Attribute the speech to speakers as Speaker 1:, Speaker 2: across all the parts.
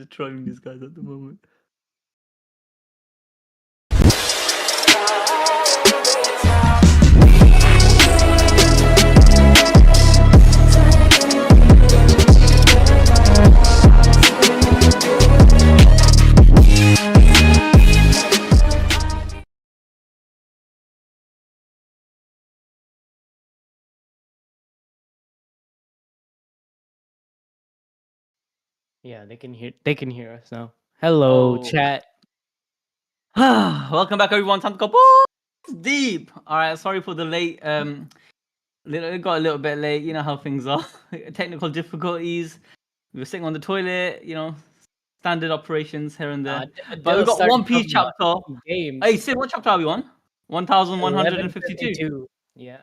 Speaker 1: trolling these guys at the moment.
Speaker 2: Yeah, they can hear us now. Hello, chat.
Speaker 1: Welcome back, everyone. Time to go deep. All right, sorry for the late. It got a little bit late. You know how things are. Technical difficulties. We were sitting on the toilet. Standard operations here and there. But we got One Piece chapter.
Speaker 2: Games.
Speaker 1: Hey, Sid, what chapter are we on? 1152.
Speaker 2: Yeah.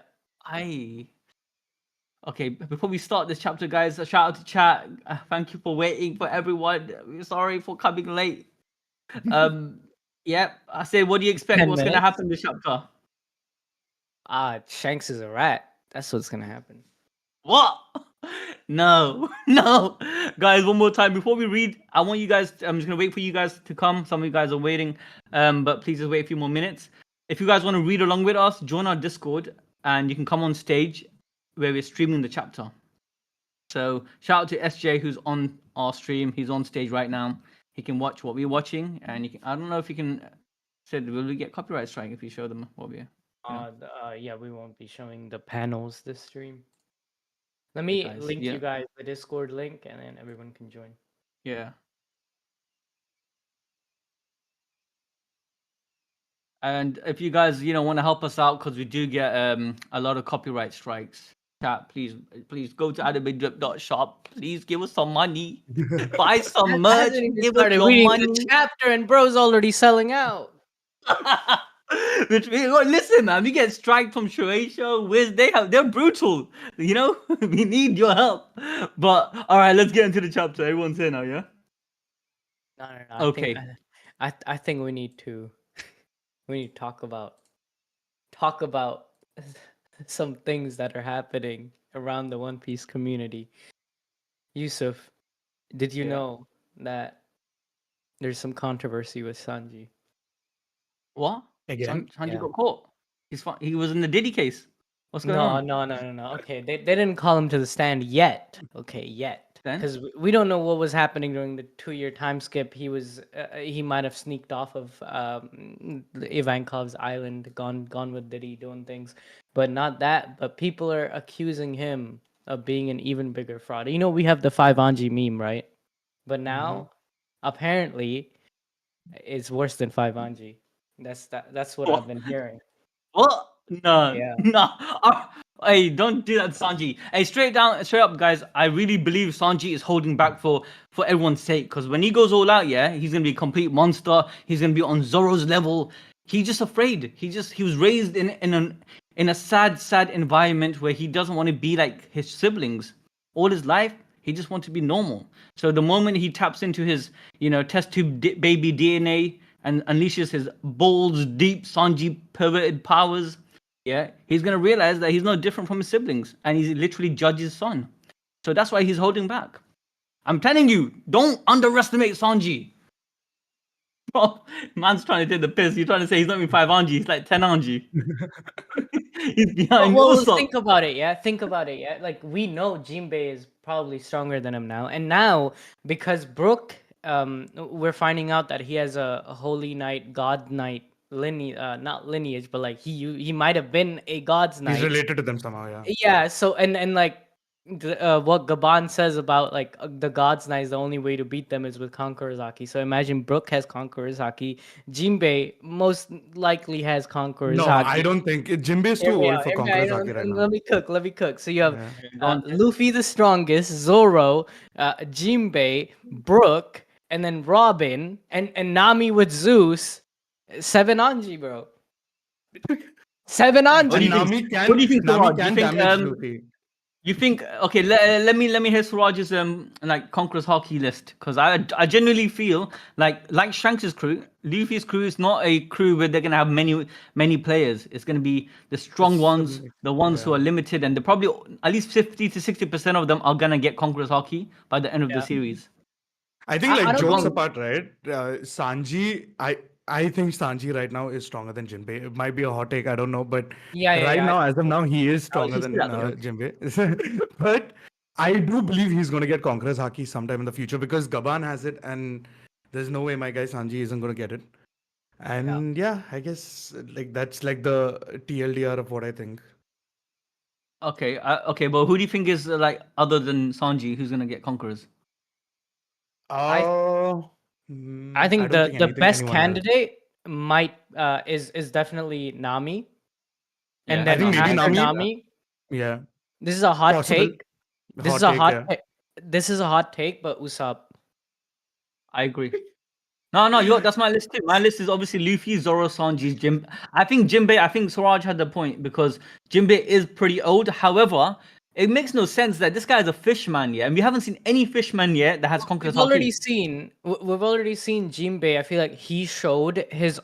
Speaker 1: Okay, before we start this chapter, guys, a shout out to chat. Thank you for waiting for everyone. We're sorry for coming late. Yeah, I said, what do you expect? What's going to happen this chapter?
Speaker 2: Shanks is a rat. That's what's going to happen.
Speaker 1: What? No. Guys, one more time. Before we read, I want you guys, I'm just going to wait for you guys to come. Some of you guys are waiting, but please just wait a few more minutes. If you guys want to read along with us, join our Discord, and you can come on stage where we're streaming the chapter. So shout out to SJ, who's on our stream. He's on stage right now. He can watch what we're watching, and you can, I don't know if you can. Said, will we get copyright strike if you show them what we're?
Speaker 2: Yeah, we won't be showing the panels this stream. Let me link you guys the Discord link, and then everyone can join.
Speaker 1: Yeah. And if you guys, want to help us out, because we do get a lot of copyright strikes. Chat, please go to animedrip.shop. Please give us some money. Buy some merch. Give us your money.
Speaker 2: The chapter, and bro's already selling out.
Speaker 1: Which listen, man, we get striked from Shueisha. They're brutal. We need your help. But all right, let's get into the chapter. Everyone's here now, yeah?
Speaker 2: No.
Speaker 1: Okay.
Speaker 2: I think we need to talk about some things that are happening around the One Piece community. Yusuf, did you know that there's some controversy with Sanji?
Speaker 1: What?
Speaker 3: Again?
Speaker 1: Sanji got caught. He was in the Diddy case. What's going on?
Speaker 2: No. Okay, they didn't call him to the stand yet. Okay, yet. Because we don't know what was happening during the 2-year time skip. He might have sneaked off of Ivankov's island, gone with Diddy, doing things, but not that. But people are accusing him of being an even bigger fraud. We have the 5 Anji meme, right? But now, apparently, it's worse than 5 Anji. That's what I've been hearing.
Speaker 1: What? No. Hey, don't do that, Sanji. Hey, straight up, guys. I really believe Sanji is holding back for everyone's sake. Because when he goes all out, he's gonna be a complete monster. He's gonna be on Zoro's level. He's just afraid. He was raised in a sad environment where he doesn't want to be like his siblings. All his life, he just wants to be normal. So the moment he taps into his, test tube baby DNA and unleashes his balls deep Sanji perverted powers, he's gonna realize that he's no different from his siblings, and he's literally Judge's son. So that's why he's holding back. I'm telling you, don't underestimate Sanji. Bro, man's trying to take the piss. You're trying to say he's not even 5 Anji, he's like 10 Anji. He's behind.
Speaker 2: Well, think about it, yeah. Like, we know Jinbei is probably stronger than him now, and now because Brook, we're finding out that he has a Holy Knight, God Knight not lineage, but like he might have been a God's Knight.
Speaker 3: He's related to them somehow, yeah.
Speaker 2: Yeah. So and like what Gaban says about like the God's Knight is the only way to beat them is with Conqueror Haki. So imagine Brook has Conqueror Haki. Jinbei most likely has Conqueror Haki.
Speaker 3: No, I don't think Jinbei is too old for Conqueror Haki right now.
Speaker 2: Let me cook. So you have Luffy the strongest, Zoro, Jinbei, Brook, and then Robin, and Nami with Zeus. 7 Anji, bro. 7 Anji.
Speaker 1: What do you think, Suraj? You think okay? Let me hear Suraj's like Conqueror's Haki list, because I genuinely feel like Shanks' crew, Luffy's crew is not a crew where they're gonna have many players. It's gonna be the strong ones, the ones who are limited, and they're probably at least 50 to 60% of them are gonna get Conqueror's Haki by the end of the series.
Speaker 3: I think
Speaker 2: I
Speaker 3: like
Speaker 2: don't
Speaker 3: jokes
Speaker 2: think.
Speaker 3: apart, right? Sanji, I think Sanji right now is stronger than Jinbei. It might be a hot take, I don't know, but right
Speaker 2: Yeah.
Speaker 3: now, as of now, he is
Speaker 1: I
Speaker 3: stronger
Speaker 1: can see
Speaker 3: than
Speaker 1: that though.
Speaker 3: Jinbei. But I do believe he's going to get Conqueror's Haki sometime in the future because Gaban has it, and there's no way my guy Sanji isn't going to get it. And yeah, I guess like that's like the TLDR of what I think.
Speaker 1: Okay, okay, but who do you think is like other than Sanji who's gonna get Conquerors?
Speaker 2: I I
Speaker 3: I
Speaker 2: think
Speaker 3: don't
Speaker 2: the
Speaker 3: think
Speaker 2: the
Speaker 3: anything
Speaker 2: best
Speaker 3: anyone else.
Speaker 2: candidate might is definitely Nami, and
Speaker 1: Yeah,
Speaker 3: I
Speaker 2: then
Speaker 3: think
Speaker 1: Nami.
Speaker 3: maybe
Speaker 1: I
Speaker 2: after
Speaker 1: agree
Speaker 3: Nami.
Speaker 1: with that.
Speaker 2: Nami,
Speaker 3: Yeah,
Speaker 2: this is a hot
Speaker 3: possible
Speaker 2: take. This is
Speaker 3: hot
Speaker 2: a
Speaker 3: take.
Speaker 2: hot
Speaker 3: Yeah.
Speaker 2: take. This is a hot take, but Usopp.
Speaker 1: I agree. No, that's my list too. My list is obviously Luffy, Zoro, Sanji, Jim. I think Jinbei. I think Siraj had the point because Jinbei is pretty old. However, it makes no sense that this guy is a fishman, yeah, and we haven't seen any fishman yet that has Conqueror's Haki.
Speaker 2: We've already seen Jinbei. I feel like he showed his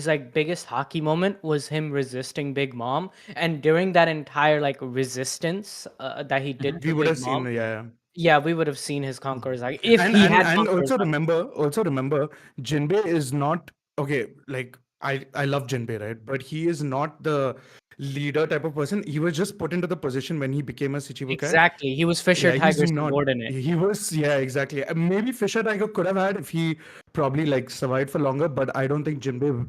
Speaker 2: like biggest hockey moment was him resisting Big Mom, and during that entire like resistance that he did
Speaker 3: We
Speaker 2: to
Speaker 3: would
Speaker 2: Big
Speaker 3: have seen.
Speaker 2: Mom,
Speaker 3: Yeah.
Speaker 2: yeah, we would have seen his
Speaker 3: Mhm.
Speaker 2: conquerors. Like if
Speaker 3: and
Speaker 2: he
Speaker 3: and
Speaker 2: had
Speaker 3: and
Speaker 2: conquerors.
Speaker 3: also remember Jinbei is not okay. Like I love Jinbei, right? But he is not the leader type of person. He was just put into the position when he became a Shichibukai.
Speaker 2: Exactly, he was Fisher
Speaker 3: Yeah, he's
Speaker 2: Tiger's
Speaker 3: not.
Speaker 2: subordinate.
Speaker 3: He was, yeah, exactly. Maybe Fisher Tiger could have had if he probably like survived for longer, but I don't think Jinbei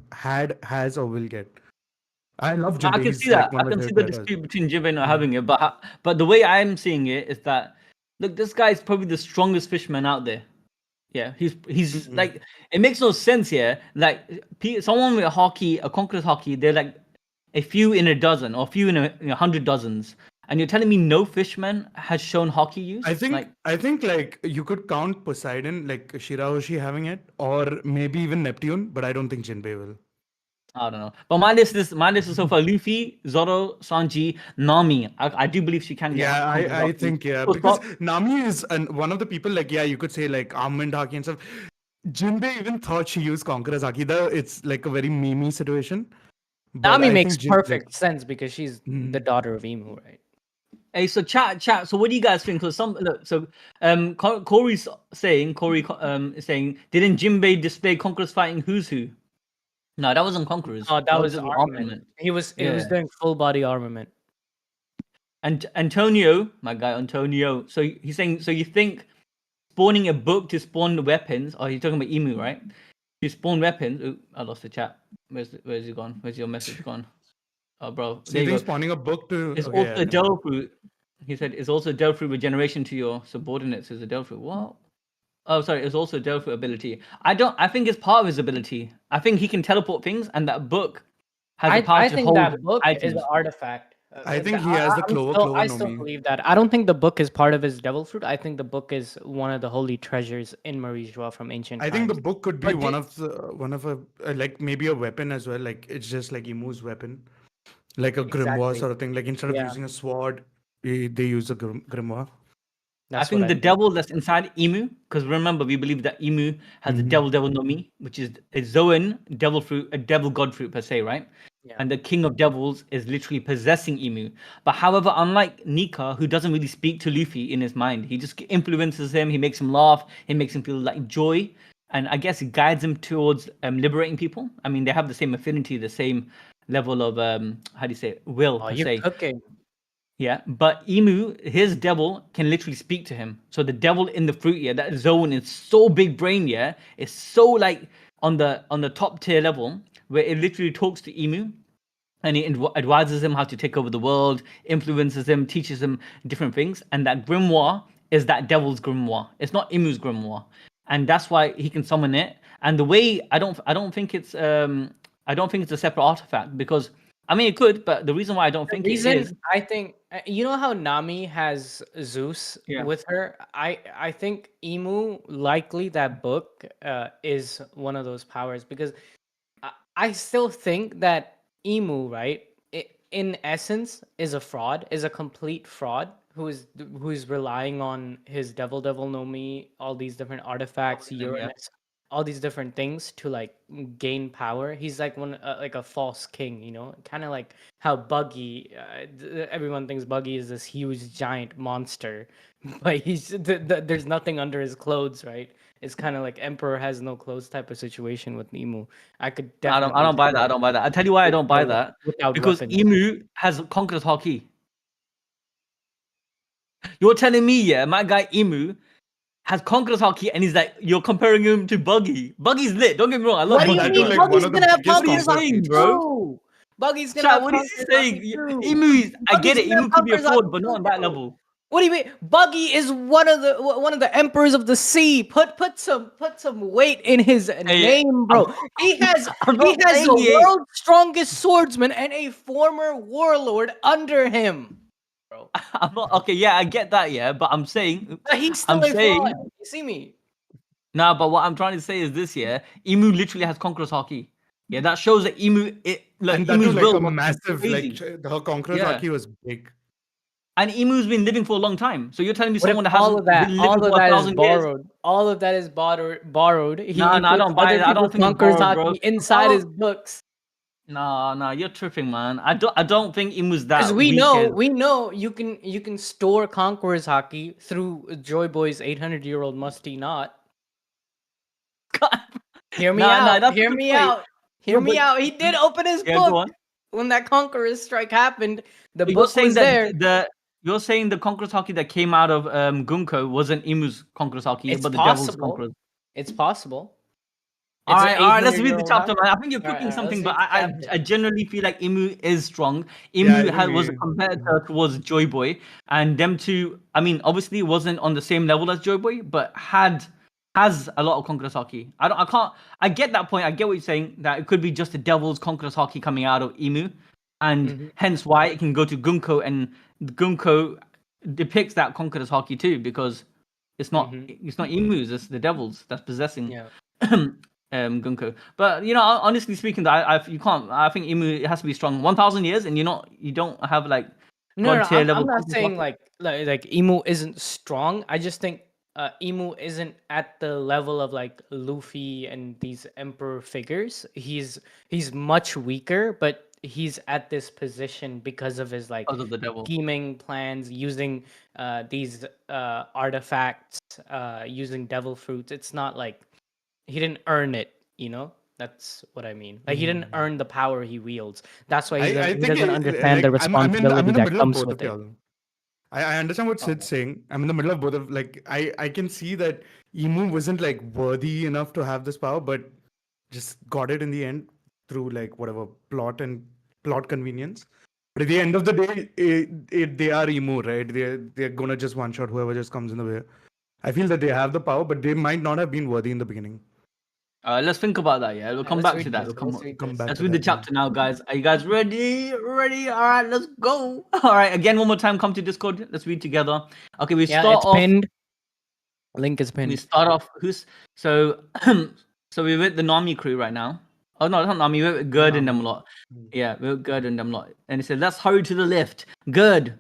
Speaker 3: has or will get. I love
Speaker 1: No, I
Speaker 3: Jinbei.
Speaker 1: can see
Speaker 3: He's like
Speaker 1: that.
Speaker 3: one
Speaker 1: I
Speaker 3: of my
Speaker 1: can see
Speaker 3: favorite
Speaker 1: the
Speaker 3: characters.
Speaker 1: dispute between Jinbei not
Speaker 3: Mhm.
Speaker 1: having it, but the way I'm seeing it is that look, this guy is probably the strongest fishman out there. Yeah, he's
Speaker 3: Mhm.
Speaker 1: like it makes no sense here. Like someone with hockey, a Conqueror's Haki, they're like a few in a dozen or a few in a hundred dozens, and you're telling me no fishman has shown hockey
Speaker 3: I
Speaker 1: use?
Speaker 3: think
Speaker 1: Like
Speaker 3: I think like you could count Poseidon, like Shirahoshi having it, or maybe even Neptune, but I don't think Jinbei will.
Speaker 1: I don't know. But my list is so far Luffy, Zoro, Sanji, Nami. I do believe she can get
Speaker 3: Yeah,
Speaker 1: Conqueror's
Speaker 3: I
Speaker 1: Haki.
Speaker 3: think yeah,
Speaker 1: Full
Speaker 3: because
Speaker 1: stop.
Speaker 3: Nami is one of the people like yeah, you could say like Armand Haki and stuff. Jinbei even thought she used Conqueror's Haki. It's like a very memey situation, but
Speaker 2: Nami
Speaker 3: I
Speaker 2: makes
Speaker 3: think
Speaker 2: perfect sense because she's the
Speaker 3: Mhm.
Speaker 2: daughter of Emu, right?
Speaker 1: Hey, so chat. So what do you guys think? Because some look, so Corey's saying is saying didn't Jinbei display Conquerors fighting who's who? No, that wasn't Conquerors.
Speaker 2: Oh, that
Speaker 1: That was
Speaker 2: was
Speaker 1: just
Speaker 2: armament.
Speaker 1: armament.
Speaker 2: He was
Speaker 1: Yeah.
Speaker 2: doing full body armament.
Speaker 1: And Antonio, my guy Antonio. So he's saying, so you think spawning a book to spawn weapons? Oh, he's talking about Emu, right? To spawn weapons. Ooh, I lost the chat. Where's it gone? Where's your message gone? Oh, bro,
Speaker 3: So
Speaker 1: there
Speaker 3: you
Speaker 1: you
Speaker 3: think
Speaker 1: go.
Speaker 3: spawning a book to
Speaker 1: It's
Speaker 3: okay,
Speaker 1: also
Speaker 3: yeah,
Speaker 1: a
Speaker 3: never mind.
Speaker 1: devil fruit. He said it's also a devil fruit regeneration to your subordinates as a devil fruit. What? Oh, sorry. It's also a devil fruit ability. I think it's part of his ability. I think he can teleport things, and that book has the power
Speaker 2: I
Speaker 1: to
Speaker 2: think
Speaker 1: hold
Speaker 2: that book is an
Speaker 1: items.
Speaker 2: artifact.
Speaker 3: I think he has the Clover
Speaker 2: I still
Speaker 3: Nomi.
Speaker 2: believe that. I don't think the book is part of his devil fruit. I think the book is one of the holy treasures in Mary Geoise from ancient
Speaker 3: I think the
Speaker 2: times.
Speaker 3: book could be
Speaker 2: But
Speaker 3: one of a like maybe a weapon as well. Like it's just like Emu's weapon, like a grimoire
Speaker 2: exactly,
Speaker 3: sort of thing. Like instead of
Speaker 2: yeah,
Speaker 3: using a sword, they use a grimoire.
Speaker 1: I
Speaker 2: that's what
Speaker 1: think
Speaker 2: I
Speaker 1: the
Speaker 2: think.
Speaker 1: devil that's inside Emu, because remember we believe that Emu has the
Speaker 3: Mhm.
Speaker 1: devil no mi, which is a Zoan devil fruit, a devil god fruit per se, right?
Speaker 2: Yeah,
Speaker 1: And the king of devils is literally possessing Emu. But however, unlike Nika, who doesn't really speak to Luffy in his mind, he just influences him. He makes him laugh. He makes him feel like joy, and I guess it guides him towards liberating people. I mean, they have the same affinity, the same level of how do you say it? Will
Speaker 2: oh,
Speaker 1: per
Speaker 2: you're
Speaker 1: se.
Speaker 2: cooking.
Speaker 1: Yeah, but Emu, his devil can literally speak to him. So the devil in the fruit, yeah, that zone is so big brain, yeah, it's so like on the top tier level where it literally talks to Emu and it advises him how to take over the world, influences him, teaches him different things. And that grimoire is that devil's grimoire. It's not Emu's grimoire, and that's why he can summon it. And the way I don't think it's a separate artifact because I mean it could, but the reason why I don't
Speaker 2: The
Speaker 1: think it
Speaker 2: reason
Speaker 1: is,
Speaker 2: I think you know how Nami has Zeus
Speaker 1: yeah.
Speaker 2: with her. I think Emu likely that book is one of those powers because I still think that Emu, right, in essence, is a fraud, is a complete fraud who is relying on his devil no me, all these different artifacts,
Speaker 1: Yeah.
Speaker 2: Uranus, all these different things to like gain power. He's like one like a false king, you know, kind of like how Buggy. Everyone thinks Buggy is this huge giant monster, but there's nothing under his clothes, right? It's kind of like Emperor has no clothes type of situation with Emu. I could
Speaker 1: I
Speaker 2: definitely
Speaker 1: don't buy that. I don't buy that. I tell you why I don't buy that.
Speaker 2: without
Speaker 1: Because
Speaker 2: weapons.
Speaker 1: Emu has Conqueror's Haki. You're telling me, yeah, my guy Emu has Conqueror's Haki, and he's like, you're comparing him to Buggy. Buggy's lit. Don't get me wrong. I love
Speaker 2: What do
Speaker 1: Buggy.
Speaker 2: you mean?
Speaker 3: like
Speaker 2: Buggy's
Speaker 3: one of the
Speaker 2: gonna have
Speaker 3: biggest
Speaker 2: Conqueror's
Speaker 1: What are you saying,
Speaker 2: Haki
Speaker 1: bro?
Speaker 2: too. Buggy's gonna
Speaker 1: Chat,
Speaker 2: have
Speaker 1: what is he
Speaker 2: Conqueror's
Speaker 1: saying?
Speaker 2: Haki too.
Speaker 1: Emu is, I get it.
Speaker 2: Buggy's gonna
Speaker 1: Emu
Speaker 2: have
Speaker 1: could be a
Speaker 2: Conqueror's
Speaker 1: fraud,
Speaker 2: Haki
Speaker 1: but not on
Speaker 2: too,
Speaker 1: that
Speaker 2: bro.
Speaker 1: level.
Speaker 2: What do you mean? Buggy is one of the emperors of the sea. Put some weight in his name, bro. He has
Speaker 1: I'm not saying
Speaker 2: the
Speaker 1: he ain't.
Speaker 2: world's strongest swordsman and a former warlord under him, bro.
Speaker 1: I'm not okay. Yeah, I get that. Yeah, but I'm saying,
Speaker 2: But he's still
Speaker 1: I'm
Speaker 2: a
Speaker 1: saying,
Speaker 2: fraud. You see me?
Speaker 1: nah. But what I'm trying to say is this: yeah, Emu literally has Conqueror's Haki. Yeah, that shows that Emu. Look,
Speaker 3: And that was
Speaker 1: Emu's
Speaker 3: like
Speaker 1: will
Speaker 3: a
Speaker 1: must be
Speaker 3: massive,
Speaker 1: crazy.
Speaker 3: her Conqueror's
Speaker 1: Yeah.
Speaker 3: Haki was big.
Speaker 1: And Emu's been living for a long time. So you're telling me
Speaker 2: What if
Speaker 1: someone that
Speaker 2: all
Speaker 1: hasn't
Speaker 2: of that,
Speaker 1: been living for
Speaker 2: is
Speaker 1: 1,000 years?
Speaker 2: borrowed? All of that is borrowed.
Speaker 1: Nah,
Speaker 2: He
Speaker 1: I
Speaker 2: puts
Speaker 1: don't buy
Speaker 2: other
Speaker 1: it. I
Speaker 2: people's
Speaker 1: don't think it's
Speaker 2: Conqueror's
Speaker 1: borrowed, bro.
Speaker 2: Haki inside his books.
Speaker 1: Nah, you're tripping, man. I don't think Emu's that
Speaker 2: Because we
Speaker 1: weak.
Speaker 2: know you can store Conqueror's Haki through Joy Boy's 800-year-old musty knot. Hear me out.
Speaker 1: That's
Speaker 2: Hear
Speaker 1: a good
Speaker 2: me
Speaker 1: point.
Speaker 2: out. Hear me out. He did open his
Speaker 1: Yeah, go
Speaker 2: book
Speaker 1: on.
Speaker 2: when that Conqueror's strike happened. The
Speaker 1: You're
Speaker 2: book
Speaker 1: saying
Speaker 2: was
Speaker 1: that
Speaker 2: there.
Speaker 1: you're saying the Conqueror's Haki that came out of Gunko wasn't Emu's Conqueror's Haki,
Speaker 2: It's
Speaker 1: but the Devil's
Speaker 2: possible.
Speaker 1: Conqueror's.
Speaker 2: It's possible.
Speaker 1: All
Speaker 2: It's an
Speaker 1: right. Let's read the
Speaker 2: 800-year-old
Speaker 1: chapter,
Speaker 2: Haki.
Speaker 1: man. I think you're
Speaker 2: All right,
Speaker 1: cooking
Speaker 2: let's
Speaker 1: something, but
Speaker 2: read the chapter.
Speaker 1: I generally feel like Emu is strong.
Speaker 3: Yeah,
Speaker 1: Emu
Speaker 3: I
Speaker 1: was a
Speaker 3: think
Speaker 1: competitor towards Joy Boy, and them two. I mean, obviously, wasn't on the same level as Joy Boy, but has a lot of Conqueror's Haki. I can't. I get that point. I get what you're saying. That it could be just the Devil's Conqueror's Haki coming out of Emu, and hence why it can go to Gunko, and Gunko depicts that Conqueror's Haki too, because it's not Emu's, it's the Devil's that's possessing.
Speaker 2: Yeah.
Speaker 1: Gunko. But honestly speaking, you can't. I think Emu it has to be strong. 1,000 years, and you don't have like
Speaker 2: No,
Speaker 1: god tier level.
Speaker 2: I'm not saying like Emu isn't strong. I just think Emu isn't at the level of like Luffy and these emperor figures. He's much weaker, but he's at this position because of his like
Speaker 1: Because of the Devil.
Speaker 2: scheming plans, using these artifacts, using devil fruits. It's not like he didn't earn it, That's what I mean. Like he didn't earn the power he wields. That's why he
Speaker 3: I think
Speaker 2: doesn't understand the
Speaker 3: like, I'm in
Speaker 2: responsibility
Speaker 3: the
Speaker 2: that
Speaker 3: middle of
Speaker 2: comes
Speaker 3: both
Speaker 2: with
Speaker 3: of
Speaker 2: it.
Speaker 3: y'all. I understand what Sid's saying. I'm in the middle of both of like I can see that Emu wasn't like worthy enough to have this power, but just got it in the end through like whatever plot convenience. But at the end of the day, they are Emu, right? They're gonna just one shot whoever just comes in the way. I feel that they have the power, but they might not have been worthy in the beginning.
Speaker 1: Let's think about that. Yeah, we'll come back to that. Let's read the chapter now, guys. Are you guys ready? Ready? All right, let's go. All right, again, one more time. Come to Discord. Let's read together. Okay, we start
Speaker 2: it's
Speaker 1: off.
Speaker 2: Pinned. Link is pinned.
Speaker 1: We start off. So we're with the Nami crew right now. Oh no, it's not Nami. We're with Gerd and them lot. Yeah, we're with Gerd and them lot. And it said, "Let's hurry to the lift." Gerd,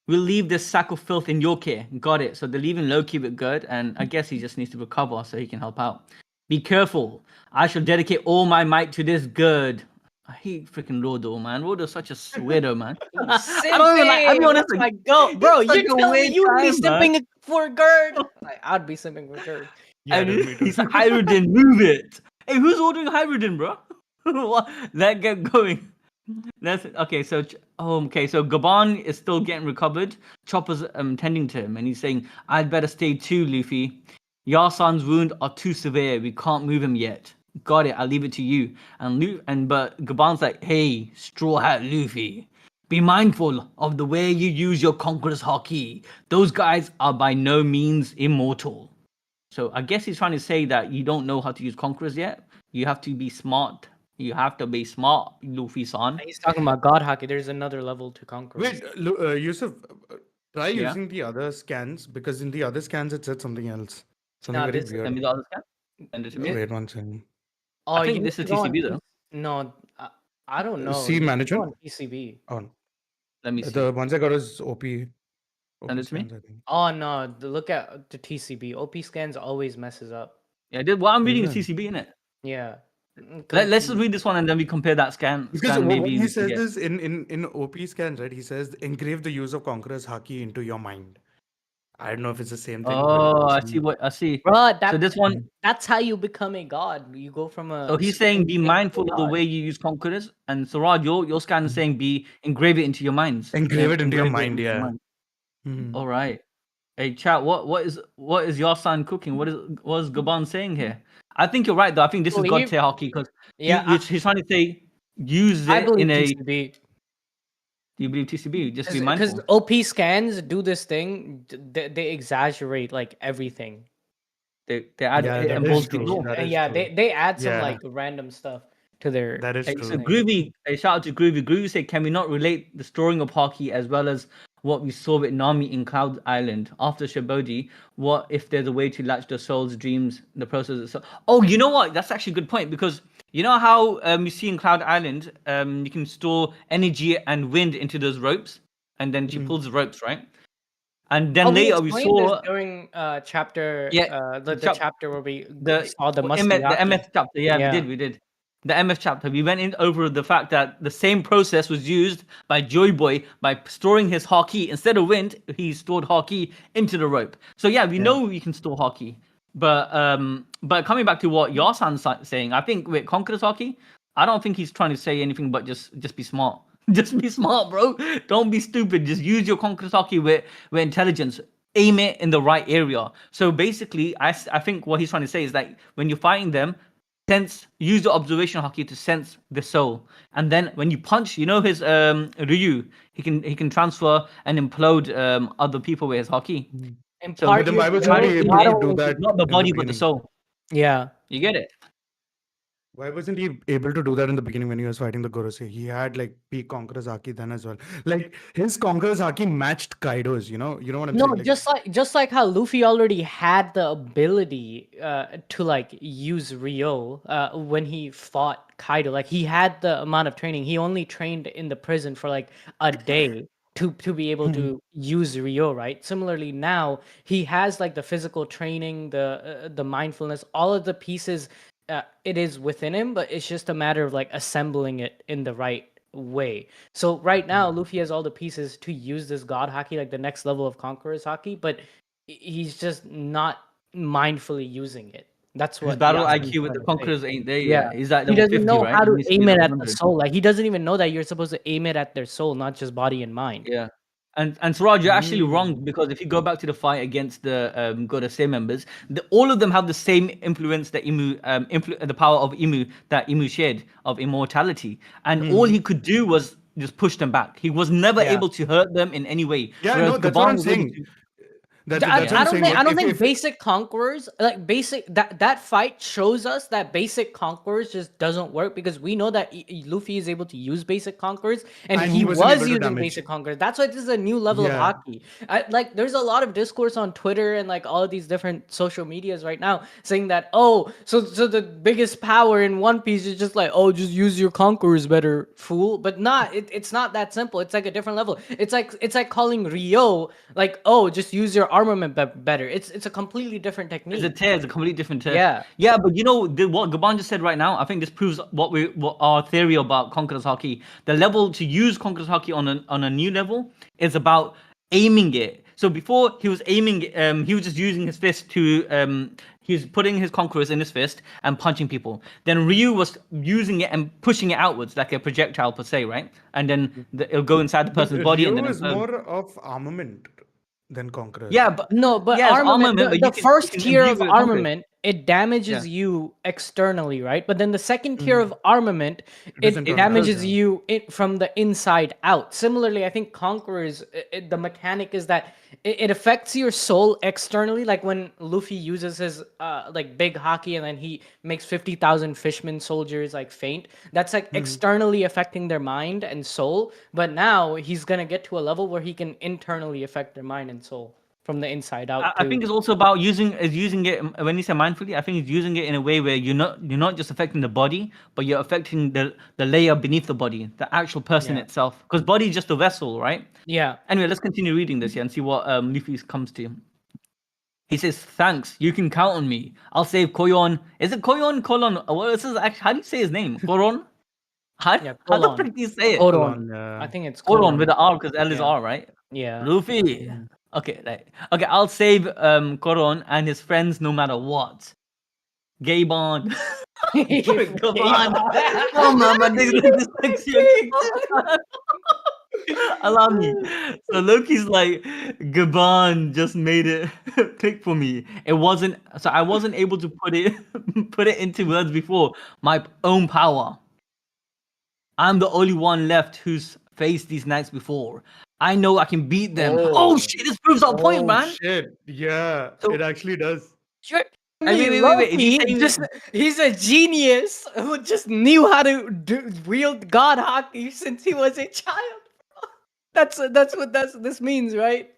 Speaker 1: we'll leave this sack of filth in your care. Got it. So they're leaving Loki with Gerd, and I guess he just needs to recover so he can help out. Be careful. I shall dedicate all my might to this Gerd. I hate freaking Rodo, man. Rodo's such a sweater, man. I don't even like. I'll be honest.
Speaker 2: My God, bro,
Speaker 1: you're
Speaker 2: telling me you would be
Speaker 1: simping
Speaker 2: simping for Gerd? Like, I'd be simping for Gerd.
Speaker 1: Yeah, he's like, Hyrudin, move it. Hey, who's ordering Hyrudin, bro? Let's get going. Okay. So Gabon is still getting recovered. Chopper's tending to him, and he's saying, "I'd better stay too, Luffy. Yarsan's wounds are too severe. We can't move him yet. Got it. I'll leave it to you." But Gabon's like, "Hey, Straw Hat Luffy, be mindful of the way you use your Conqueror's Haki. Those guys are by no means immortal." So I guess he's trying to say that you don't know how to use Conquerors yet. You have to be smart. You have to be smart, Luffy-san.
Speaker 2: He's talking about God Haki. There's another level to conquer.
Speaker 3: Wait, Yusuf, try using the other scans because in the other scans it said something else. Something very weird.
Speaker 1: Send me the other scan. Send it to me.
Speaker 3: Wait one second.
Speaker 2: Oh,
Speaker 1: I think this is TCB though.
Speaker 2: No, I don't know.
Speaker 3: See management
Speaker 2: on TCB.
Speaker 3: on.
Speaker 1: Let me see.
Speaker 3: The ones I got is OP.
Speaker 1: Send it to me.
Speaker 3: Scans, I think.
Speaker 2: Oh no, look at the TCB. OP scans always messes up.
Speaker 1: Yeah, what I'm reading is TCB, innit?
Speaker 2: Yeah.
Speaker 1: Let's just read this one and then we compare that scan.
Speaker 3: Because
Speaker 1: scan
Speaker 3: what he says is in OP scans, right? He says engrave the use of Conqueror's Haki into your mind. I don't know if it's the same thing.
Speaker 1: Oh, I
Speaker 3: But
Speaker 1: see what I see.
Speaker 2: Bro,
Speaker 1: So this one,
Speaker 2: that's how you become a god. You go from a
Speaker 1: so he's saying be
Speaker 2: human being to
Speaker 1: mindful
Speaker 2: a
Speaker 1: of the
Speaker 2: god.
Speaker 1: way you use conquerors, and Suraj, your scan is saying be engrave it into your minds.
Speaker 3: engrave it into your
Speaker 1: Engrave it
Speaker 3: mind,
Speaker 1: into your
Speaker 3: yeah.
Speaker 1: mind.
Speaker 3: Mhm.
Speaker 1: All right. Hey, chat. What is your son cooking? What is Gaban saying here? I think you're right though. I think this is God Haki because
Speaker 2: Yeah,
Speaker 1: he's trying to say use
Speaker 2: I
Speaker 1: it
Speaker 2: believe
Speaker 1: in a.
Speaker 2: TCB.
Speaker 1: Do you believe TCB? Just be
Speaker 2: Because
Speaker 1: mindful.
Speaker 2: OP scans do this thing. They exaggerate like everything.
Speaker 1: They add
Speaker 3: Yeah,
Speaker 1: it
Speaker 3: that
Speaker 1: and
Speaker 3: is
Speaker 1: both
Speaker 3: true.
Speaker 1: people.
Speaker 3: That is
Speaker 2: Yeah,
Speaker 3: true.
Speaker 2: they add some
Speaker 3: Yeah,
Speaker 2: like random stuff to their.
Speaker 3: that is
Speaker 1: Hey, so
Speaker 3: true.
Speaker 1: Groovy, a shout out to Groovy. Groovy said, can we not relate the storing of Haki as well as what we saw with Nami in Cloud Island after Shabodi? What if there's a way to latch the soul's dreams, the process itself? Oh, you know what? That's actually a good point because you know how you see in Cloud Island, you can store energy and wind into those ropes, and then she pulls the ropes, right? And then
Speaker 2: We
Speaker 1: later we
Speaker 2: explained this
Speaker 1: saw,
Speaker 2: during chapter
Speaker 1: yeah,
Speaker 2: the chapter where we
Speaker 1: the
Speaker 2: saw the
Speaker 1: the
Speaker 2: Mustiaki.
Speaker 1: MF chapter. Yeah, we did. The MF chapter. We went in over the fact that the same process was used by Joy Boy by storing his Haki instead of wind. He stored Haki into the rope. So yeah, we know we can store Haki. But coming back to what Yasan's saying, I think with Conqueror's Haki, I don't think he's trying to say anything but just be smart. Just be smart, bro. Don't be stupid. Just use your Conqueror's Haki with intelligence. Aim it in the right area. So basically, I think what he's trying to say is that when you're fighting them, use the observation Haki to sense the soul, and then when you punch, you know his Ryu, he can transfer and implode other people with his Haki. So
Speaker 3: But
Speaker 2: Impart
Speaker 3: then
Speaker 2: your
Speaker 3: why wasn't
Speaker 2: will.
Speaker 3: he
Speaker 2: You
Speaker 3: able to
Speaker 2: gotta.
Speaker 3: do that
Speaker 1: not the
Speaker 3: in the
Speaker 1: body but the
Speaker 3: beginning?
Speaker 1: soul.
Speaker 2: Yeah.
Speaker 1: You get it?
Speaker 3: Why wasn't he able to do that in the beginning when he was fighting the Gorosei? He had like peak Conqueror's Haki then as well. Like his Conqueror's Haki matched Kaido's. You know what I'm
Speaker 2: No,
Speaker 3: saying? Like,
Speaker 2: just like how Luffy already had the ability to like use Ryo when he fought Kaido. Like he had the amount of training. He only trained in the prison for like a day to be able to use Ryo, right? Similarly, now he has like the physical training, the mindfulness, all of the pieces. It is within him, but it's just a matter of like assembling it in the right way. So right now, Luffy has all the pieces to use this God Haki, like the next level of Conqueror's Haki, but he's just not mindfully using it. That's
Speaker 1: His
Speaker 2: what
Speaker 1: battle
Speaker 2: Yasin's
Speaker 1: IQ with
Speaker 2: trying
Speaker 1: the
Speaker 2: to say.
Speaker 1: Conquerors ain't there
Speaker 2: Yeah,
Speaker 1: yet. He's at
Speaker 2: he
Speaker 1: level
Speaker 2: doesn't
Speaker 1: 50,
Speaker 2: know
Speaker 1: right?
Speaker 2: how
Speaker 1: He
Speaker 2: to
Speaker 1: needs to be
Speaker 2: aim it
Speaker 1: level
Speaker 2: at the
Speaker 1: 100.
Speaker 2: soul. Like he doesn't even know that you're supposed to aim it at their soul, not just body and mind.
Speaker 1: Yeah. And Suraj, you're actually wrong because if you go back to the fight against the Godase members, all of them have the same influence that the power of Imu that Imu shared of immortality, and all he could do was just push them back. He was never
Speaker 2: Yeah.
Speaker 1: able to hurt them in any way.
Speaker 3: yeah,
Speaker 1: Whereas
Speaker 3: no, that's what
Speaker 1: Gaban
Speaker 3: I'm
Speaker 1: was able
Speaker 3: saying.
Speaker 1: to.
Speaker 3: That's what I'm saying.
Speaker 2: I don't think
Speaker 3: If
Speaker 2: basic conquerors like basic that fight shows us that basic conquerors just doesn't work because we know that Luffy is able to use basic conquerors and
Speaker 3: and
Speaker 2: he
Speaker 3: he wasn't
Speaker 2: was
Speaker 3: able to
Speaker 2: using
Speaker 3: damage.
Speaker 2: basic conquerors. That's why this is a new level of
Speaker 3: Yeah.
Speaker 2: hockey. Like there's a lot of discourse on Twitter and like all of these different social medias right now saying that so the biggest power in One Piece is just like just use your conquerors better, fool. But it's not that simple. It's like a different level. It's like calling Ryo like just use your armament better. It's a completely different technique.
Speaker 1: It's a completely different tear.
Speaker 2: Yeah.
Speaker 1: Yeah, but you know what Gaban just said right now. I think this proves what our theory about Conqueror's Haki. The level to use Conqueror's Haki on a new level is about aiming it. So before he was aiming, he was just using his fist to he was putting his conquerors in his fist and punching people. Then Ryu was using it and pushing it outwards like a projectile per se, right? And then it'll go inside the
Speaker 3: But
Speaker 1: person's body and
Speaker 3: Ryo
Speaker 1: then
Speaker 3: is more of armament than Conqueror.
Speaker 1: yeah, but
Speaker 2: No, but
Speaker 1: yeah, it's
Speaker 2: armament,
Speaker 1: but
Speaker 2: the
Speaker 1: you
Speaker 2: first
Speaker 1: can
Speaker 2: tier
Speaker 1: imbue
Speaker 2: of
Speaker 1: with conquerors.
Speaker 2: armament, it damages
Speaker 1: Yeah.
Speaker 2: you externally, right? But then the second tier of armament,
Speaker 3: is
Speaker 2: it
Speaker 3: internal,
Speaker 2: damages
Speaker 3: yeah.
Speaker 2: you from the inside out. Similarly, I think Conquerors, the mechanic is that it affects your soul externally. Like when Luffy uses his like big haki and then he makes 50,000 fishermen soldiers like faint. That's like externally affecting their mind and soul. But now he's gonna get to a level where he can internally affect their mind and soul from the inside out
Speaker 1: I
Speaker 2: too.
Speaker 1: think it's also about using it when you say mindfully. I think it's using it in a way where you're not just affecting the body, but you're affecting the layer beneath the body, the actual person
Speaker 2: Yeah.
Speaker 1: itself. Because body is just a vessel, right?
Speaker 2: Yeah.
Speaker 1: Anyway, let's continue reading this here and see what Luffy comes to. He says, "Thanks, you can count on me. I'll save Koyon. Is it Koyon? Colon? What is this? Actually, how do you say his name? Koron?
Speaker 2: Yeah.
Speaker 1: How the
Speaker 2: Koron.
Speaker 1: frick do you say it?
Speaker 2: Koron.
Speaker 3: Koron,
Speaker 2: I think it's
Speaker 1: Koron
Speaker 2: Koron.
Speaker 1: with the R because L is
Speaker 2: Yeah.
Speaker 1: R, right?
Speaker 2: Yeah.
Speaker 1: Luffy, Okay, right. Okay, I'll save Coron and his friends no matter what. Gay bond. Come on. Come on, man. This dyslexia kicked in. Allow me. So Loki's like, Gabon just made it click for me. It wasn't so I wasn't able to put it into words before. My own power. I'm the only one left who's faced these knights before. I know I can beat them. Oh shit, this proves our point, man.
Speaker 3: Shit. Yeah,
Speaker 1: So
Speaker 3: it actually does.
Speaker 2: You're
Speaker 1: wait. Is he
Speaker 2: Loki,
Speaker 1: saying
Speaker 2: he's a genius who just knew how to wield God Haki since he was a child. That's what this means, right?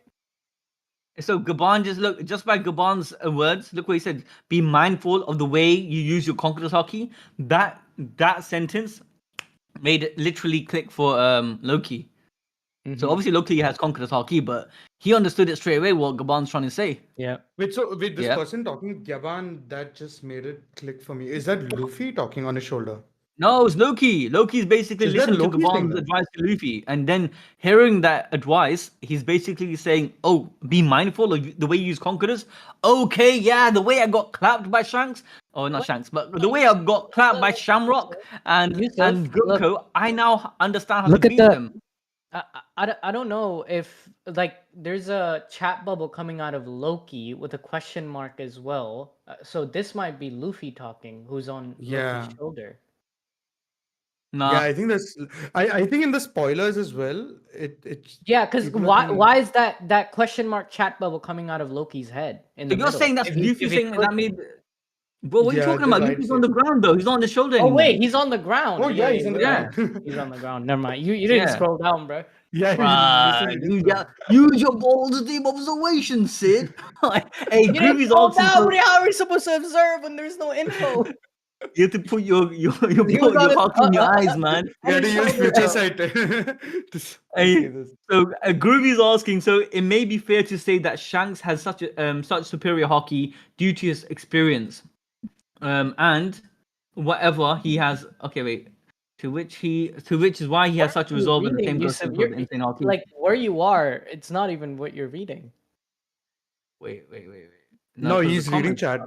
Speaker 1: so Gabon just by Gabon's words, look what he said. Be mindful of the way you use your Conqueror's Haki. That sentence made it literally click for Loki. So obviously Loki has Conqueror's Haki, but he understood it straight away what Gabon's trying to say.
Speaker 2: Yeah.
Speaker 3: Wait, this person talking Gabon, that just made it click for me. Is that Luffy talking on his shoulder?
Speaker 1: No, it's Loki. Loki's basically
Speaker 3: Is that
Speaker 1: listening to
Speaker 3: Loki saying
Speaker 1: Gabon's
Speaker 3: that?
Speaker 1: advice to Luffy, and then hearing that advice, he's basically saying, "Oh, be mindful of the way you use conquerors." Okay, yeah, the way I got clapped by Shanks, or not Shanks, but the way I got clapped by Shamrock and Yonko, I now understand how to beat them.
Speaker 2: I don't know if like there's a chat bubble coming out of Loki with a question mark as well. So this might be Luffy talking, who's on Loki's shoulder.
Speaker 1: Nah.
Speaker 3: Yeah, I think I think in the spoilers as well.
Speaker 2: Yeah, because why is that question mark chat bubble coming out of Loki's head in the
Speaker 1: You're
Speaker 2: middle?
Speaker 1: saying that's Luffy saying that made. Bro, what are you talking about? Luffy's on the ground though. He's not on the shoulder anymore.
Speaker 2: Oh wait, he's on the ground.
Speaker 3: Oh yeah, he's on the ground.
Speaker 2: He's on the ground. Never mind. You didn't scroll down, bro.
Speaker 3: Yeah,
Speaker 1: right. Use your positive observation, Sid. Hey, Groovy's asking.
Speaker 2: How are we supposed to observe when there's no info?
Speaker 1: You have to put your Haki in your eyes, man.
Speaker 3: You have to use future sight.
Speaker 1: So Groovy's asking. So it may be fair to say that Shanks has such superior Haki due to his experience, and whatever he has. Okay, wait. To which is why he has such a resolve in the same person of insane Haki.
Speaker 2: Like where you are, it's not even what you're reading.
Speaker 1: Wait.
Speaker 3: No, he's reading chat.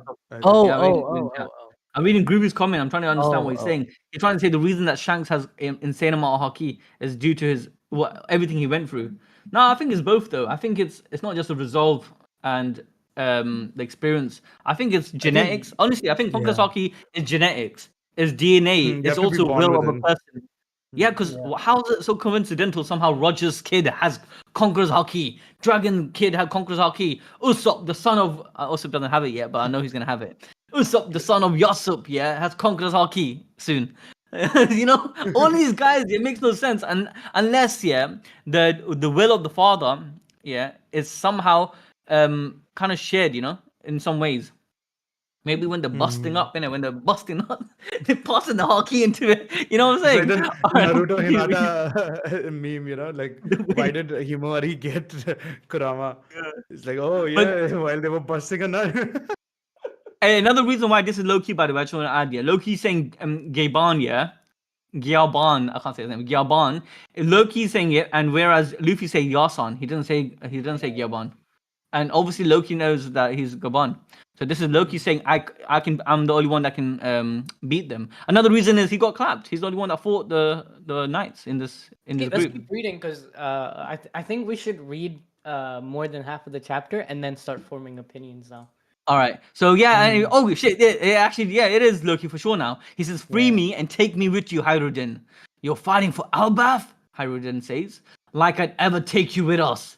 Speaker 1: I'm reading Groovy's comment. I'm trying to understand what he's saying. He's trying to say the reason that Shanks has insane amount of Haki is due to his everything he went through. No, I think it's both though. I think it's not just a resolve and the experience. I think it's genetics. Honestly, I think Conqueror's Haki is genetics. It's DNA. It's also will of a person. Yeah, because how is it so coincidental? Somehow Roger's kid has Conqueror's Haki. Dragon kid had Conqueror's Haki. Usopp, the son of Usopp doesn't have it yet, but I know he's gonna have it. Usopp, the son of Yasop, has Conqueror's Haki soon. All these guys, it makes no sense. And unless the will of the father, is somehow kind of shared, in some ways. Maybe when they're busting up, when they're busting up, they're passing the Haki into it. You know what I'm saying?
Speaker 3: Like Naruto Hinata meme, like why did Himawari get Kurama? It's like, while they were busting a nut.
Speaker 1: Another reason why this is Loki, by the way, I just want to add, Loki's saying Gyaban, Gyaban, I can't say his name, Gyaban. Loki's saying it, and whereas Luffy say Yasan, he doesn't say Gyaban. And obviously Loki knows that he's Gabon. So this is Loki saying I'm the only one that can beat them. Another reason is he got clapped. He's the only one that fought the knights in this group.
Speaker 2: Let's keep reading because I think we should read more than half of the chapter and then start forming opinions now.
Speaker 1: All right. So and, oh shit! It is Loki for sure now. He says, "Free me and take me with you, Hyrule. You're fighting for Elbaf," Hyrule says. "Like I'd ever take you with us.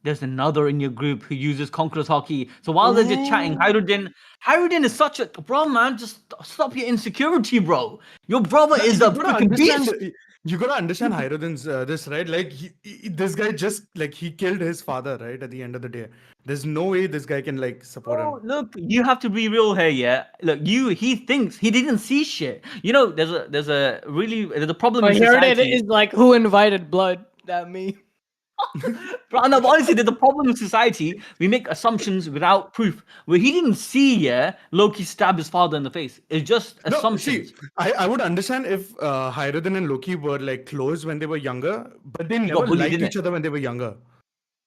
Speaker 1: There's another in your group who uses Conqueror's Haki." So while they're just chatting, Hyrule is such a bro, man. Just stop your insecurity, bro. Your brother is a freaking beast.
Speaker 3: You gotta understand Hyruden's this, right? Like this guy just he killed his father, right? At the end of the day, there's no way this guy can support him.
Speaker 1: Look, you have to be real here, yeah. Look, he thinks he didn't see shit. There's a problem in society.
Speaker 2: It is like who invited blood? That me.
Speaker 1: Bro, no, but honestly, there's a problem in society. We make assumptions without proof. Where he didn't see, Loki stab his father in the face. It's just assumptions.
Speaker 3: See, I would understand if Hyrule and Loki were close when they were younger, but they never liked each other when they were younger.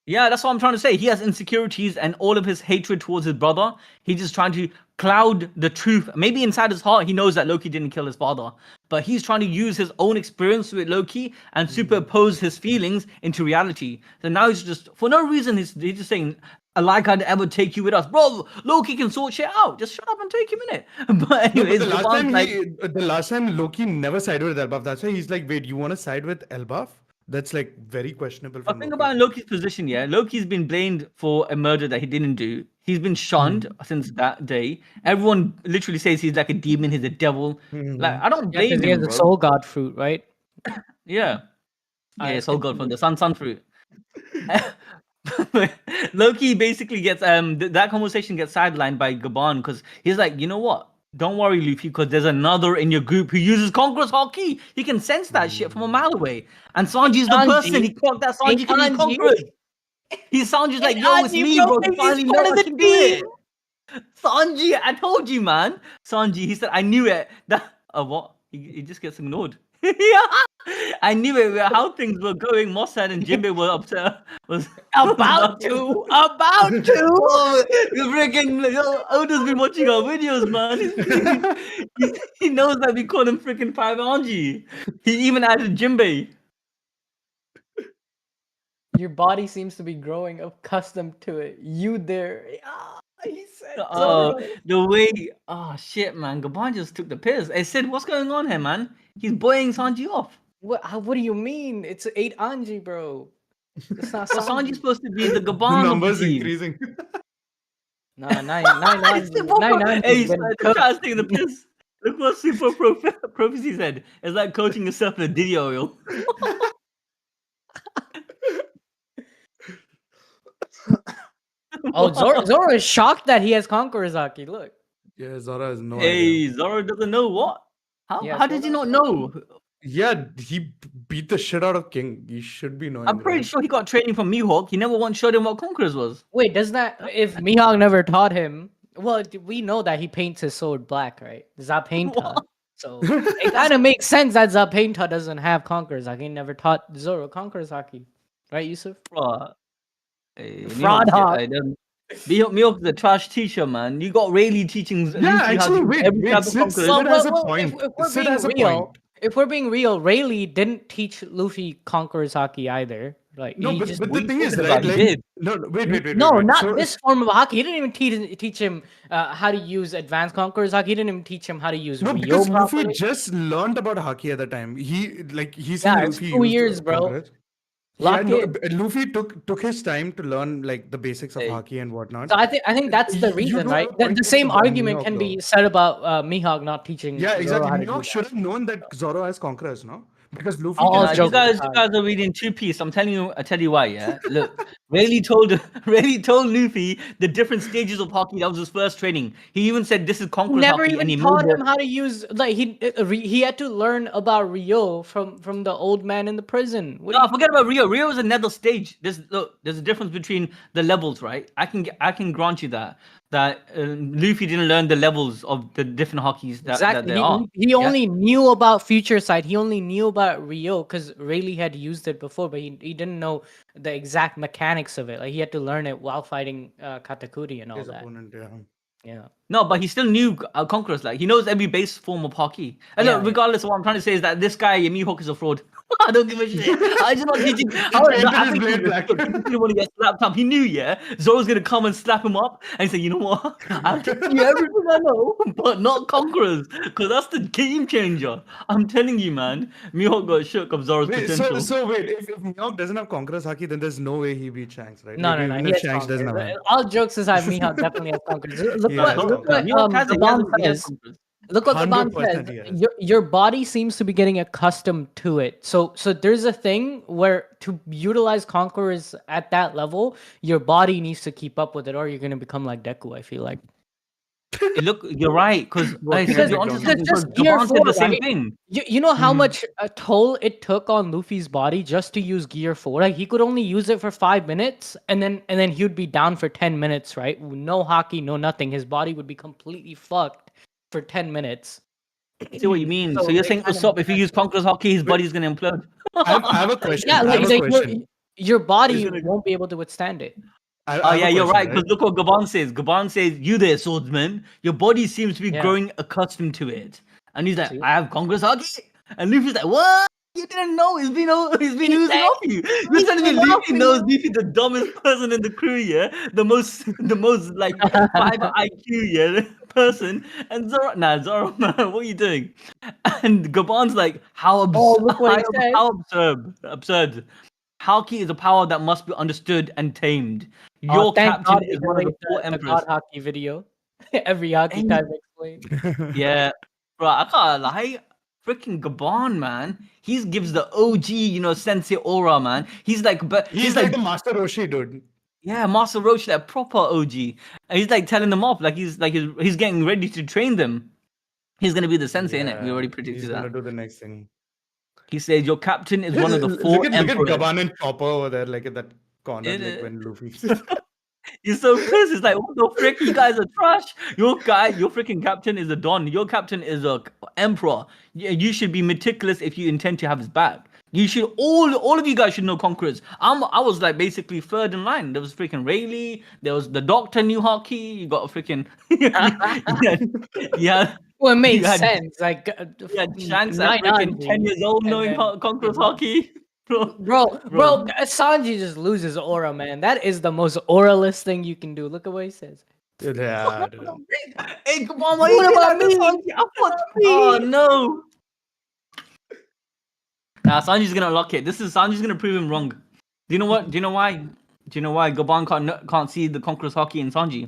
Speaker 1: Yeah, that's what I'm trying to say. He has insecurities and all of his hatred towards his brother. He's just trying to cloud the truth. Maybe inside his heart, he knows that Loki didn't kill his father, but he's trying to use his own experience with Loki and superimpose his feelings into reality. So now he's just, for no reason, he's just saying, like I'd ever take you with us. Bro, Loki can sort shit out. Just shut up and take him in it. But anyways,
Speaker 3: the last time Loki never sided with Elbaf. That's why he's like, wait, you want to side with Elbaf? That's like very questionable.
Speaker 1: But think about Loki's position, yeah. Loki's been blamed for a murder that he didn't do. He's been shunned since that day. Everyone literally says he's like a demon, he's a devil. Like, I don't blame him.
Speaker 2: He has the soul god fruit, right?
Speaker 1: Yeah. Yeah, soul god from the sun fruit. Loki basically gets that conversation gets sidelined by Gabon because he's like, you know what? Don't worry, Luffy, because there's another in your group who uses Conqueror's Haki. He can sense that shit from a mile away. And Sanji's the person. He clocked that Sanji can use Conquerors. Sanji's like, yo, it's me, bro. Finally know I can do it. Sanji, I told you, man. Sanji, he said, I knew it. What? He just gets ignored. I knew it. How things were going. Mossad and Jinbei were upset. Was
Speaker 2: about to.
Speaker 1: Oh, freaking Oda's been watching our videos, man. He knows that we call him freaking Private Anji. He even added Jinbei.
Speaker 2: Your body seems to be growing accustomed to it. You there? He said.
Speaker 1: The way. Oh shit, man. Gabon just took the piss. I said, what's going on here, man? He's buoying Sanji off.
Speaker 2: What do you mean? It's 8 Anji, bro. It's not
Speaker 1: Sanji. Sanji's supposed to be the Gabon.
Speaker 3: The numbers increasing.
Speaker 2: No, 9 Anji.
Speaker 1: Hey, he's taking the piss. Look what Super Prophecy said. It's like coaching yourself in a Diddy oil.
Speaker 2: Oh, Zoro is shocked that he has Conqueror's Haki. Look.
Speaker 3: Yeah, Zoro has no
Speaker 1: idea.
Speaker 3: Hey,
Speaker 1: Zoro doesn't know what? How did he not know?
Speaker 3: Yeah, he beat the shit out of King. He should be knowing.
Speaker 1: I'm pretty sure he got training from Mihawk. He never once showed him what Conquerors was.
Speaker 2: Wait, does that... If Mihawk never taught him... Well, we know that he paints his sword black, right? Zappainta. So it kind of makes sense that Zappainta doesn't have Conqueror's Haki. He never taught Zoro Conqueror's Haki. Right, Yusuf?
Speaker 1: Fraud Hawk. Mihawk is a trash teacher, man. You got Rayleigh teaching.
Speaker 3: Yeah, actually, wait. Sid has a point. Sid has a point.
Speaker 2: If we're being real, Rayleigh didn't teach Luffy Conqueror's Haki either. Like,
Speaker 3: no, but the thing is, right? Like, wait.
Speaker 2: No, not this form of Haki. He didn't even teach him how to use advanced Conqueror's Haki. He didn't even teach him how to use.
Speaker 3: No, because Luffy just learned about Haki at the time. He's Luffy
Speaker 2: 2 years, bro.
Speaker 3: Luffy took his time to learn like the basics of Haki and whatnot.
Speaker 2: So I think that's the reason, right? The same argument can be said about Mihawk not teaching.
Speaker 3: Yeah, exactly. Mihawk should have known that Zoro has Conquerors, no? Because Luffy.
Speaker 1: You guys are reading two pieces. I tell you why. Yeah, look, Rayleigh told Luffy the different stages of Haki. That was his first training. He even said this is Conqueror's
Speaker 2: Haki. Never
Speaker 1: even
Speaker 2: taught him how to use. Like he had to learn about Rio from the old man in the prison.
Speaker 1: Forget about Rio. Rio is another stage. There's a difference between the levels, right? I can grant you that Luffy didn't learn the levels of the different Hakis that there are.
Speaker 2: He only knew about Future Sight. He only knew about Rio because Rayleigh had used it before, but he didn't know the exact mechanics of it. Like he had to learn it while fighting Katakuri and all
Speaker 3: his
Speaker 2: that.
Speaker 3: Opponent,
Speaker 2: yeah.
Speaker 1: No, but he still knew Conquerors. Like he knows every base form of Haki. And look, regardless of what I'm trying to say is that this guy Mihawk is a fraud. I don't give a shit. I just not teaching. I think he didn't want to get slapped up. He knew, yeah, Zoro's gonna come and slap him up and say, you know what? I'll teach you everything I know, but not Conquerors, because that's the game changer. I'm telling you, man. Mihawk got shook of Zoro's potential.
Speaker 3: So wait, if Mihawk doesn't have Conqueror's Haki, then there's no way he beat Shanks, right?
Speaker 2: No.
Speaker 3: Shanks doesn't have it.
Speaker 2: All jokes aside, Mihawk definitely has Conqueror's. Look what Gabon says. Look what Gabon says. Your body seems to be getting accustomed to it. So there's a thing where to utilize Conquerors at that level, your body needs to keep up with it, or you're gonna become like Deku. I feel like.
Speaker 1: Look, you're right, because
Speaker 2: Gabon said the same thing. You know how much a toll it took on Luffy's body just to use Gear 4? Like he could only use it for 5 minutes, and then he'd be down for 10 minutes, right? No Haki, no nothing. His body would be completely fucked for 10 minutes.
Speaker 1: I see what you mean. So you're saying, Usopp, if you use Conqueror's Haki, his body's gonna implode.
Speaker 3: I have a question.
Speaker 2: Yeah, your body
Speaker 1: gonna-
Speaker 2: won't be able to withstand it.
Speaker 1: Oh yeah, you're right. Because look what Gabon says. Gabon says, "You there, swordsman? Your body seems to be growing accustomed to it." And he's like,
Speaker 2: See?
Speaker 1: "I have Conqueror Haki." And Luffy's like, "What? You didn't know? It's been oozing off you. You're telling me Luffy knows Luffy's the dumbest person in the crew, yeah? The most like 5 IQ, yeah, person. And Zoro, man, what are you doing? And Gabon's like, how
Speaker 2: look what he said.
Speaker 1: absurd. Haki is a power that must be understood and tamed.
Speaker 2: Oh,
Speaker 1: Your
Speaker 2: thank
Speaker 1: captain
Speaker 2: God
Speaker 1: is
Speaker 2: we
Speaker 1: one of the
Speaker 2: delayed
Speaker 1: 4
Speaker 2: the
Speaker 1: emperors.
Speaker 2: God Haki video. Every Haki
Speaker 1: And-
Speaker 2: time explained.
Speaker 1: Yeah, bro, I can't lie. Freaking Gabon, man. He gives the OG, sensei aura, man. He's like, but
Speaker 3: He's like the Master Roshi, dude.
Speaker 1: yeah, Master Roach, like proper OG, and he's like telling them off, like he's getting ready to train them. He's gonna be the sensei, innit? We already predicted
Speaker 3: he's
Speaker 1: that.
Speaker 3: He's gonna do the next thing.
Speaker 1: He says your captain is one of the 4 emperors.
Speaker 3: Look at Gabon and Chopper over there, like at that corner,
Speaker 1: It
Speaker 3: like
Speaker 1: is.
Speaker 3: when Luffy.
Speaker 1: He's so pissed. He's like, what the frick? You guys are trash. Your freaking captain is a don. Your captain is a emperor. You should be meticulous if you intend to have his back. You should all of you guys should know conquerors. I was like basically third in line. There was freaking Rayleigh. There was the Doctor knew Haki. You got a freaking yeah.
Speaker 2: Well, it made
Speaker 1: You had-
Speaker 2: sense. Like,
Speaker 1: Yeah, Shanks at freaking 10 years old knowing Conqueror's Haki.
Speaker 2: Bro, Sanji just loses aura, man. That is the most auralist thing you can do. Look at what he says.
Speaker 3: Yeah.
Speaker 1: Hey, come on, what about me? Oh no. Nah, Sanji's gonna lock it. Sanji's gonna prove him wrong. Do you know what? Do you know why? Do you know why Gabon can't see the Conqueror's Haki in Sanji?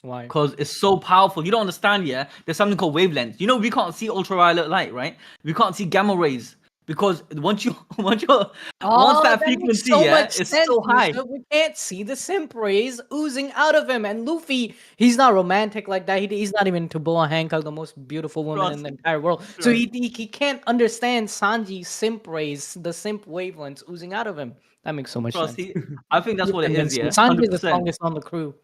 Speaker 2: Why?
Speaker 1: Because it's so powerful. You don't understand, yeah? There's something called wavelengths. You know, we can't see ultraviolet light, right? We can't see gamma rays. Because once that frequency, is so high.
Speaker 2: We can't see the simp rays oozing out of him. And Luffy, he's not romantic like that. He's not even to Boa Hancock, the most beautiful woman in the entire world. So he can't understand Sanji's simp rays, the simp wavelengths oozing out of him. That makes so much sense.
Speaker 1: I think that's what it is, yeah.
Speaker 2: Sanji is the strongest on the crew.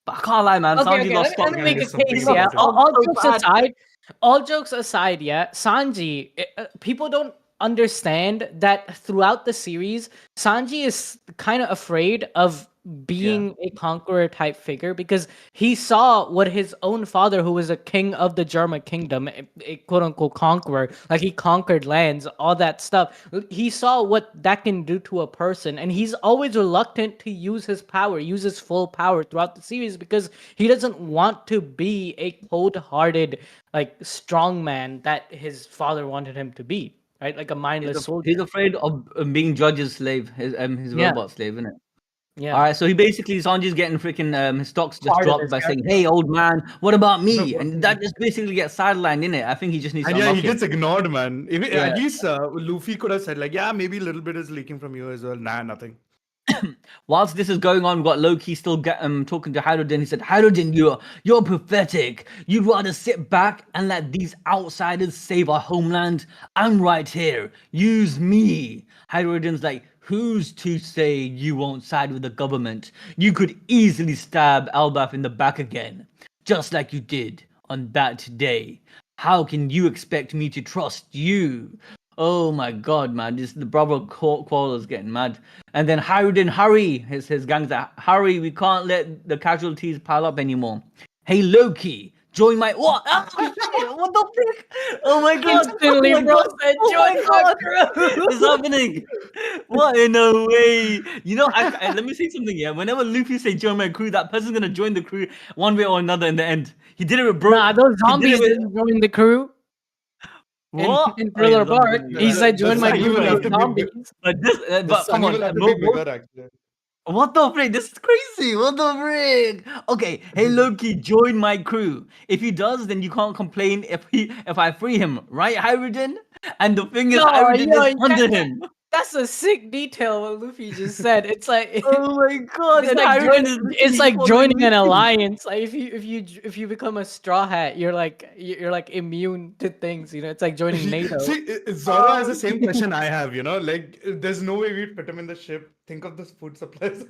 Speaker 1: But I can't lie, man. Sanji lost
Speaker 2: Let me make a case, yeah. All jokes aside, yeah. Sanji, people don't understand that throughout the series, Sanji is kind of afraid of being a conqueror type figure because he saw what his own father, who was a king of the German kingdom, a quote unquote conqueror, like he conquered lands, all that stuff. He saw what that can do to a person, and he's always reluctant to use his power, use his full power throughout the series because he doesn't want to be a cold-hearted, like strong man that his father wanted him to be. Right, like a mindless soldier.
Speaker 1: He's afraid of being Judge's slave, his robot slave, isn't it?
Speaker 2: Yeah.
Speaker 1: All right, so Sanji's getting freaking his stocks just dropped by saying, "Hey, old man, what about me?" And that just basically gets sidelined, innit? I think he just needs to.
Speaker 3: And he gets ignored, man. At least Luffy could have said, like, yeah, maybe a little bit is leaking from you as well. Nah, nothing.
Speaker 1: Whilst this is going on, we've got Loki still talking to Harrodin. He said, Harrodin, you're pathetic. You'd rather sit back and let these outsiders save our homeland. I'm right here. Use me. Harrodin's like, who's to say you won't side with the government? You could easily stab Elbaf in the back again, just like you did on that day. How can you expect me to trust you? Oh my god, man. The brother Qualla's getting mad. And then Harrodin, hurry. His gang's like, hurry, we can't let the casualties pile up anymore. Hey, Loki, join my... What? What the frick? Oh my god.
Speaker 2: Instantly, bro said, join my crew.
Speaker 1: What's happening? What in a way? You know, let me say something, yeah. Whenever Luffy say join my crew, that person's gonna join the crew one way or another in the end. He did it with bro.
Speaker 2: Nah, those zombies didn't join the crew.
Speaker 1: What?
Speaker 2: In Thriller Bark, he said, "Join my crew of zombies."
Speaker 1: But come on, what the frick? This is crazy. What the frick? Okay, hey Loki, join my crew. If he does, then you can't complain if I free him, right, Harrodin? And the thing is, Harrodin is under him.
Speaker 2: That's a sick detail what Luffy just said. It's like,
Speaker 1: oh my god,
Speaker 2: it's like joining an alliance. Like if you become a straw hat, you're like immune to things. You know, it's like joining NATO.
Speaker 3: See, Zoro has the same question I have. You know, like there's no way we'd put him in the ship. Think of the food supplies.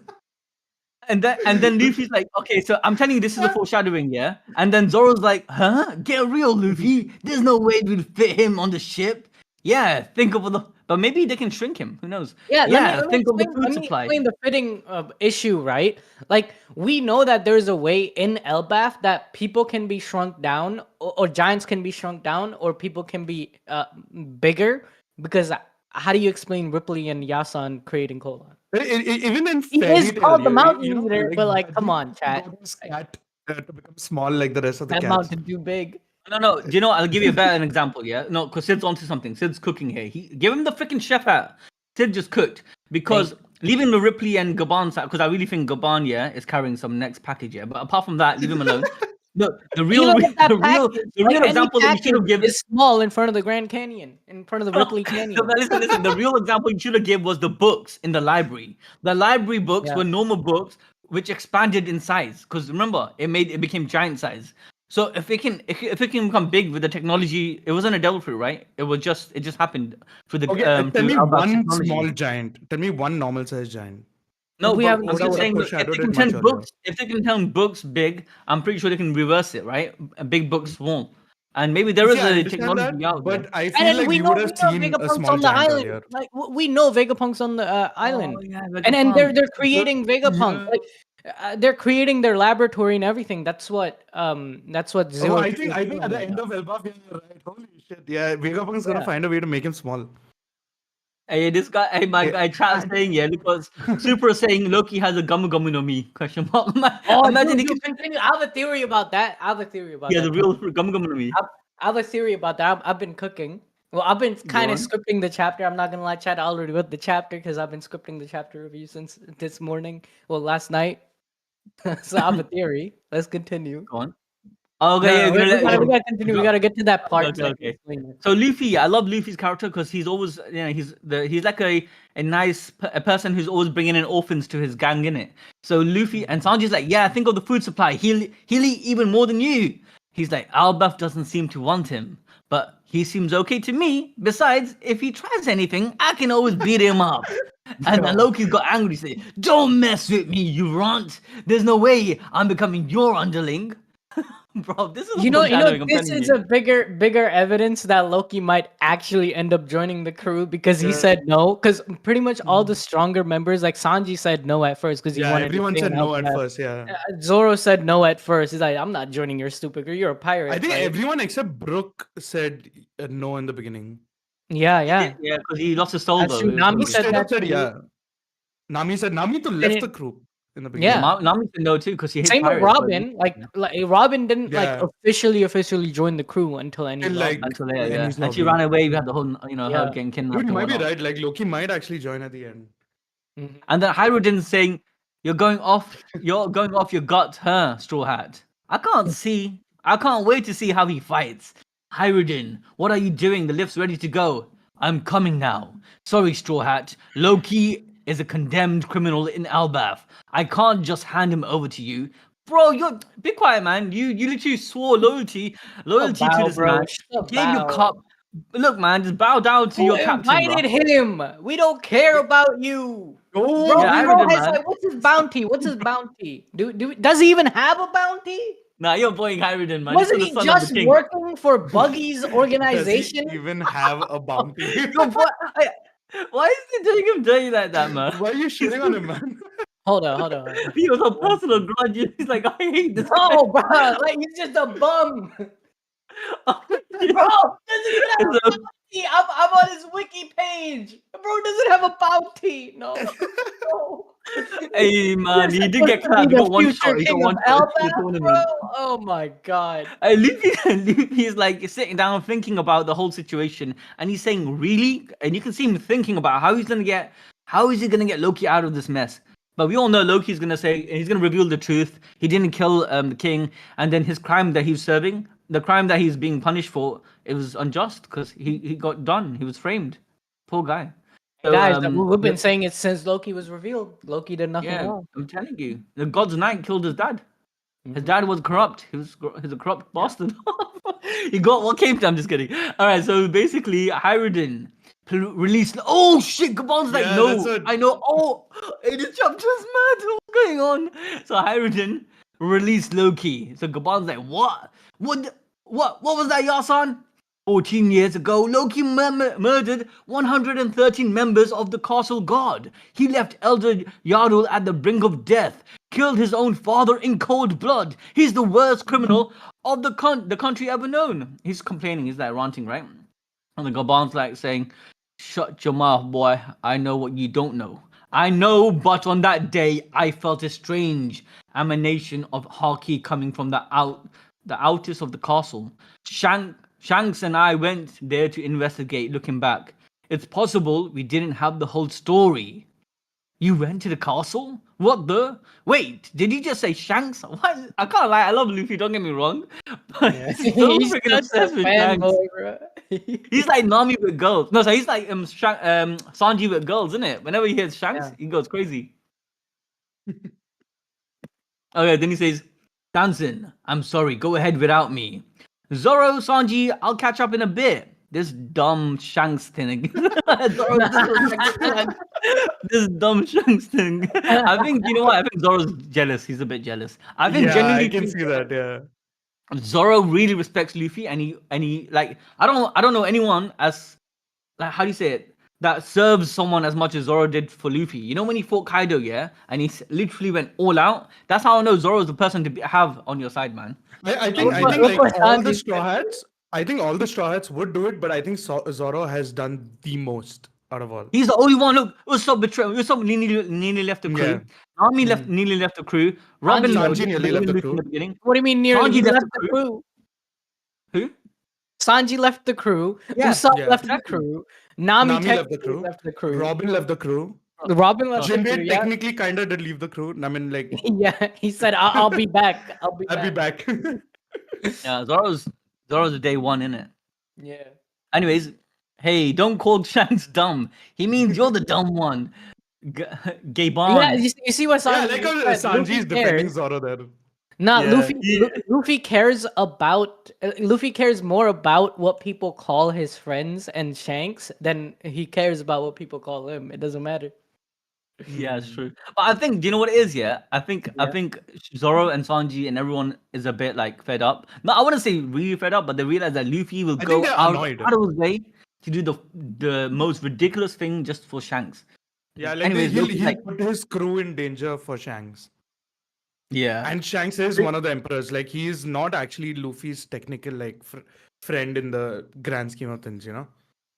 Speaker 1: And then Luffy's like, okay, so I'm telling you, this is a foreshadowing, yeah. And then Zoro's like, huh? Get real, Luffy. There's no way we'd fit him on the ship. Yeah, think of But maybe they can shrink him. Who knows?
Speaker 2: Yeah, let me
Speaker 1: think of the
Speaker 2: explain,
Speaker 1: food supply.
Speaker 2: the fitting issue, right? Like, we know that there's a way in Elbaf that people can be shrunk down, or giants can be shrunk down, or people can be bigger. Because how do you explain Ripley and Yasan creating Kolan?
Speaker 3: Even in
Speaker 2: He
Speaker 3: fairy
Speaker 2: is
Speaker 3: tale,
Speaker 2: called the Mountain Eater,
Speaker 3: like
Speaker 2: but like, come
Speaker 3: Budgie
Speaker 2: on, chat.
Speaker 3: got his cat to become small like the rest of the
Speaker 2: That
Speaker 3: cats.
Speaker 2: mountain too big.
Speaker 1: No. Do you know? I'll give you a better example. Yeah. No, because Sid's onto something. Sid's cooking here. He give him the freaking chef hat. Sid just cooked because leaving the Ripley and Gaban side, because I really think Gaban, is carrying some next package. Yeah. But apart from that, leave him alone. The real example that you should have given
Speaker 2: is small in front of the Grand Canyon, in front of the Ripley Canyon.
Speaker 1: No, listen. The real example you should have given was the books in the library. The library books were normal books which expanded in size. Because remember, it became giant size. So if it can become big with the technology, it wasn't a devil fruit, right? It just happened through the
Speaker 3: tell me
Speaker 1: Elbaf's
Speaker 3: one
Speaker 1: technology.
Speaker 3: small giant. Tell me one normal sized giant.
Speaker 1: No,
Speaker 2: we
Speaker 1: but
Speaker 2: haven't
Speaker 1: I'm just saying, if they can turn books, big, I'm pretty sure they can reverse it, right? Big books won't. And maybe there is a technology out there.
Speaker 3: But I feel like we would have seen a small
Speaker 2: on the
Speaker 3: giant
Speaker 2: island.
Speaker 3: earlier.
Speaker 2: Like, we know Vegapunk's on the island,
Speaker 1: Yeah,
Speaker 2: and they're creating Vegapunk. Like, they're creating their laboratory and everything. That's what Zero.
Speaker 3: I think at the end of Elbaf, you're right. Holy shit! Yeah, Vegapunk's gonna find a way to make him small.
Speaker 1: Hey, this guy, my guy, Chad saying, because Super is saying Loki has a Gamu Gamu no Mi, question mark. Imagine he can
Speaker 2: continue. I have a theory about that.
Speaker 1: the real Gamu Gamu no Mi.
Speaker 2: I have a theory about that. I've been cooking. Well, I've been kind of scripting the chapter. I'm not gonna lie, Chad. I already read the chapter because I've been scripting the chapter review since this morning. Well, last night. So I have a theory. Let's continue.
Speaker 1: Go on. Okay,
Speaker 2: we gotta continue. We gotta get to that part.
Speaker 1: Okay. So Luffy, I love Luffy's character because he's always, he's like a nice a person who's always bringing in orphans to his gang, innit? So Luffy and Sanji's like, think of the food supply. He'll eat even more than you. He's like, Elbaf doesn't seem to want him, but he seems okay to me. Besides, if he tries anything, I can always beat him up. And then Loki's got angry, saying, "Don't mess with me, you runt. There's no way I'm becoming your underling." Bro, this is
Speaker 2: this is a bigger evidence that Loki might actually end up joining the crew because he said no. Because pretty much all the stronger members, like Sanji, said no at first because he wanted.
Speaker 3: Everyone said no at first. Yeah.
Speaker 2: Zoro said no at first. He's like, "I'm not joining your stupid crew. You're a pirate."
Speaker 3: I think everyone except Brook said no in the beginning.
Speaker 2: Yeah,
Speaker 1: because he lost his soul though.
Speaker 2: Nami said that.
Speaker 3: Yeah. Nami said Nami left the crew. In the beginning.
Speaker 2: Yeah,
Speaker 1: Nami said no too because he hates
Speaker 2: same
Speaker 1: pirates,
Speaker 2: with Robin. Like Robin didn't officially join the crew until and
Speaker 1: she ran away. We had the whole her getting kidnapped.
Speaker 3: Dude, you might be right. Like Loki might actually join at the end.
Speaker 2: Mm-hmm.
Speaker 1: And then Hyrule saying, "You're going off your gut, huh, Straw Hat? I can't wait to see how he fights. Hyrule, what are you doing? The lift's ready to go. I'm coming now. Sorry, Straw Hat. Loki is a condemned criminal in Elbaf. I can't just hand him over to you." Bro, be quiet, man. You literally swore loyalty to this man. Gave you cup. Look, man, just bow down to your captain.
Speaker 2: Invited him. We don't care about you.
Speaker 3: Oh,
Speaker 2: bro, what's his bounty? Does he even have a bounty?
Speaker 1: Nah, you're boying Hyrule, man.
Speaker 2: Wasn't he just working for Buggy's organization?
Speaker 3: Does he even have a bounty?
Speaker 1: Why is he doing him dirty like that, man?
Speaker 3: Why are you shitting on him, man?
Speaker 2: Hold on.
Speaker 1: He was a personal grudge. He's like, I hate this.
Speaker 2: Oh, bro, like he's just a bum. Bro, doesn't even have a bounty. I'm on his wiki page. Bro doesn't have a bounty. No.
Speaker 1: Hey, man, he did get clapped. He got one shot.
Speaker 2: Oh my god.
Speaker 1: Luffy's like sitting down thinking about the whole situation, and he's saying, "Really?" And you can see him thinking about how is he gonna get Loki out of this mess. But we all know Loki's gonna say he's gonna reveal the truth. He didn't kill the king, and then his crime that he's serving, the crime that he's being punished for, it was unjust because he got done. He was framed. Poor guy. So,
Speaker 2: guys, we've been saying it since Loki was revealed. Loki did nothing wrong.
Speaker 1: I'm telling you, the God's Knight killed his dad. His dad was corrupt. He's a corrupt bastard. He got what came to him. I'm just kidding. All right, so basically, Hyrule released. Oh shit! Gaban's like, no, I know. Oh, this chapter is mad. What's going on? So Hyrule released Loki. So Gaban's like, what? What was that, Yasan? 14 years ago, Loki murdered 113 members of the castle guard. He left Elder Yarul at the brink of death, killed his own father in cold blood. He's the worst criminal of the country ever known. He's complaining, he's like ranting, right? And the Gaban's like saying, shut your mouth, boy. I know what you don't know. I know, but on that day, I felt a strange emanation of Haki coming from the outskirts of the castle. Shanks and I went there to investigate. Looking back, it's possible we didn't have the whole story. You went to the castle? What the? Wait, did you just say Shanks? What? I can't lie. I love Luffy. Don't get me wrong, but he's so
Speaker 2: He's
Speaker 1: freaking
Speaker 2: such a
Speaker 1: obsessed with Shanks.
Speaker 2: fanboy, bro.
Speaker 1: He's like Nami with girls. No, so he's like Sanji with girls, isn't it? Whenever he hears Shanks, he goes crazy. Okay, then he says, Danson, I'm sorry, go ahead without me. Zoro, Sanji, I'll catch up in a bit. This dumb Shanks thing. This dumb Shanks thing. I think, you know what? I think Zoro's jealous. He's a bit jealous. I think genuinely
Speaker 3: I can see that, yeah.
Speaker 1: Zoro really respects Luffy, and he like I don't know anyone as like how do you say it that serves someone as much as Zoro did for Luffy. You know when he fought Kaido, yeah, and he literally went all out. That's how I know Zoro is the person to have on your side, man.
Speaker 3: I think like all the Straw Hats. I think all the Straw Hats would do it, but I think Zoro has done the most out of all.
Speaker 1: He's the only one. Look, Usopp betrayal. Usopp nearly left the crew. Nami nearly left the crew. Robin
Speaker 3: nearly left the crew.
Speaker 1: In the beginning.
Speaker 2: What do you mean nearly?
Speaker 1: Sanji
Speaker 2: He
Speaker 1: left
Speaker 2: left
Speaker 1: the
Speaker 2: the crew.
Speaker 1: Who?
Speaker 2: Sanji left the crew.
Speaker 1: Yeah,
Speaker 2: Usopp left the crew. Nami
Speaker 3: left the crew.
Speaker 2: left the crew.
Speaker 3: Robin left the crew.
Speaker 2: Robin left the crew.
Speaker 3: Jinbei technically kind of did leave the crew. I mean, like
Speaker 2: yeah, he said, "I'll be back. I'll be
Speaker 3: back."
Speaker 1: Yeah, Zoro's a day one, innit?
Speaker 2: Yeah.
Speaker 1: Anyways, hey, don't call Shanks dumb. He means you're the dumb one. Gaban.
Speaker 2: Yeah, you see what Sanji?
Speaker 3: like Sanji is defending Zoro there.
Speaker 2: Nah, Luffy cares about Luffy cares more about what people call his friends and Shanks than he cares about what people call him. It doesn't matter.
Speaker 1: Yeah, it's true. But I think, do you know what it is? Yeah, I think Zoro and Sanji and everyone is a bit like fed up. No, I wouldn't say really fed up, but they realize that Luffy will go out of his way to do the most ridiculous thing just for Shanks.
Speaker 3: Yeah, like
Speaker 1: anyways,
Speaker 3: he'll put his crew in danger for Shanks.
Speaker 1: Yeah,
Speaker 3: and Shanks is one of the emperors. Like he is not actually Luffy's technical like friend in the grand scheme of things. You know,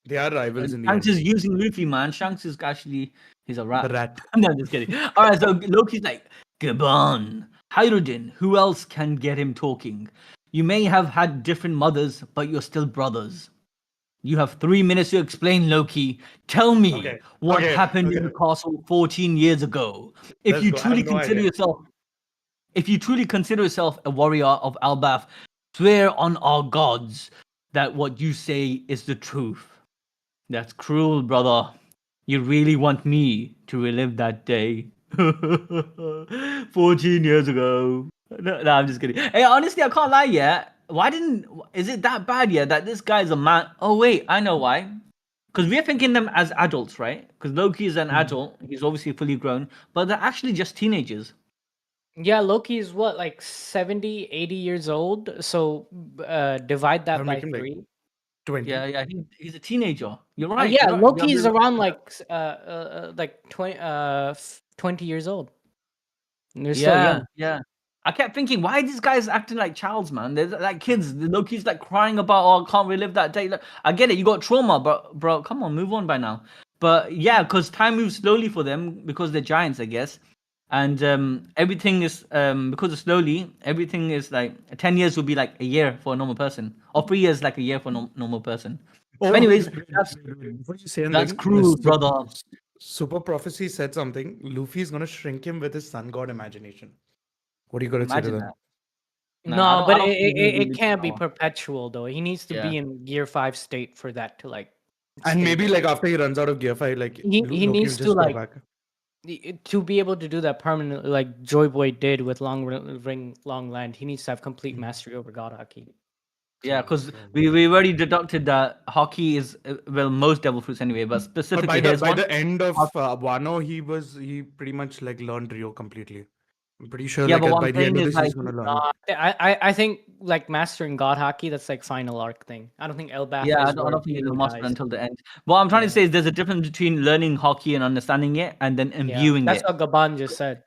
Speaker 3: they are rivals in the
Speaker 1: Shanks
Speaker 3: end.
Speaker 1: is using Luffy, man. Shanks is actually he's a rat.
Speaker 3: The rat.
Speaker 1: No, just kidding. All right, so Loki's like, Gaban, Hyrule, who else can get him talking? You may have had different mothers, but you're still brothers. You have 3 minutes to explain, Loki. Tell me what happened in the castle 14 years ago. If you truly consider yourself a warrior of Elbaf, swear on our gods that what you say is the truth. That's cruel, brother. You really want me to relive that day? 14 years ago. No, I'm just kidding. Hey, honestly, I can't lie, yeah. Is it that bad, yeah, that this guy's a man? Oh, wait, I know why. Because we're thinking them as adults, right? Because Loki is an adult. He's obviously fully grown. But they're actually just teenagers.
Speaker 2: Yeah, Loki is what, like 70, 80 years old? So divide that by 3.
Speaker 3: Like 20.
Speaker 1: Yeah, he's a teenager. You're right.
Speaker 2: Yeah,
Speaker 1: right.
Speaker 2: Loki is around like 20 years old. They're still young.
Speaker 1: Yeah. I kept thinking, why are these guys acting like childs, man? They're like kids. Loki's like crying about, oh, I can't relive that day. Like, I get it, you got trauma, but bro, come on, move on by now. But yeah, because time moves slowly for them because they're giants, I guess. And everything is because of slowly, everything is like 10 years would be like a year for a normal person, or 3 years like a year for a normal person. Anyways, that's cruel, brother.
Speaker 3: Super Prophecy said something. Luffy is gonna shrink him with his sun god imagination. What are you gonna say to that?
Speaker 2: No, but it can't be perpetual though. He needs to be in Gear 5 state for that to like.
Speaker 3: And maybe like after he runs out of Gear 5, like
Speaker 2: he needs to like to be able to do that permanently, like Joy Boy did with Long Land. He needs to have complete mastery over God Haki.
Speaker 1: Yeah, because we already deducted that Haki is most devil fruits anyway, but specifically
Speaker 3: by the end of Wano, he pretty much like learned Rio completely. I'm pretty sure
Speaker 1: Yeah,
Speaker 3: like
Speaker 1: but what
Speaker 3: by
Speaker 1: I'm
Speaker 3: the end
Speaker 1: saying
Speaker 3: of
Speaker 1: is
Speaker 3: this
Speaker 1: like
Speaker 3: he's gonna learn.
Speaker 2: I think like mastering God Haki, that's like final arc thing. I don't think Elbaf
Speaker 1: yeah,
Speaker 2: is
Speaker 1: I
Speaker 2: where
Speaker 1: don't think he's a
Speaker 2: King
Speaker 1: master
Speaker 2: dies.
Speaker 1: until the end. What I'm trying to
Speaker 2: Yeah.
Speaker 1: say is there's a difference between learning hockey and understanding it and then
Speaker 2: Yeah,
Speaker 1: imbuing
Speaker 2: that's
Speaker 1: it.
Speaker 2: what Gaban just said.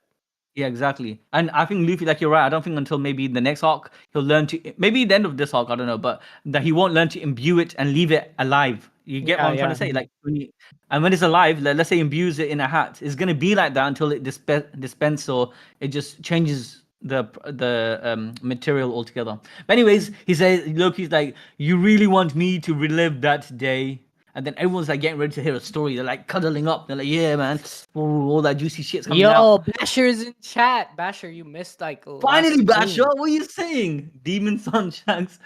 Speaker 1: Yeah, exactly. And I think Luffy, like you're right. I don't think until maybe the next arc he'll learn to. Maybe the end of this arc, I don't know, but that he won't learn to imbue it and leave it alive. You get what
Speaker 2: Yeah,
Speaker 1: I'm trying to
Speaker 2: yeah.
Speaker 1: say? Like, and when it's alive, let's say imbues it in a hat, it's gonna be like that until it dispense or it just changes the material altogether. But anyways, he says Loki's like, you really want me to relive that day? And then everyone's like getting ready to hear a story. They're like cuddling up. They're like, yeah, man, all that juicy shit's coming out.
Speaker 2: Yo, Basher's in chat. Basher, you missed like last
Speaker 1: Finally, Basher,
Speaker 2: stream.
Speaker 1: what are you saying? Demon Son Shanks.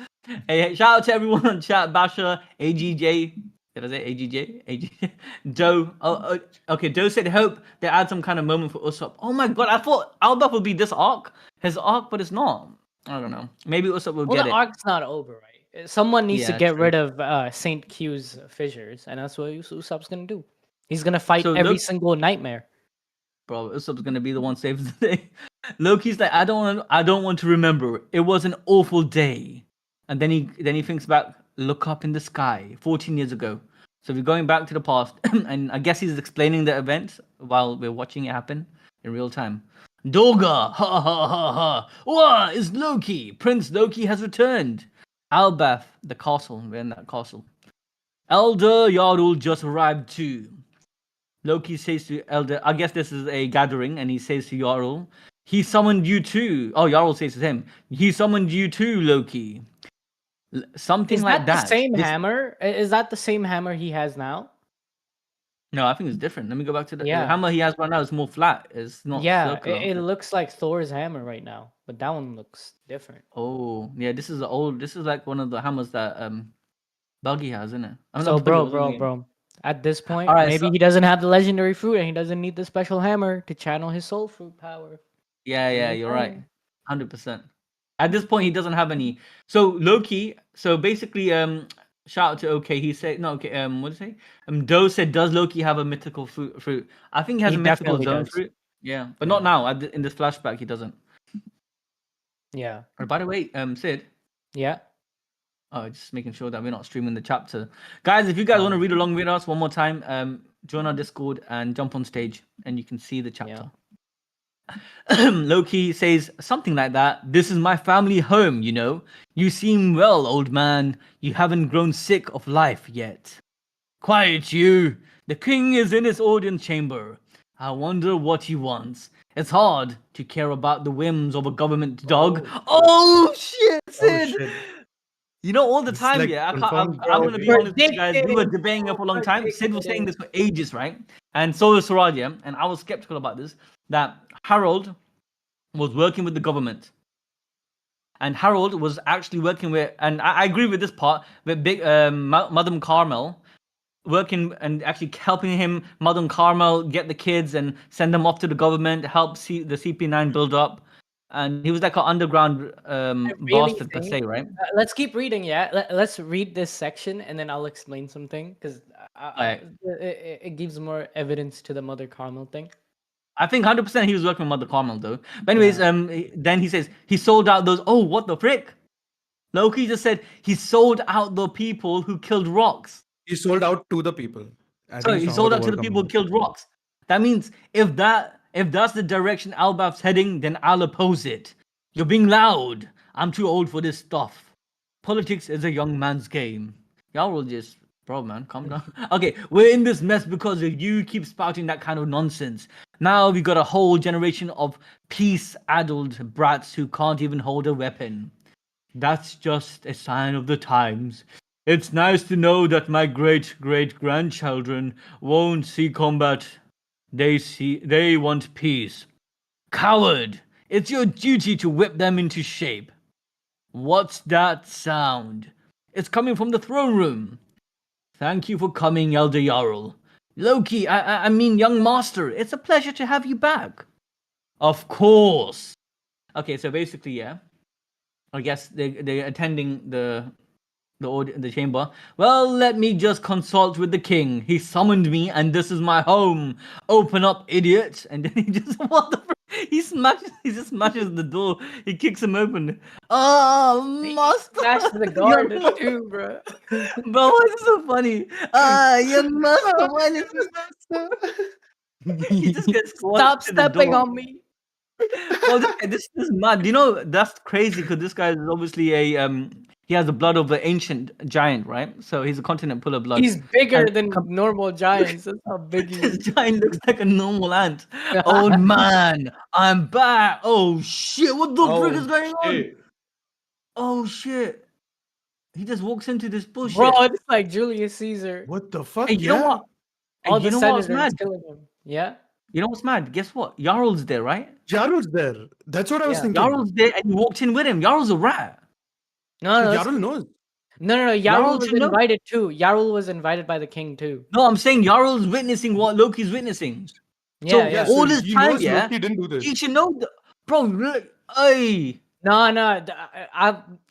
Speaker 1: Hey, shout out to everyone on chat. Basher, AGJ. Did I say AGJ? AGJ. Joe. Okay. Joe said, hope they add some kind of moment for Usopp. Oh my god, I thought Albaf would be this arc. His arc, but it's not. I don't know. Maybe Usopp will
Speaker 2: Well,
Speaker 1: get
Speaker 2: the
Speaker 1: it.
Speaker 2: arc's not over, right? Someone needs to
Speaker 1: Yeah,
Speaker 2: get
Speaker 1: true.
Speaker 2: rid of Saint Q's fissures, and that's what Usopp's gonna do. He's gonna fight
Speaker 1: So
Speaker 2: every
Speaker 1: look,
Speaker 2: single nightmare.
Speaker 1: bro, Usopp's gonna be the one saving the day. Loki's like, I don't want to remember. It was an awful day. And then he thinks back, look up in the sky, 14 years ago. So we're going back to the past, and I guess he's explaining the events while we're watching it happen in real time. Doga, ha ha ha ha. Wah, is Loki. Prince Loki has returned. Albaf, the castle. We're in that castle. Elder Yarul just arrived too. Loki says to Elder, I guess this is a gathering, and he says to Jarl, he summoned you too. Oh, Jarl says to him, he summoned you too, Loki. Something
Speaker 2: Is
Speaker 1: like
Speaker 2: that the
Speaker 1: that.
Speaker 2: same hammer? Is that the same hammer he has now?
Speaker 1: No, I think it's different. Let me go back to the
Speaker 2: Yeah.
Speaker 1: hammer he has right now. Is more flat. It's not circular.
Speaker 2: It looks like Thor's hammer right now, but that one looks different.
Speaker 1: Oh, yeah. This is like one of the hammers that Buggy has, isn't it? I mean,
Speaker 2: So,
Speaker 1: not Buggy,
Speaker 2: bro, at this point,
Speaker 1: all right,
Speaker 2: maybe
Speaker 1: so,
Speaker 2: he doesn't have the legendary fruit and he doesn't need the special hammer to channel his soul fruit power.
Speaker 1: yeah, you're right. 100%. At this point, he doesn't have any. So Loki. So basically, shout out to OK. He said no. Okay. What did he say? Doe said, does Loki have a mythical fruit? I think he has
Speaker 2: He
Speaker 1: a mythical
Speaker 2: definitely
Speaker 1: zone
Speaker 2: does.
Speaker 1: fruit. Yeah, but not now. In this flashback, he doesn't.
Speaker 2: Yeah.
Speaker 1: By the way, Sid.
Speaker 2: Yeah.
Speaker 1: Oh, just making sure that we're not streaming the chapter, guys. If you guys want to read along with us one more time, join our Discord and jump on stage, and you can see the chapter. Loki says something like that. This is my family home, you know. You seem well, old man. You haven't grown sick of life yet. Quiet, you. The king is in his audience chamber. I wonder what he wants. It's hard to care about the whims of a government dog. Oh shit, Sid!
Speaker 3: shit.
Speaker 1: You know, all the
Speaker 3: It's
Speaker 1: time,
Speaker 3: like
Speaker 1: yeah.
Speaker 3: confirmed,
Speaker 1: I'm
Speaker 3: bro.
Speaker 1: gonna be honest with you guys. We were debating it for a long time. Sid was saying this for ages, right? And so was Suraj, yeah? And I was skeptical about this. That Harold was working with the government, and Harold was actually working with, and I agree with this part, with big Madam Carmel working and actually helping him, Madam Carmel, get the kids and send them off to the government, help see the CP9 build up. And he was like an underground bastard per se, right?
Speaker 2: Let's keep reading. Yeah, let's read this section and then I'll explain something because it gives more evidence to the Mother Carmel thing.
Speaker 1: I think 100% he was working with Mother Carmel though. But anyways, then he says he sold out those. Oh, what the frick? Loki just said he sold out the people who killed rocks.
Speaker 3: He sold out to the people.
Speaker 1: So he sold out to the people who killed rocks. That means if that's the direction Elbaf's heading, then I'll oppose it. You're being loud. I'm too old for this stuff. Politics is a young man's game. Y'all will just, bro, man, calm down. Okay, we're in this mess because you keep spouting that kind of nonsense. Now we got a whole generation of peace-addled brats who can't even hold a weapon. That's just a sign of the times. It's nice to know that my great-great-grandchildren won't see combat. They want peace. Coward! It's your duty to whip them into shape. What's that sound? It's coming from the throne room. Thank you for coming, Elder Jarl. Loki, I mean young master, it's a pleasure to have you back. Of course. Okay, so basically, yeah. I guess they're attending the chamber. Well, let me just consult with the king. He summoned me, and this is my home. Open up, idiot! And then he just He just smashes the door. He kicks him open. Oh, master!
Speaker 2: Smash the garden too, bro.
Speaker 1: Bro, why is this so funny? Young master, why is he just gets squashed
Speaker 2: Stop
Speaker 1: to the
Speaker 2: stepping
Speaker 1: door.
Speaker 2: on me.
Speaker 1: Bro, this is mad. You know, that's crazy because this guy is obviously he has the blood of an ancient giant, right? So he's a continent full of blood.
Speaker 2: He's bigger
Speaker 1: And
Speaker 2: than normal giants. That's how big he
Speaker 1: this
Speaker 2: is.
Speaker 1: giant looks like a normal ant. Old man, I'm back. Oh shit, what the frick is going on? Oh shit. He just walks into this bullshit.
Speaker 2: Bro, it's like Julius Caesar.
Speaker 3: What the fuck?
Speaker 1: Hey, you know what?
Speaker 2: All
Speaker 1: you
Speaker 2: the
Speaker 1: know what's
Speaker 2: senators
Speaker 1: mad?
Speaker 2: killing him. Yeah.
Speaker 1: You know what's mad? Guess what? Jarl's there, right?
Speaker 3: Jarl's there. That's what I was
Speaker 2: Yeah.
Speaker 3: thinking.
Speaker 1: Jarl's there and he walked in with him. Jarl's a rat.
Speaker 2: No,
Speaker 3: So
Speaker 2: no,
Speaker 3: Jarl knows.
Speaker 2: no.
Speaker 1: Jarl
Speaker 2: Yarl was
Speaker 1: should know.
Speaker 2: invited too. Yarl was invited by the king too.
Speaker 1: No, I'm saying Jarl's witnessing what Loki's witnessing.
Speaker 2: Yeah,
Speaker 1: So
Speaker 2: yeah.
Speaker 1: all this
Speaker 3: he
Speaker 1: time,
Speaker 3: knows
Speaker 1: yeah,
Speaker 3: Loki didn't do this.
Speaker 1: he should know, bro. Look, hey,
Speaker 2: No.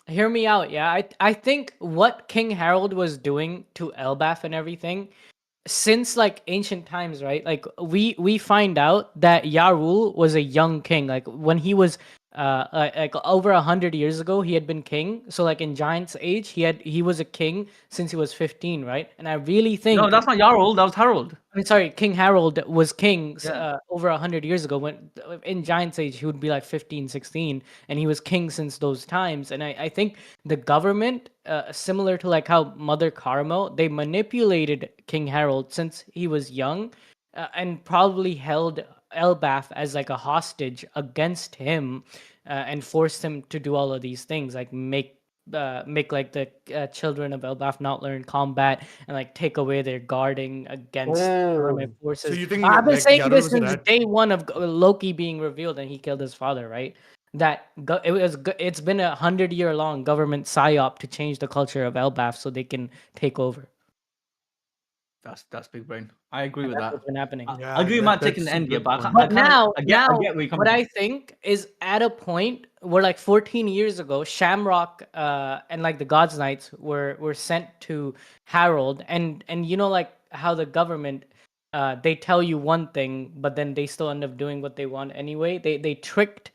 Speaker 2: Hear me out. Yeah, I think what King Harold was doing to Elbaf and everything, since like ancient times, right? Like we find out that Yarul was a young king. Like when he was like over 100 years ago, he had been king. So like in Giant's age, he was a king since he was 15, right? And I really think
Speaker 1: no, that's not Jarl. That was Harold.
Speaker 2: I mean, sorry, King Harold was king
Speaker 1: Yeah.
Speaker 2: over 100 years ago. When in Giant's age, he would be like 15, 16, and he was king since those times. And I think the government, similar to like how Mother Carmel, they manipulated King Harold since he was young, and probably held Elbaf as like a hostage against him, and forced him to do all of these things, like make like the children of Elbaf not learn combat and like take away their guarding against government forces.
Speaker 3: So you think
Speaker 2: I've been
Speaker 3: like,
Speaker 2: saying
Speaker 3: Jarl
Speaker 2: this
Speaker 3: was a
Speaker 2: since
Speaker 3: rat?
Speaker 2: day one of Loki being revealed and he killed his father, right? That it's been 100-year long government psyop to change the culture of Elbaf so they can take over.
Speaker 1: That's big brain. I agree with
Speaker 2: That's
Speaker 1: that.
Speaker 2: what's been happening.
Speaker 3: Yeah,
Speaker 1: I agree with
Speaker 3: that-
Speaker 1: Matt taking
Speaker 3: that's
Speaker 1: the
Speaker 3: a
Speaker 1: end here,
Speaker 3: good
Speaker 1: but
Speaker 3: point.
Speaker 2: But now,
Speaker 1: I get where you're coming
Speaker 2: what
Speaker 1: from.
Speaker 2: I think is at a point where like 14 years ago, Shamrock and like the Gods Knights were sent to Harold, and you know like how the government they tell you one thing, but then they still end up doing what they want anyway. They tricked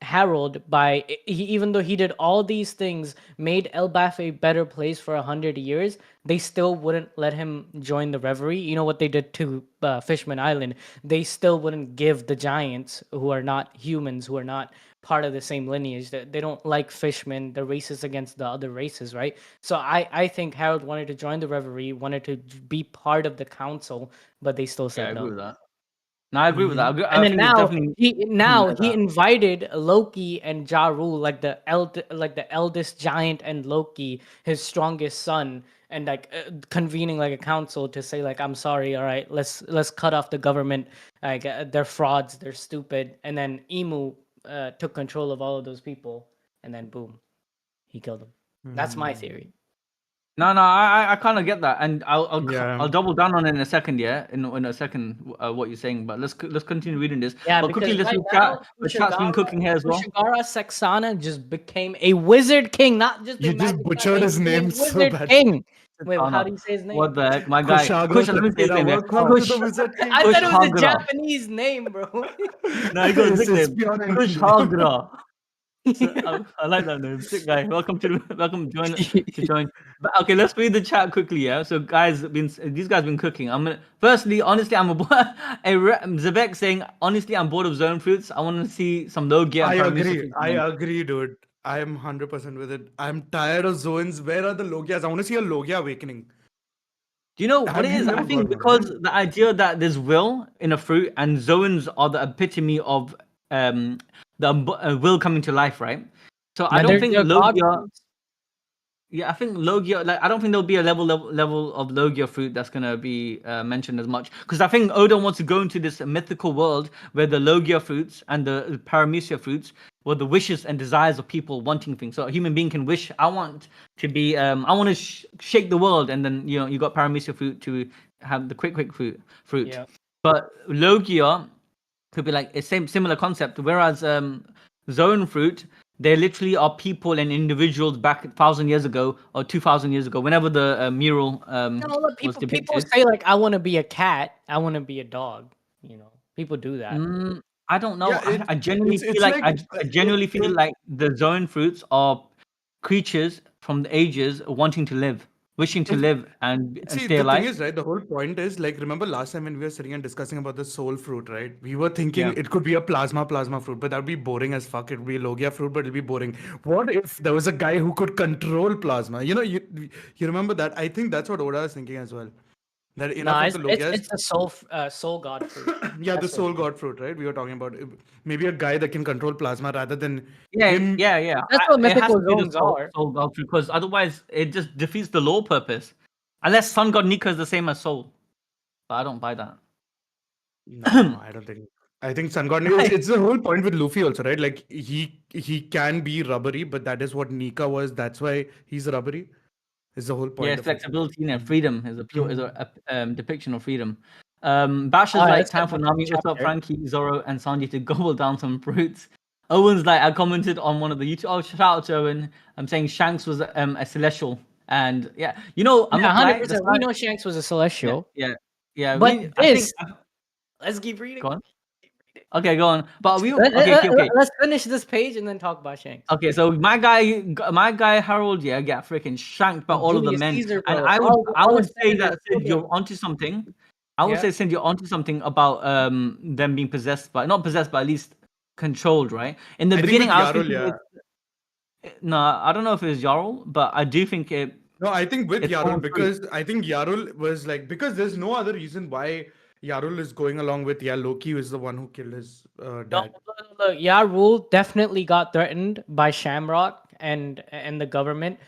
Speaker 2: Harold by even though he did all these things, made Elbaf a better place for 100 years, they still wouldn't let him join the reverie. You know what they did to Fishman Island? They still wouldn't give the giants, who are not humans, who are not part of the same lineage, that they don't like fishmen, they're racist against the other races, right? So I think Harold wanted to join the reverie, wanted to be part of the council, but they still
Speaker 1: Yeah, I
Speaker 2: said
Speaker 1: agree
Speaker 2: no.
Speaker 1: with that. No, I agree with that. I
Speaker 2: And then
Speaker 1: think it's
Speaker 2: now
Speaker 1: definitely
Speaker 2: he
Speaker 1: that.
Speaker 2: invited Loki and Ja Rule, like the eldest giant, and Loki, his strongest son, and like convening like a council to say like, I'm sorry, all right, let's cut off the government, like they're frauds, they're stupid. And then Emu took control of all of those people, and then boom, he killed them. That's my theory.
Speaker 1: No, I kind of get that, and
Speaker 3: Yeah.
Speaker 1: I'll double down on it in a second, yeah, in a second, what you're saying. But let's continue reading this.
Speaker 2: Yeah,
Speaker 1: but quickly,
Speaker 2: because
Speaker 1: let's
Speaker 2: right
Speaker 1: look at
Speaker 2: now,
Speaker 1: the chat's been cooking here as well.
Speaker 2: Ushigara Sexana just became a wizard king, not just
Speaker 3: You
Speaker 2: a
Speaker 3: just
Speaker 2: magic
Speaker 3: butchered
Speaker 2: guy,
Speaker 3: his
Speaker 2: he's a
Speaker 3: name so
Speaker 2: wizard
Speaker 3: bad.
Speaker 2: king. Wait,
Speaker 1: Oh,
Speaker 2: how
Speaker 1: no.
Speaker 2: do you say his name?
Speaker 1: What the heck, my guy?
Speaker 3: Kushagra
Speaker 1: Kush, let me say his
Speaker 3: Sakura,
Speaker 1: name. Yeah.
Speaker 3: welcome
Speaker 1: Kush,
Speaker 3: to the Wizard King.
Speaker 2: I thought it was a
Speaker 1: Kushagra.
Speaker 2: Japanese name, bro.
Speaker 1: No, he goes
Speaker 3: It's
Speaker 1: nickname.
Speaker 3: pure English.
Speaker 1: Kushagra. I like that name. Sick guy. Welcome to join. But okay, let's read the chat quickly. Yeah. So these guys been cooking. Honestly, I'm Zebek saying honestly, I'm bored of zone fruits. I want to see some Logia.
Speaker 3: I
Speaker 1: and Paramecia
Speaker 3: agree.
Speaker 1: fruits
Speaker 3: I
Speaker 1: again.
Speaker 3: agree, dude. I am 100% with it. I'm tired of zones. Where are the Logias? I want to see a Logia awakening.
Speaker 1: Do you know what
Speaker 3: Have
Speaker 1: it
Speaker 3: you
Speaker 1: is? I
Speaker 3: never
Speaker 1: think
Speaker 3: got one?
Speaker 1: because the idea that there's will in a fruit and zones are the epitome of the will coming to life, right? So I don't think
Speaker 2: they're god
Speaker 1: Logia.
Speaker 2: fruits.
Speaker 1: Yeah, I think Logia. Like, I don't think there'll be a level of Logia fruit that's gonna be mentioned as much, because I think Oda wants to go into this mythical world where the Logia fruits and the Paramecia fruits were the wishes and desires of people wanting things. So a human being can wish, I want to be, I want to shake the world, and then you got Paramecia fruit to have the quick fruit.
Speaker 2: Yeah.
Speaker 1: But Logia could be like a similar concept, whereas zone fruit, they literally are people and individuals back 1,000 years ago or 2,000 years ago, whenever the mural
Speaker 2: No, look,
Speaker 1: was
Speaker 2: people
Speaker 1: depicted.
Speaker 2: say like, I want to be a cat, I want to be a dog. You know, people do that.
Speaker 1: I don't know.
Speaker 3: Yeah,
Speaker 1: I genuinely
Speaker 3: it's
Speaker 1: feel like
Speaker 3: like
Speaker 1: I genuinely feel like the Zoan fruits are creatures from the ages wanting to live, wishing to live and
Speaker 3: see,
Speaker 1: stay
Speaker 3: the thing
Speaker 1: alive.
Speaker 3: is, right? The whole point is like, remember last time when we were sitting and discussing about the soul fruit, right? We were thinking
Speaker 1: Yeah.
Speaker 3: it could be a plasma fruit, but that would be boring as fuck. It would be a Logia fruit, but it'll be boring. What if there was a guy who could control plasma? You remember that? I think that's what Oda is thinking as well. That
Speaker 2: No,
Speaker 3: enough of the Logias.
Speaker 2: it's the soul god fruit.
Speaker 3: Yeah, the
Speaker 2: That's what
Speaker 3: soul
Speaker 2: it is.
Speaker 3: god fruit, right? We were talking about maybe a guy that can control plasma rather than
Speaker 1: Yeah,
Speaker 3: him.
Speaker 1: yeah.
Speaker 2: That's what
Speaker 1: It has
Speaker 2: mythical
Speaker 1: to be the
Speaker 2: zones are.
Speaker 1: soul god fruit because otherwise it just defeats the lore purpose. Unless Sun God Nika is the same as Soul, but I don't buy that.
Speaker 3: No, I don't think. I think Sun God. It's the whole point with Luffy also, right? Like he can be rubbery, but that is what Nika was. That's why he's rubbery. Is the whole
Speaker 1: Yeah,
Speaker 3: point
Speaker 1: it's
Speaker 3: of it.
Speaker 1: flexibility and freedom is a pure
Speaker 3: Mhm.
Speaker 1: depiction of freedom. Bash is
Speaker 2: All right,
Speaker 1: like
Speaker 2: let's
Speaker 1: time
Speaker 2: get
Speaker 1: for
Speaker 2: back to
Speaker 1: Nami.
Speaker 2: the
Speaker 1: What's up,
Speaker 2: chapter.
Speaker 1: Frankie, Zoro, and Sanji to gobble down some fruits. Owen's like I commented on one of the YouTube. Oh, shout out to Owen. I'm saying Shanks was a celestial, and yeah, I'm
Speaker 2: Yeah,
Speaker 1: not lying.
Speaker 2: 100%. We know Shanks was a
Speaker 1: Yeah,
Speaker 2: celestial,
Speaker 1: yeah, yeah.
Speaker 2: but
Speaker 1: I think.
Speaker 2: this. Let's keep reading.
Speaker 1: Go on. Okay, go on. But we
Speaker 2: Let,
Speaker 1: okay,
Speaker 2: let,
Speaker 1: okay, okay.
Speaker 2: us finish this page and then talk about Shanks.
Speaker 1: Okay, so my guy Harold, yeah, get freaking shanked by all of the
Speaker 2: Julius
Speaker 1: men,
Speaker 2: Caesar,
Speaker 1: and
Speaker 2: bro.
Speaker 1: I
Speaker 2: All
Speaker 1: would
Speaker 2: the
Speaker 1: say
Speaker 2: senators
Speaker 1: that Sid,
Speaker 2: killed him.
Speaker 1: you're onto something. I would
Speaker 2: Yeah.
Speaker 1: say Sid, you're onto something about them being possessed by not possessed, but at least controlled, right? In the
Speaker 3: I think
Speaker 1: beginning,
Speaker 3: with
Speaker 1: I was
Speaker 3: Yarul,
Speaker 1: thinking, no, I don't know if it's Jarl, but I do think
Speaker 3: No, I think with
Speaker 1: it's
Speaker 3: Yarul
Speaker 1: all true.
Speaker 3: because I think Yarul was like because there's no other reason why Yarul is going along with Loki is the one who killed his
Speaker 2: No,
Speaker 3: dad.
Speaker 2: look, Yarul definitely got threatened by Shamrock and the government.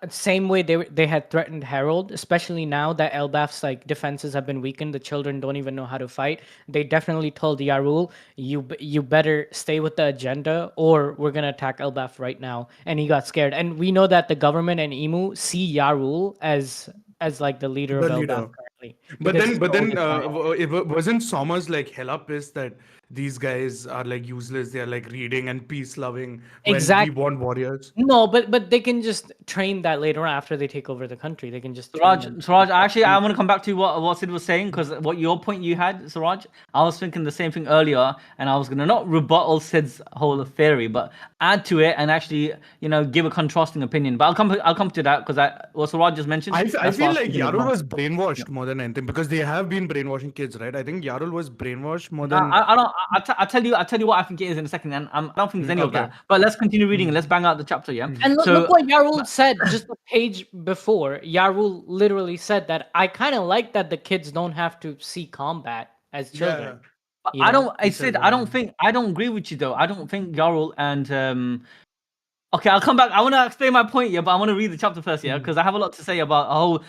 Speaker 2: Same way they had threatened Harold, especially now that Elbaf's like defenses have been weakened. The children don't even know how to fight. They definitely told Yarul, you better stay with the agenda, or we're gonna attack Elbaf right now. And he got scared. And we know that the government and Emu see Yarul as like the leader of
Speaker 3: The
Speaker 2: Elbaf
Speaker 3: leader.
Speaker 2: currently.
Speaker 3: But
Speaker 2: Because
Speaker 3: then,
Speaker 2: he's
Speaker 3: but
Speaker 2: the
Speaker 3: then,
Speaker 2: oldest guy.
Speaker 3: wasn't Somers like hella pissed that these guys are like useless? They're like reading and peace loving when we
Speaker 2: Exactly.
Speaker 3: want warriors.
Speaker 2: No, but they can just train that later on after they take over the country. They can just train them.
Speaker 1: Siraj, actually, I want to come back to what Sid was saying because what your point you had, Siraj, I was thinking the same thing earlier, and I was gonna not rebuttal Sid's whole theory, but add to it and actually, give a contrasting opinion. But I'll come to that because what Siraj just mentioned.
Speaker 3: I
Speaker 1: That's what
Speaker 3: feel
Speaker 1: was
Speaker 3: like
Speaker 1: thinking as
Speaker 3: Yarul
Speaker 1: well.
Speaker 3: was brainwashed more than anything because they have been brainwashing kids, right? I think Yarul was brainwashed more
Speaker 1: No,
Speaker 3: than.
Speaker 1: I don't. I'll tell you what I think it is in a second, and I don't think it's any of
Speaker 3: Okay.
Speaker 1: that. But let's continue reading and let's bang out the chapter, yeah.
Speaker 2: And look
Speaker 1: So
Speaker 2: what Yarul said just a page before. Yarul literally said that I kind of like that the kids don't have to see combat as children. You
Speaker 1: I
Speaker 2: know?
Speaker 1: don't. I said I don't think I don't agree with you though. I don't think Jarl and Okay, I'll come back. I want to explain my point, yeah, but I want to read the chapter first, yeah, because I have a lot to say about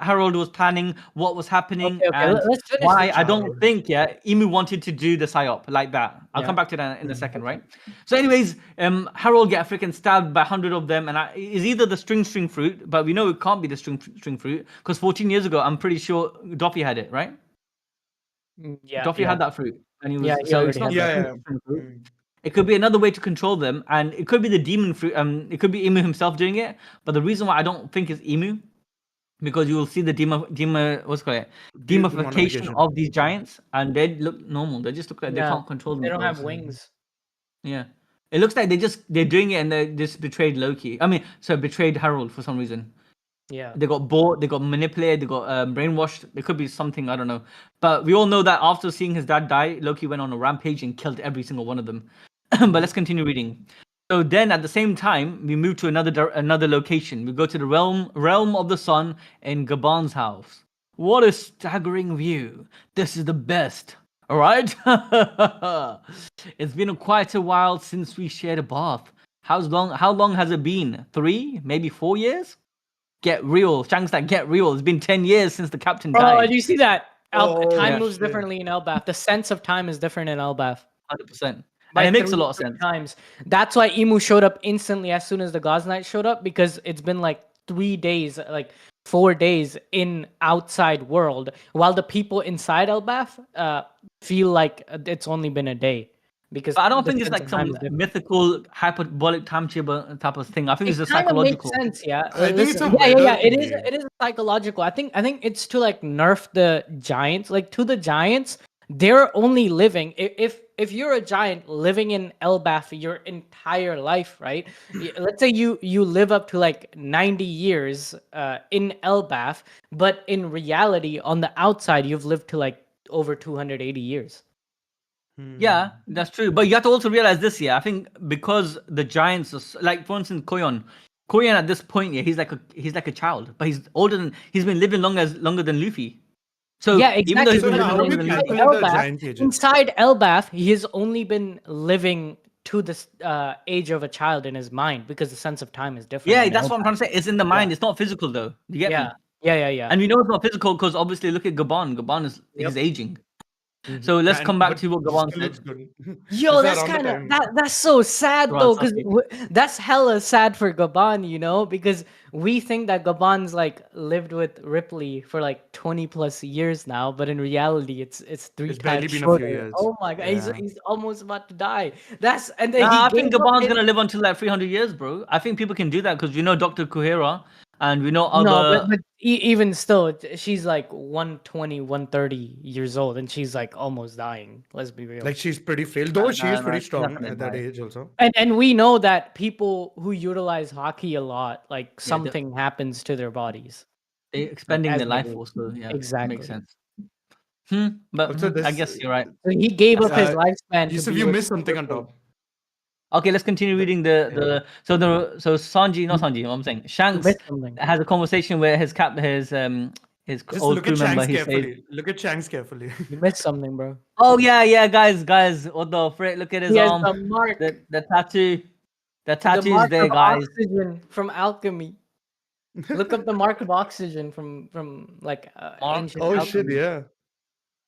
Speaker 1: Harold was planning, what was happening,
Speaker 2: Okay,
Speaker 1: and
Speaker 2: let's finish
Speaker 1: why
Speaker 2: this
Speaker 1: I don't
Speaker 3: chapter.
Speaker 1: think, yeah, Emu wanted to do the psyop like that. I'll come back to that in a second, right? So, anyways, Harold get freaking stabbed by 100 of them, and it's either the string fruit, but we know it can't be the string fruit because 14 years ago, I'm pretty sure Doffy had it, right?
Speaker 2: Yeah,
Speaker 1: Doffy had that fruit, and he was
Speaker 2: yeah, he
Speaker 1: so it's
Speaker 2: already
Speaker 1: not
Speaker 2: had
Speaker 1: the
Speaker 2: that.
Speaker 1: string fruit. It could be another way to control them, and it could be the demon fruit. It could be Emu himself doing it. But the reason why I don't think it's Emu, because you will see the what's it called, demification of these giants, and they look normal. They just look like they
Speaker 2: Yeah,
Speaker 1: can't control
Speaker 2: they don't have
Speaker 1: themselves.
Speaker 2: wings.
Speaker 1: Yeah, it looks like they're doing it, and they just betrayed Loki. Betrayed Harold for some reason.
Speaker 2: Yeah.
Speaker 1: They got bought, they got manipulated, they got brainwashed. There could be something, I don't know. But we all know that after seeing his dad die, Loki went on a rampage and killed every single one of them. But let's continue reading. So then at the same time, we move to another location. We go to the realm of the sun in Gaban's house. What a staggering view. This is the best. All right? It's been quite a while since we shared a bath. How long has it been? 3, maybe 4 years? Get real. Shanks that get real. It's been 10 years since the captain
Speaker 2: Oh,
Speaker 1: died.
Speaker 2: do you see that? Time
Speaker 1: Yeah.
Speaker 2: moves differently in Elbaf. The sense of time is different in Elbaf.
Speaker 1: 100%.
Speaker 2: By
Speaker 1: And it makes a
Speaker 2: 3
Speaker 1: lot of sense.
Speaker 2: times. That's why Emu showed up instantly as soon as the God's Knight showed up, because it's been like 3 days, like 4 days in outside world, while the people inside Elbaf feel like it's only been a day. Because
Speaker 1: But I don't
Speaker 2: the
Speaker 1: think it's
Speaker 2: sense
Speaker 1: like
Speaker 2: of time
Speaker 1: some
Speaker 2: is different.
Speaker 1: mythical hyperbolic timetable type of thing. I think it's just
Speaker 2: Kind of makes
Speaker 1: psychological.
Speaker 2: sense, yeah.
Speaker 3: I think it's a
Speaker 2: yeah.
Speaker 3: weather
Speaker 2: It
Speaker 3: thingy.
Speaker 2: is psychological. I think it's to like nerf the giants. Like to the giants, they're only living if if you're a giant living in Elbaf your entire life, right? Let's say you live up to like 90 years in Elbaf, but in reality, on the outside, you've lived to like over 280 years.
Speaker 1: Yeah, that's true. But you have to also realize this, yeah. I think because the giants, like for instance, Koyon at this point, yeah, he's like a child, but he's been living longer than Luffy. So
Speaker 2: Yeah,
Speaker 1: even though
Speaker 2: exactly.
Speaker 1: he's
Speaker 3: So
Speaker 1: been
Speaker 3: how
Speaker 1: living
Speaker 3: do
Speaker 1: longer
Speaker 3: we
Speaker 1: than Luffy,
Speaker 3: calculate the giant ages?
Speaker 2: Inside Elbaf, he has only been living to the age of a child in his mind because the sense of time is different.
Speaker 1: yeah,
Speaker 2: in
Speaker 1: that's what I'm
Speaker 2: Elbaf.
Speaker 1: trying to say. It's in the mind. It's not physical though. You get me?
Speaker 2: Yeah.
Speaker 1: And we know it's not physical because obviously look at Gabon. Gabon is he's aging. So let's come back
Speaker 3: But
Speaker 1: to what
Speaker 3: he
Speaker 1: Gabon
Speaker 3: still looks
Speaker 1: said.
Speaker 3: good.
Speaker 2: Yo,
Speaker 3: That's
Speaker 2: that's
Speaker 3: around the
Speaker 2: kind of
Speaker 3: time.
Speaker 2: that's so sad
Speaker 1: Go on,
Speaker 2: though, because
Speaker 1: Safi.
Speaker 2: that's hella sad for Gabon, you know, because we think that Gabon's like lived with Ripley for like 20 plus years now, but in reality, it's three
Speaker 3: It's barely
Speaker 2: times
Speaker 3: been a few
Speaker 2: shorter.
Speaker 3: years.
Speaker 2: Oh my god,
Speaker 3: Yeah.
Speaker 2: he's almost about to die. And then he
Speaker 1: Nah, I
Speaker 2: gave
Speaker 1: think
Speaker 2: up
Speaker 1: Gabon's
Speaker 2: his.
Speaker 1: gonna live until like 300 years, bro. I think people can do that because we know Dr. Kuhera and we know
Speaker 2: No,
Speaker 1: other.
Speaker 2: but even still, she's like 120, 130 years old, and she's like almost dying. Let's be real.
Speaker 3: Like she's pretty frail, though she is
Speaker 1: No,
Speaker 3: pretty
Speaker 1: she's not
Speaker 3: strong
Speaker 1: gonna
Speaker 3: at that
Speaker 1: die.
Speaker 3: age also.
Speaker 2: And we know that people who utilize hockey a lot, like
Speaker 1: Yeah,
Speaker 2: something happens to their bodies.
Speaker 1: they're
Speaker 2: Like
Speaker 1: expending
Speaker 2: as
Speaker 1: their
Speaker 2: they
Speaker 1: life
Speaker 2: age.
Speaker 1: force, so yeah, it makes
Speaker 2: Exactly.
Speaker 1: sense. But
Speaker 3: Also,
Speaker 1: I
Speaker 3: this
Speaker 1: guess you're right.
Speaker 2: So he gave up his
Speaker 3: uh,
Speaker 2: lifespan to
Speaker 3: Yusuf,
Speaker 2: be
Speaker 3: you
Speaker 2: with
Speaker 3: missed something on
Speaker 2: Ripley.
Speaker 3: top.
Speaker 1: Okay, let's continue reading the
Speaker 3: Yeah.
Speaker 1: so Sanji, not Sanji, what I'm saying.
Speaker 2: You
Speaker 1: Shanks
Speaker 2: missed something.
Speaker 1: has a conversation where his
Speaker 3: Just
Speaker 1: old
Speaker 3: look at
Speaker 1: crew member,
Speaker 3: Shanks
Speaker 1: he says,
Speaker 3: carefully. Look at Shanks carefully.
Speaker 2: You missed something, bro.
Speaker 1: "Oh yeah, guys, what the frick? Look at his
Speaker 2: He has
Speaker 1: arm,
Speaker 2: the mark,
Speaker 1: the tattoo, the
Speaker 2: the
Speaker 1: tattoo is
Speaker 2: mark
Speaker 1: there,
Speaker 2: of
Speaker 1: guys."
Speaker 2: oxygen from alchemy. Look up the mark of oxygen from like
Speaker 1: Mark
Speaker 2: ancient
Speaker 3: Oh shit,
Speaker 2: alchemy.
Speaker 3: yeah.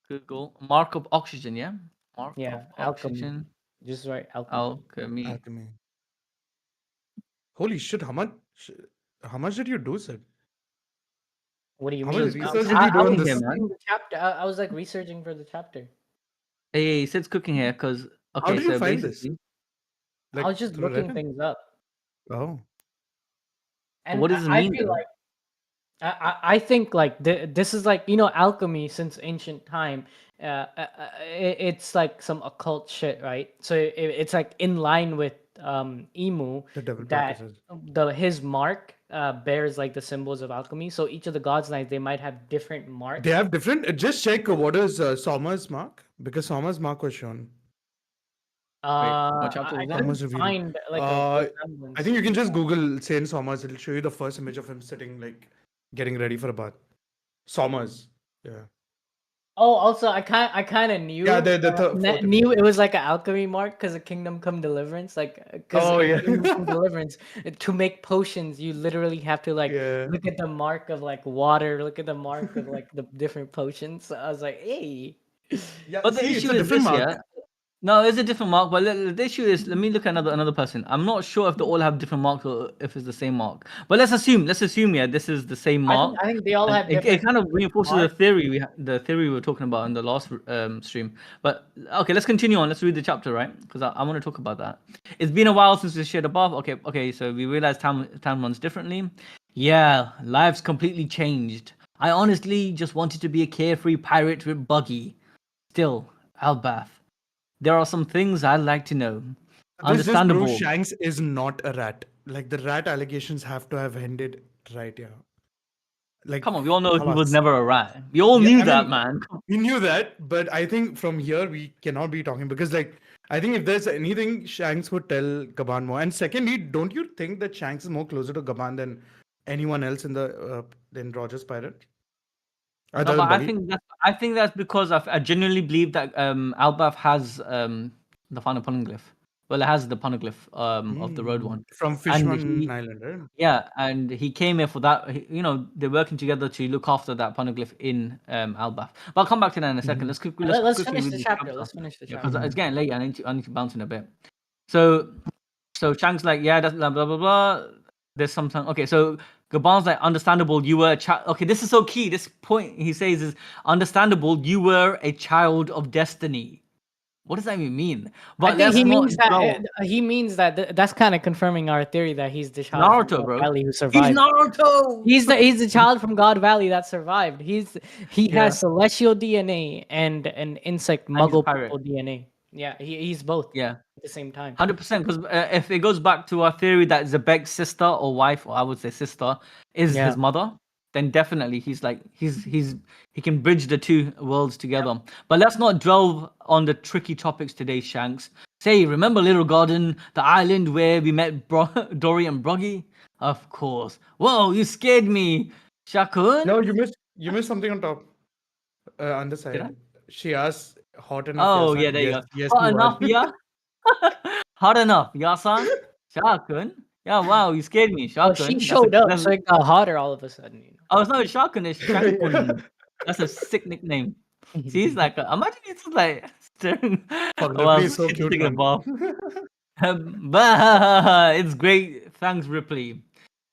Speaker 1: Google mark of oxygen, yeah, mark of
Speaker 2: Yeah, alchemy.
Speaker 1: oxygen,
Speaker 2: Just right, alchemy.
Speaker 1: alchemy.
Speaker 3: Alchemy. Holy shit, how much did you do, sir?
Speaker 2: What do you
Speaker 3: How
Speaker 2: mean?
Speaker 3: much
Speaker 1: Because
Speaker 3: research did
Speaker 2: I
Speaker 3: you do on
Speaker 2: was
Speaker 1: here,
Speaker 3: this?
Speaker 1: man.
Speaker 2: reading the chapter. I was like researching for the chapter.
Speaker 1: Hey, he says cooking here because
Speaker 3: How
Speaker 1: okay,
Speaker 3: did you
Speaker 1: so
Speaker 3: find this?
Speaker 1: basically,
Speaker 2: I was just
Speaker 3: through
Speaker 2: looking
Speaker 3: Reddit?
Speaker 2: things up,
Speaker 3: Oh.
Speaker 2: and
Speaker 1: what does this
Speaker 2: I
Speaker 1: mean
Speaker 2: feel
Speaker 1: though?
Speaker 2: like I think like this is like alchemy since ancient time. It's like some occult shit, right? So it's like in line with Emu
Speaker 3: The devil
Speaker 2: that
Speaker 3: practices.
Speaker 2: his mark bears like the symbols of alchemy. So each of the gods' knights they might have different marks.
Speaker 3: They have different. Just check what is Sommer's mark, because Sommer's mark was shown.
Speaker 1: What chapter
Speaker 2: I
Speaker 1: was that?
Speaker 2: couldn't
Speaker 3: Sommer's reveal.
Speaker 2: find like a
Speaker 3: I
Speaker 2: resemblance.
Speaker 3: think you can just Google Saint Sommer's. It'll show you the first image of him sitting, like getting ready for a bath. Sommer's. Yeah.
Speaker 2: Oh, also I kind of knew.
Speaker 3: Yeah, the fourth
Speaker 2: Knew
Speaker 3: image.
Speaker 2: it was like an alchemy mark because of Kingdom Come Deliverance, like because
Speaker 3: Oh, yeah.
Speaker 2: Kingdom Come Deliverance to make potions, you literally have to like
Speaker 3: Yeah.
Speaker 2: look at the mark of like water, look at the mark of like the different potions. So I was like, hey,
Speaker 3: Yeah.
Speaker 1: But the
Speaker 3: See, it's
Speaker 1: issue
Speaker 3: a
Speaker 1: is
Speaker 3: different
Speaker 1: this,
Speaker 3: mark.
Speaker 1: yeah. No, it's a different mark. But the issue is, let me look at another person. I'm not sure if they all have different marks or if it's the same mark. But let's assume, yeah, this is the same mark.
Speaker 2: I think they all
Speaker 1: And
Speaker 2: have
Speaker 1: it
Speaker 2: different.
Speaker 1: kind of reinforces
Speaker 2: marks.
Speaker 1: the theory we were talking about in the last stream. But okay, let's continue on. Let's read the chapter, right? Because I want to talk about that. It's been a while since we shared above. Okay. So we realized time runs differently. Yeah, life's completely changed. I honestly just wanted to be a carefree pirate with Buggy. Still, Elbaf. There are some things I'd like to know.
Speaker 3: This just proves
Speaker 1: Understandable.
Speaker 3: Shanks is not a rat. Like the rat allegations have to have ended right, yeah. Like,
Speaker 1: Come on, we all know he was
Speaker 3: halas.
Speaker 1: never a rat. We all
Speaker 3: Yeah,
Speaker 1: knew
Speaker 3: I
Speaker 1: that,
Speaker 3: mean,
Speaker 1: man.
Speaker 3: we knew that, but I think from here we cannot be talking, because like I think if there's anything Shanks would tell Gaban more. And secondly, don't you think that Shanks is more closer to Gaban than anyone else in the than Roger's pirate?
Speaker 1: No,
Speaker 3: Other
Speaker 1: but
Speaker 3: than Buggy?
Speaker 1: I think that's because I genuinely believe that Albaf has the final poneglyph. Well, it has the poneglyph of the road one,
Speaker 3: From
Speaker 1: and
Speaker 3: Fishman Island, right?
Speaker 1: yeah, and he came here for that. They're working together to look after that poneglyph in Albaf. But I'll come back to that in a second. Let's
Speaker 2: Let's
Speaker 1: quickly
Speaker 2: finish
Speaker 1: read
Speaker 2: the
Speaker 1: this
Speaker 2: chapter. Let's finish the
Speaker 1: because
Speaker 2: chapter.
Speaker 1: it's getting late. I need to bounce in a bit. So Chang's like, yeah, that's blah blah blah blah. There's something. Okay, so Gaban's like, understandable. You were a child. Okay, this is so key. This point he says is understandable. You were a child of destiny. What does that even mean? But
Speaker 2: I think
Speaker 1: that's
Speaker 2: he means that that's kind of confirming our theory that he's the child
Speaker 1: Naruto,
Speaker 2: from God
Speaker 1: bro.
Speaker 2: Valley who
Speaker 1: He's
Speaker 2: survived.
Speaker 1: Naruto.
Speaker 2: He's the child from God Valley that survived. He
Speaker 3: Yeah.
Speaker 2: has celestial DNA and an insect
Speaker 1: And he's a
Speaker 2: muggle
Speaker 1: pirate.
Speaker 2: people DNA. Yeah, he's both
Speaker 1: Yeah.
Speaker 2: at the same time.
Speaker 1: 100%, because if it goes back to our theory that Zebek's sister or wife, or I would say sister, is
Speaker 2: Yeah.
Speaker 1: his mother, then definitely he can bridge the two worlds together. But let's not delve on the tricky topics today, Shanks. Say, remember Little Garden, the island where we met Dory and Broggy? Of course. Whoa, you scared me, Shakun.
Speaker 3: No, you missed something on top. On the
Speaker 1: Did I?
Speaker 3: side. She asked, hot enough,
Speaker 1: Oh,
Speaker 3: Yasan?
Speaker 1: yeah, there you
Speaker 3: Yes,
Speaker 1: go.
Speaker 3: yes,
Speaker 1: Hot
Speaker 3: you
Speaker 1: enough,
Speaker 3: are.
Speaker 1: yeah? Hot enough, Yasan? Shakun? Yeah, wow, you scared me,
Speaker 2: Well, she
Speaker 1: Shakun.
Speaker 2: showed up, so it got hotter all of a sudden.
Speaker 1: Oh, it's not Shakun, it's
Speaker 3: Yeah.
Speaker 1: Shankun. That's a sick nickname. See, it's like, imagine it's like staring
Speaker 3: Fuck,
Speaker 1: while
Speaker 3: Luffy is so
Speaker 1: she's
Speaker 3: cute,
Speaker 1: taking a
Speaker 3: man.
Speaker 1: bath. But it's great. Thanks, Ripley.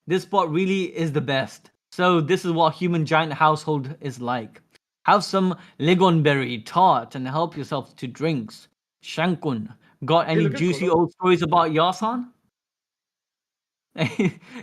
Speaker 1: This spot really is the best. So this is what human giant household is like. Have some ligonberry tart and help yourself to drinks. Shankun, got any
Speaker 3: look at
Speaker 1: juicy
Speaker 3: Kolo.
Speaker 1: old stories about Yasan?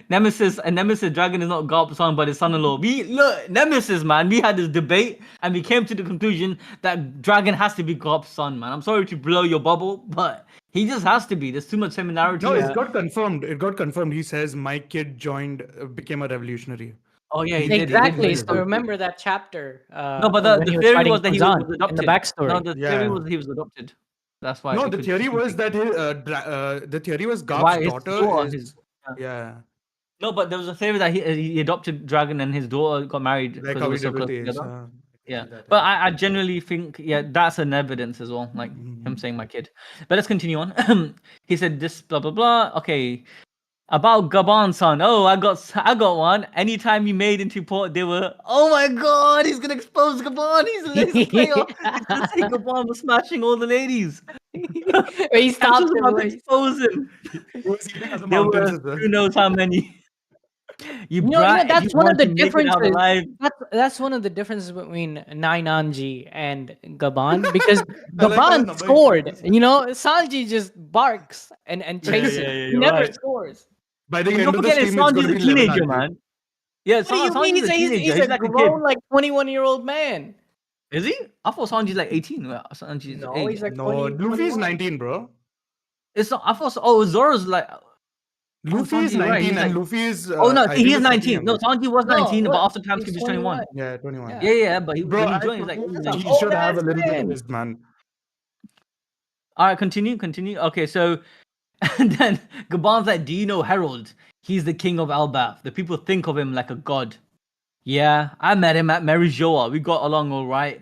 Speaker 1: Nemesis, a Nemesis dragon is not Garp-san, but his son-in-law. We look, Nemesis, man. We had this debate and we came to the conclusion that dragon has to be Garp's son, man. I'm sorry to blow your bubble, but he just has to be. There's too much similarity.
Speaker 3: No, it got confirmed. It got confirmed. He says my kid joined, became a revolutionary.
Speaker 1: Oh yeah, he did.
Speaker 2: Exactly.
Speaker 1: He did.
Speaker 2: So remember that chapter.
Speaker 1: No, but
Speaker 2: when
Speaker 1: the
Speaker 2: he was
Speaker 1: theory
Speaker 2: fighting
Speaker 1: was that he was
Speaker 2: Kuzan
Speaker 1: adopted.
Speaker 2: in the backstory.
Speaker 1: No, the theory
Speaker 3: Yeah.
Speaker 1: was he was adopted. That's why.
Speaker 3: No,
Speaker 1: it
Speaker 3: the
Speaker 1: could-
Speaker 3: theory
Speaker 1: it
Speaker 3: was
Speaker 1: could-
Speaker 3: that the theory was
Speaker 1: Why
Speaker 3: Garp's
Speaker 1: his
Speaker 3: daughter
Speaker 1: daughter,
Speaker 3: is
Speaker 1: his-
Speaker 3: yeah,
Speaker 1: No, but there was a theory that he adopted dragon and his daughter got married
Speaker 3: like
Speaker 1: because
Speaker 3: how
Speaker 1: they
Speaker 3: we
Speaker 1: were so
Speaker 3: did with
Speaker 1: close
Speaker 3: Ace.
Speaker 1: together.
Speaker 3: I can
Speaker 1: Yeah,
Speaker 3: see that,
Speaker 1: but I genuinely think that's an evidence as well, like him saying my kid. But let's continue on. He said this blah blah blah. Okay, about Gabon-san. Oh, I got one. Anytime he made into port, they were. Oh my God, he's gonna expose Gabon. He's a lazy player. He's gonna say Gabon was smashing all the ladies.
Speaker 2: he
Speaker 1: I'm
Speaker 2: stopped
Speaker 1: just
Speaker 2: him.
Speaker 1: about to expose him.
Speaker 3: He was eating other
Speaker 1: There
Speaker 3: mountains
Speaker 1: were
Speaker 3: as well.
Speaker 1: who knows how many. You
Speaker 2: No,
Speaker 1: brat,
Speaker 2: that's
Speaker 1: you
Speaker 2: one of
Speaker 1: want
Speaker 2: the
Speaker 1: to make it out
Speaker 2: differences.
Speaker 1: alive.
Speaker 2: That's one of the differences between Nainanji and Gabon because
Speaker 3: I like how
Speaker 2: Gabon
Speaker 3: nobody
Speaker 2: scored.
Speaker 3: knows.
Speaker 2: You know, Sanji just barks and chases.
Speaker 1: yeah,
Speaker 2: He
Speaker 1: you're
Speaker 2: never
Speaker 1: right.
Speaker 2: scores.
Speaker 3: By the
Speaker 1: Don't
Speaker 3: end of the
Speaker 1: forget,
Speaker 3: stream, it's going
Speaker 1: Sanji's
Speaker 3: to
Speaker 1: a
Speaker 3: be 11
Speaker 1: teenager,
Speaker 3: RG.
Speaker 1: man. Yeah,
Speaker 2: What do you mean?
Speaker 1: Sanji's a teenager.
Speaker 2: He's a
Speaker 1: like a kid.
Speaker 2: grown, like 21-year-old man.
Speaker 1: Is he? I thought Sanji's like 18. Well, Sanji's
Speaker 2: No,
Speaker 1: age.
Speaker 2: he's like
Speaker 3: No,
Speaker 2: 20,
Speaker 3: Luffy's
Speaker 2: 21.
Speaker 3: 19, bro.
Speaker 1: It's not. I thought. Oh, Zoro's like.
Speaker 3: Luffy is
Speaker 1: Sanji's right,
Speaker 3: 19
Speaker 1: he's
Speaker 3: and
Speaker 1: like-
Speaker 3: Luffy is.
Speaker 1: Oh no,
Speaker 3: I
Speaker 1: see,
Speaker 3: think
Speaker 1: he's
Speaker 3: it's slightly
Speaker 1: 19. No,
Speaker 3: younger.
Speaker 1: Sanji was
Speaker 2: No,
Speaker 1: 19, but
Speaker 2: what?
Speaker 1: after time
Speaker 2: He's
Speaker 1: skip, he's 21.
Speaker 3: Yeah, 21.
Speaker 2: Yeah.
Speaker 1: Yeah, but
Speaker 3: Bro,
Speaker 1: when he
Speaker 3: I
Speaker 1: joined, he's like.
Speaker 3: think
Speaker 2: He's
Speaker 3: he
Speaker 2: an
Speaker 3: should have a
Speaker 2: old-ass
Speaker 3: little bit of
Speaker 2: man.
Speaker 3: this, man.
Speaker 1: All right, continue. Okay, so and then Gabon's like, "Do you know Harold? He's the king of Elbaf. The people think of him like a god." Yeah, I met him at Mary Geoise. We got along all right.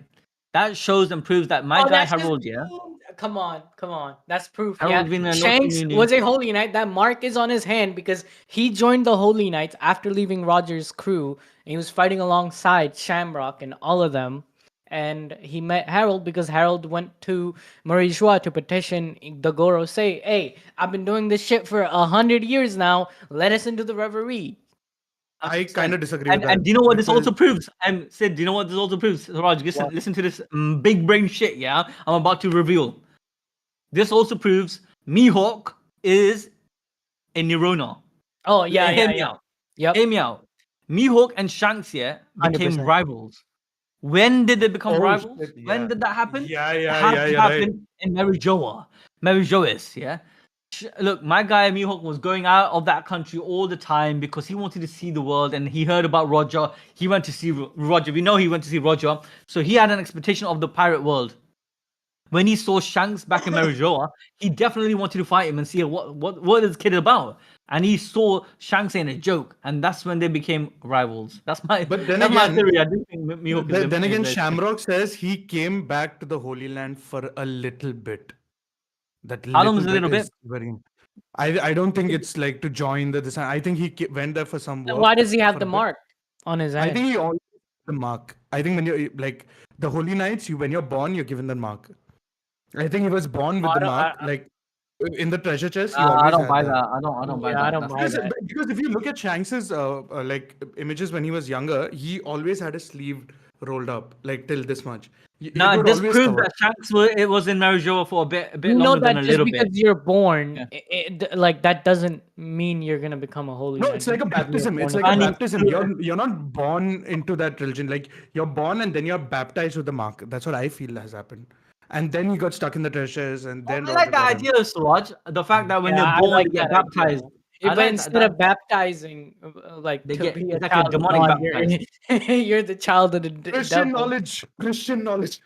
Speaker 1: That shows and proves that my guy
Speaker 2: that's just
Speaker 1: Harold, yeah.
Speaker 2: proof. Come on. That's proof.
Speaker 1: Harold
Speaker 2: Yeah.
Speaker 1: being a
Speaker 2: Shanks
Speaker 1: Loki
Speaker 2: was a Holy Knight. That mark is on his hand because he joined the Holy Knights after leaving Roger's crew. And he was fighting alongside Shamrock and all of them. And he met Harold because Harold went to Mary Geoise to petition the Goro, say, "Hey, I've been doing this shit for 100 years now. Let us into the reverie."
Speaker 3: I kind of disagree with that.
Speaker 1: And do you know what this also
Speaker 3: because-
Speaker 1: proves? Sid, do you know what this also proves? Raj, listen to this big brain shit, yeah? I'm about to reveal. This also proves Mihawk is a Neurona.
Speaker 2: Oh, yeah.
Speaker 1: Hear me out.
Speaker 2: Yep.
Speaker 1: Hear me out. Mihawk and Shanks, yeah, became
Speaker 2: 100%.
Speaker 1: rivals. When did they become
Speaker 3: Oh,
Speaker 1: rivals?
Speaker 3: shit,
Speaker 1: When
Speaker 3: yeah.
Speaker 1: did that happen?
Speaker 3: Yeah,
Speaker 1: It
Speaker 3: yeah,
Speaker 1: had
Speaker 3: yeah,
Speaker 1: to
Speaker 3: you're right.
Speaker 1: happen in Mary Geoise, yeah? Look, my guy Mihawk was going out of that country all the time because he wanted to see the world and he heard about Roger. He went to see Roger. We know he went to see Roger. So he had an expectation of the pirate world. When he saw Shanks back in Mary Geoise, he definitely wanted to fight him and see what is this kid about. And he saw Shanks saying a joke, and that's when they became rivals. That's my
Speaker 3: But then
Speaker 1: that's my
Speaker 3: again-
Speaker 1: theory. I do think Mihawk is
Speaker 3: Then again,
Speaker 1: is-
Speaker 3: Shamrock says he came back to the Holy Land for a little bit. That
Speaker 1: How long is a little bit?
Speaker 3: is very. I don't think it's like to join the this. I think he went there for some
Speaker 2: Then
Speaker 3: work.
Speaker 2: why does he have
Speaker 3: for
Speaker 2: the
Speaker 3: a bit.
Speaker 2: mark on his
Speaker 3: I
Speaker 2: hand?
Speaker 3: think he always has the mark. I think when you're like the Holy Knights, when you're born, you're given the mark. I think he was born with
Speaker 2: I
Speaker 3: the
Speaker 2: don't-
Speaker 3: mark,
Speaker 2: I-
Speaker 3: like in the treasure chest. He
Speaker 1: I
Speaker 3: always
Speaker 1: don't
Speaker 3: had
Speaker 1: buy that. I don't buy
Speaker 2: Yeah,
Speaker 1: that.
Speaker 2: I don't
Speaker 1: That's-
Speaker 2: buy that.
Speaker 3: Because if you look at Shanks's like images when he was younger, he always had his sleeve rolled up, like till this much. It
Speaker 1: No,
Speaker 3: would
Speaker 1: this
Speaker 3: always
Speaker 1: proves
Speaker 3: cover.
Speaker 1: that Shanks was in Mary Geoise for a bit
Speaker 2: You know
Speaker 1: longer
Speaker 2: that
Speaker 1: than a
Speaker 2: just
Speaker 1: little
Speaker 2: because
Speaker 1: bit.
Speaker 2: you're born,
Speaker 1: Yeah.
Speaker 2: like that doesn't mean you're gonna become a holy
Speaker 3: No,
Speaker 2: knight.
Speaker 3: it's like a
Speaker 2: just because you're
Speaker 3: baptism. It's
Speaker 2: born
Speaker 3: like
Speaker 2: in
Speaker 3: a
Speaker 2: that.
Speaker 3: baptism. You're not born into that religion. Like you're born and then you're baptized with the mark. That's what I feel has happened. and then he got stuck in the treasures, and then
Speaker 1: I like
Speaker 3: Roger
Speaker 1: the
Speaker 3: got him.
Speaker 1: idea of Suraj. The fact that when
Speaker 2: Yeah,
Speaker 1: they're
Speaker 2: I
Speaker 1: born,
Speaker 2: like
Speaker 1: they get
Speaker 2: that idea.
Speaker 1: baptized. I
Speaker 2: But
Speaker 1: like
Speaker 2: instead
Speaker 1: that.
Speaker 2: of baptizing, like
Speaker 1: They
Speaker 2: to
Speaker 1: get
Speaker 2: be
Speaker 1: it's
Speaker 2: a
Speaker 1: like a
Speaker 2: child of
Speaker 1: demonic
Speaker 2: God,
Speaker 1: baptized.
Speaker 2: you're the child of the
Speaker 3: Christian
Speaker 2: devil.
Speaker 3: knowledge. Christian knowledge.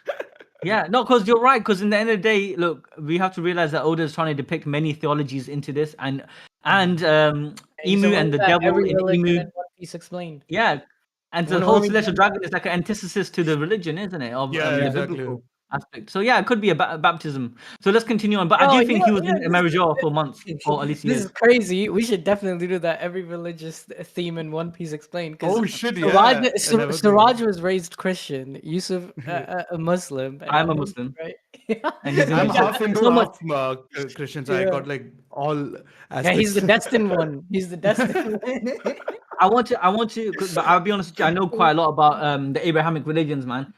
Speaker 1: Yeah, no, because you're right. Because in the end of the day, look, we have to realize that Oda is trying to depict many theologies into this, and
Speaker 2: Hey, so
Speaker 1: Emu
Speaker 2: what
Speaker 1: and
Speaker 2: is
Speaker 1: the
Speaker 2: that?
Speaker 1: devil
Speaker 2: Every
Speaker 1: in
Speaker 2: religion
Speaker 1: Emu.
Speaker 2: in One Piece explained.
Speaker 1: Yeah, and the
Speaker 2: When
Speaker 1: whole
Speaker 2: we
Speaker 1: celestial
Speaker 2: get
Speaker 1: dragon is like an antithesis to the religion, isn't it? Of
Speaker 3: Yeah,
Speaker 1: the
Speaker 3: exactly.
Speaker 1: biblical aspect. So yeah, it could be a baptism. So let's continue on. But I
Speaker 2: Yo,
Speaker 1: do think he was in
Speaker 2: this,
Speaker 1: Mary Geoise for months, or at least
Speaker 2: this
Speaker 1: years.
Speaker 2: is crazy. We should definitely do that. Every religious theme in One Piece explained. Because
Speaker 3: Oh shit! Yeah, I never
Speaker 2: Suraj was raised Christian. Yusuf a Muslim. And
Speaker 1: I'm a
Speaker 2: I'm
Speaker 1: Muslim,
Speaker 2: right.
Speaker 1: and he's in
Speaker 3: I'm
Speaker 1: Islam.
Speaker 3: half Hindu,
Speaker 2: so much.
Speaker 3: half Christian. So I
Speaker 2: Yeah.
Speaker 3: got like all
Speaker 2: Yeah, he's
Speaker 3: aspects.
Speaker 2: the destined one. He's the destined one.
Speaker 1: I want to, but I'll be honest with you. I know quite a lot about the Abrahamic religions, man.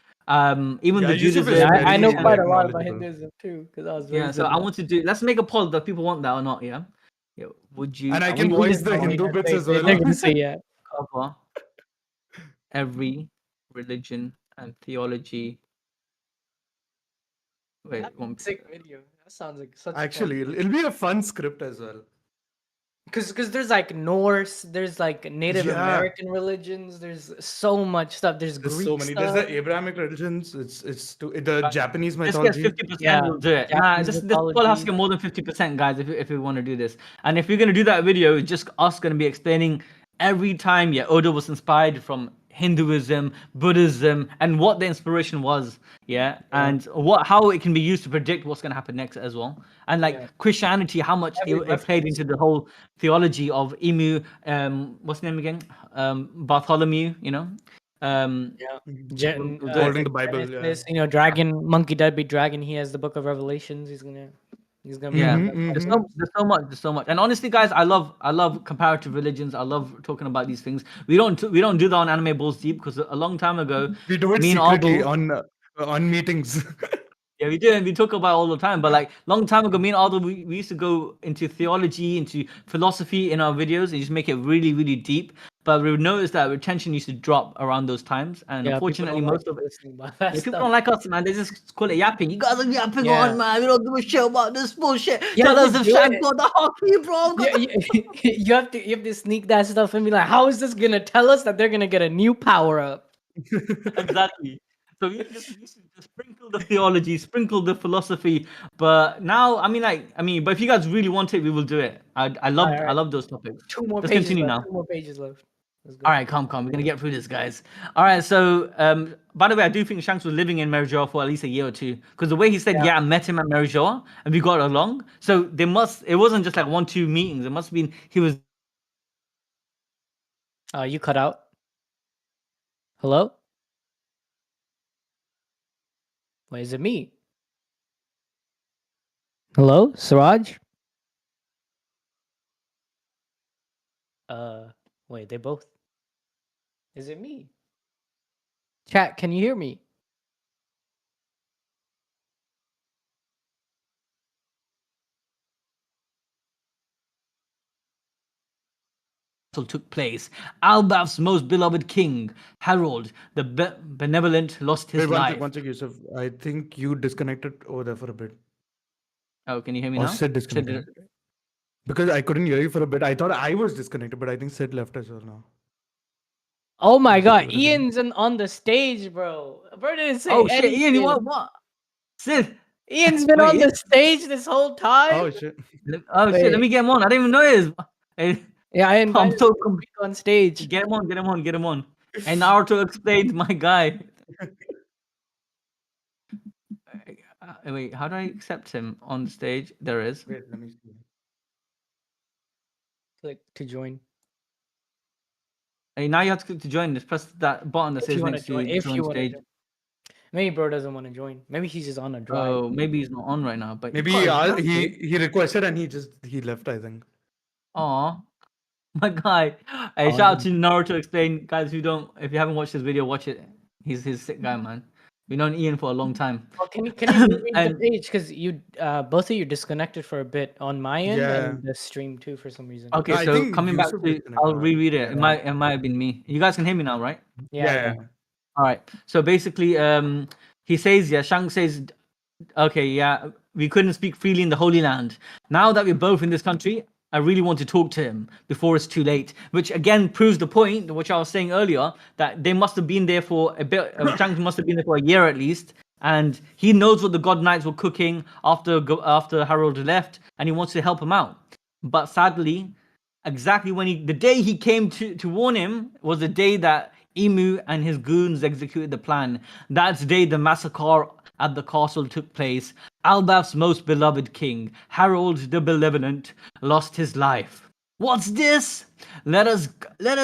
Speaker 1: Even
Speaker 3: Yeah,
Speaker 1: the
Speaker 3: Yusuf is
Speaker 2: Yeah,
Speaker 1: Judaism, the
Speaker 2: I know
Speaker 3: very
Speaker 2: quite
Speaker 1: Christianity.
Speaker 2: a
Speaker 3: like
Speaker 2: lot about
Speaker 3: knowledgeable.
Speaker 2: Hinduism too, because I was
Speaker 1: Yeah,
Speaker 2: raised
Speaker 1: so
Speaker 2: in
Speaker 1: I
Speaker 2: it.
Speaker 1: want to do. Let's make a poll. Do people want that or not? Yeah. Yeah. Would you?
Speaker 3: And I
Speaker 1: Are
Speaker 3: can
Speaker 1: we
Speaker 3: voice
Speaker 1: gonna
Speaker 3: the Hindu bits as
Speaker 2: They're
Speaker 3: well.
Speaker 2: gonna say yeah.
Speaker 1: cover every religion and theology? Wait,
Speaker 2: That'd be
Speaker 1: one.
Speaker 2: a sick video. That sounds like such
Speaker 3: Actually, it'll be a fun script as well.
Speaker 2: because there's like Norse, there's like Native
Speaker 3: Yeah.
Speaker 2: American religions, there's so much stuff. There's
Speaker 3: There's
Speaker 2: Greek
Speaker 3: so many.
Speaker 2: stuff.
Speaker 3: There's the Abrahamic religions. It's the Japanese
Speaker 1: Let's get
Speaker 3: mythology.
Speaker 1: 50%.
Speaker 2: Yeah,
Speaker 1: We'll do it. Nah,
Speaker 2: Japanese
Speaker 1: this poll has to
Speaker 2: mythology.
Speaker 1: get more than 50%, guys. If we want to do this, and if we're gonna do that video, it's just us gonna be explaining every time. Yeah, Oda was inspired from Hinduism, Buddhism, and what the inspiration was. Yeah, and how it can be used to predict what's gonna happen next as well. And like
Speaker 2: Yeah.
Speaker 1: Christianity, how much
Speaker 2: Every
Speaker 1: it played
Speaker 2: reference.
Speaker 1: into the whole theology of Emu. What's his name again? Bartholomew. You know.
Speaker 2: Yeah. Gen,
Speaker 1: We'll do it.
Speaker 3: Holding the Bible.
Speaker 2: Genesis, dragon, monkey, deadbeat dragon. He has the book of Revelations. He's gonna
Speaker 1: Yeah,
Speaker 2: bring that
Speaker 3: Mhm,
Speaker 2: up.
Speaker 1: there's so much, and honestly, guys, I love comparative religions. I love talking about these things. We don't do that on Anime Balls Deep because a long time ago,
Speaker 3: We do it
Speaker 1: me and
Speaker 3: secretly
Speaker 1: Aldo,
Speaker 3: on meetings.
Speaker 1: yeah, we do, and we talk about it all the time. But like long time ago, me and Aldo, we used to go into theology, into philosophy in our videos, and just make it really, really deep. But we noticed that retention used to drop around those times, and
Speaker 2: Yeah, people
Speaker 1: unfortunately,
Speaker 2: don't like
Speaker 1: most of it.
Speaker 2: listening about that
Speaker 1: Yeah, people
Speaker 2: stuff.
Speaker 1: don't like us, man. They just call it yapping. You guys are yapping
Speaker 2: Yeah.
Speaker 1: on, man. We don't give a shit about this bullshit.
Speaker 2: Yeah,
Speaker 1: Tell
Speaker 2: you
Speaker 1: us if
Speaker 2: do
Speaker 1: Shanks
Speaker 2: it.
Speaker 1: got the hockey, bro.
Speaker 2: Yeah, you have to sneak that stuff and be like, how is this gonna tell us that they're gonna get a new power up?
Speaker 1: Exactly. So we just sprinkle the theology, sprinkle the philosophy. But now, but if you guys really want it, we will do it. I love those topics.
Speaker 2: Two more
Speaker 1: Let's
Speaker 2: pages
Speaker 1: continue
Speaker 2: left.
Speaker 1: now.
Speaker 2: 2 more pages left. Let's go.
Speaker 1: All right, calm. We're gonna get through this, guys. All right. So, by the way, I do think Shanks was living in Mary Geoise for at least a year or two, because the way he said, "Yeah, I met him at Mary Geoise and we got along." So it wasn't just like 1-2 meetings. It must have been he was.
Speaker 2: You cut out. Hello? Wait, is it me? Hello, Siraj? Wait, they both. Is it me? Chat, can you hear me?
Speaker 1: Took place. Elbaf's most beloved king, Harold the Benevolent, lost his
Speaker 3: Wait,
Speaker 1: life.
Speaker 3: one sec, Yusuf. I think you disconnected over there for a bit.
Speaker 1: Oh, can you hear me
Speaker 3: Or
Speaker 1: now?
Speaker 3: Sid disconnected. Because I couldn't hear you for a bit. I thought I was disconnected, but I think Sid left as well now.
Speaker 2: Oh my god,
Speaker 3: What is it?
Speaker 2: Ian's on the stage, bro. Bro didn't say
Speaker 1: Oh shit,
Speaker 2: anything.
Speaker 1: Ian, what? Sid.
Speaker 2: Ian's been
Speaker 1: Wait,
Speaker 2: on
Speaker 1: Ian?
Speaker 2: the stage this whole time.
Speaker 3: Oh shit.
Speaker 1: Oh shit, let me get him on. I didn't even know it. Hey,
Speaker 2: Yeah, I invited
Speaker 1: I'm so
Speaker 2: him to speak on stage.
Speaker 1: get him on. And now to explain, my guy. Wait, how do I accept him on stage? There is.
Speaker 3: Wait, let me see.
Speaker 2: Click to join.
Speaker 1: Hey, now you have to click to join. Just press that button that
Speaker 2: If you
Speaker 1: says
Speaker 2: want
Speaker 1: next
Speaker 2: to join,
Speaker 1: to
Speaker 2: if you
Speaker 1: join
Speaker 2: want to
Speaker 1: stage.
Speaker 2: join. Maybe bro doesn't want to join. Maybe he's just on a drive.
Speaker 1: Oh, maybe he's not on right now. But
Speaker 3: Maybe he requested and he left, I think.
Speaker 1: Aw, my guy. Hey, shout out to Naruto Explain, guys. If you haven't watched this video, watch it. He's sick guy, man. We've known Ian for a long time.
Speaker 2: Well, can you read the
Speaker 1: And-
Speaker 2: page because you both of you disconnected for a bit on my end
Speaker 3: Yeah.
Speaker 2: and the stream too for some reason.
Speaker 1: Okay,
Speaker 3: I
Speaker 1: so
Speaker 3: think
Speaker 1: coming back
Speaker 3: Yusuf
Speaker 1: to,
Speaker 3: disconnected.
Speaker 1: I'll reread it.
Speaker 3: Yeah.
Speaker 1: It might have been me. You guys can hear me now, right?
Speaker 2: Yeah.
Speaker 1: All right. So basically, he says, Shanks says, Okay, yeah, we couldn't speak freely in the Holy Land. Now that we're both in this country, I really want to talk to him before it's too late. Which again proves the point, which I was saying earlier, that they must have been there for a bit. Shanks must have been there for a year at least, and he knows what the God Knights were cooking after Harold left, and he wants to help him out. But sadly, exactly the day he came to warn him was the day that Emu and his goons executed the plan. That's the day the massacre at the castle took place. Elbaf's most beloved king, Harold the Benevolent, lost his life. What's this? Let us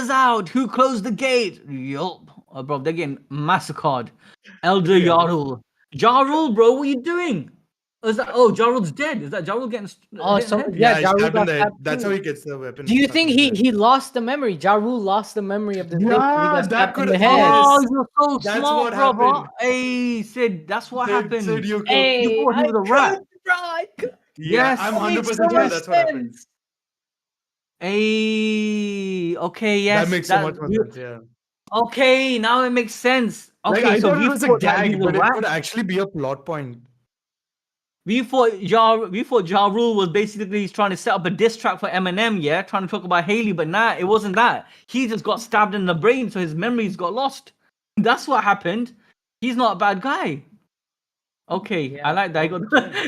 Speaker 1: out. Who closed the gate? Yup. Oh, bro, they're getting massacred. Elder
Speaker 3: Yeah.
Speaker 1: Jarl. Jarl, bro, what are you doing? Is that Jarl's dead? Is that Jarl getting
Speaker 2: Oh,
Speaker 1: hit in the
Speaker 2: so
Speaker 1: head?
Speaker 2: yeah,
Speaker 3: he's
Speaker 2: Ja Rule
Speaker 3: stabbed in
Speaker 2: got
Speaker 3: the head.
Speaker 2: stabbed
Speaker 3: That's how
Speaker 2: too.
Speaker 3: he gets the weapon.
Speaker 2: Do you
Speaker 3: stuck
Speaker 2: think
Speaker 3: in his head.
Speaker 2: he lost the memory? Ja Rule lost the memory of the thing. He
Speaker 3: Yeah,
Speaker 2: got
Speaker 3: that
Speaker 2: stabbed in
Speaker 3: could.
Speaker 2: the head.
Speaker 3: Yes,
Speaker 1: Oh, you're so
Speaker 3: that's
Speaker 1: smart,
Speaker 3: what
Speaker 1: brother.
Speaker 3: happened.
Speaker 1: Hey, Sid, that's what
Speaker 3: Sid
Speaker 1: happened.
Speaker 3: Yonko.
Speaker 1: You
Speaker 2: Hey,
Speaker 1: thought he
Speaker 2: I
Speaker 1: was a rat.
Speaker 2: could, bro. I could.
Speaker 3: Yeah,
Speaker 1: Yes.
Speaker 3: I'm
Speaker 2: That makes
Speaker 3: 100%
Speaker 2: so
Speaker 3: sure
Speaker 2: much
Speaker 3: that's what happened.
Speaker 2: sense.
Speaker 1: Hey, okay,
Speaker 3: That
Speaker 1: yes.
Speaker 3: makes so much more sense. Yeah.
Speaker 1: Okay, now it makes sense.
Speaker 3: Like
Speaker 1: Okay,
Speaker 3: I
Speaker 1: so
Speaker 3: thought it
Speaker 1: we
Speaker 3: was a
Speaker 1: thought that he
Speaker 3: gag,
Speaker 1: was a
Speaker 3: but it
Speaker 1: rat.
Speaker 3: could actually be a plot point.
Speaker 1: We thought Ja Rule was basically trying to set up a diss track for Eminem, yeah, trying to talk about Haley, but nah, it wasn't that. He just got stabbed in the brain, so his memories got lost. That's what happened. He's not a bad guy. Okay, I
Speaker 2: Yeah.
Speaker 1: like that. He got,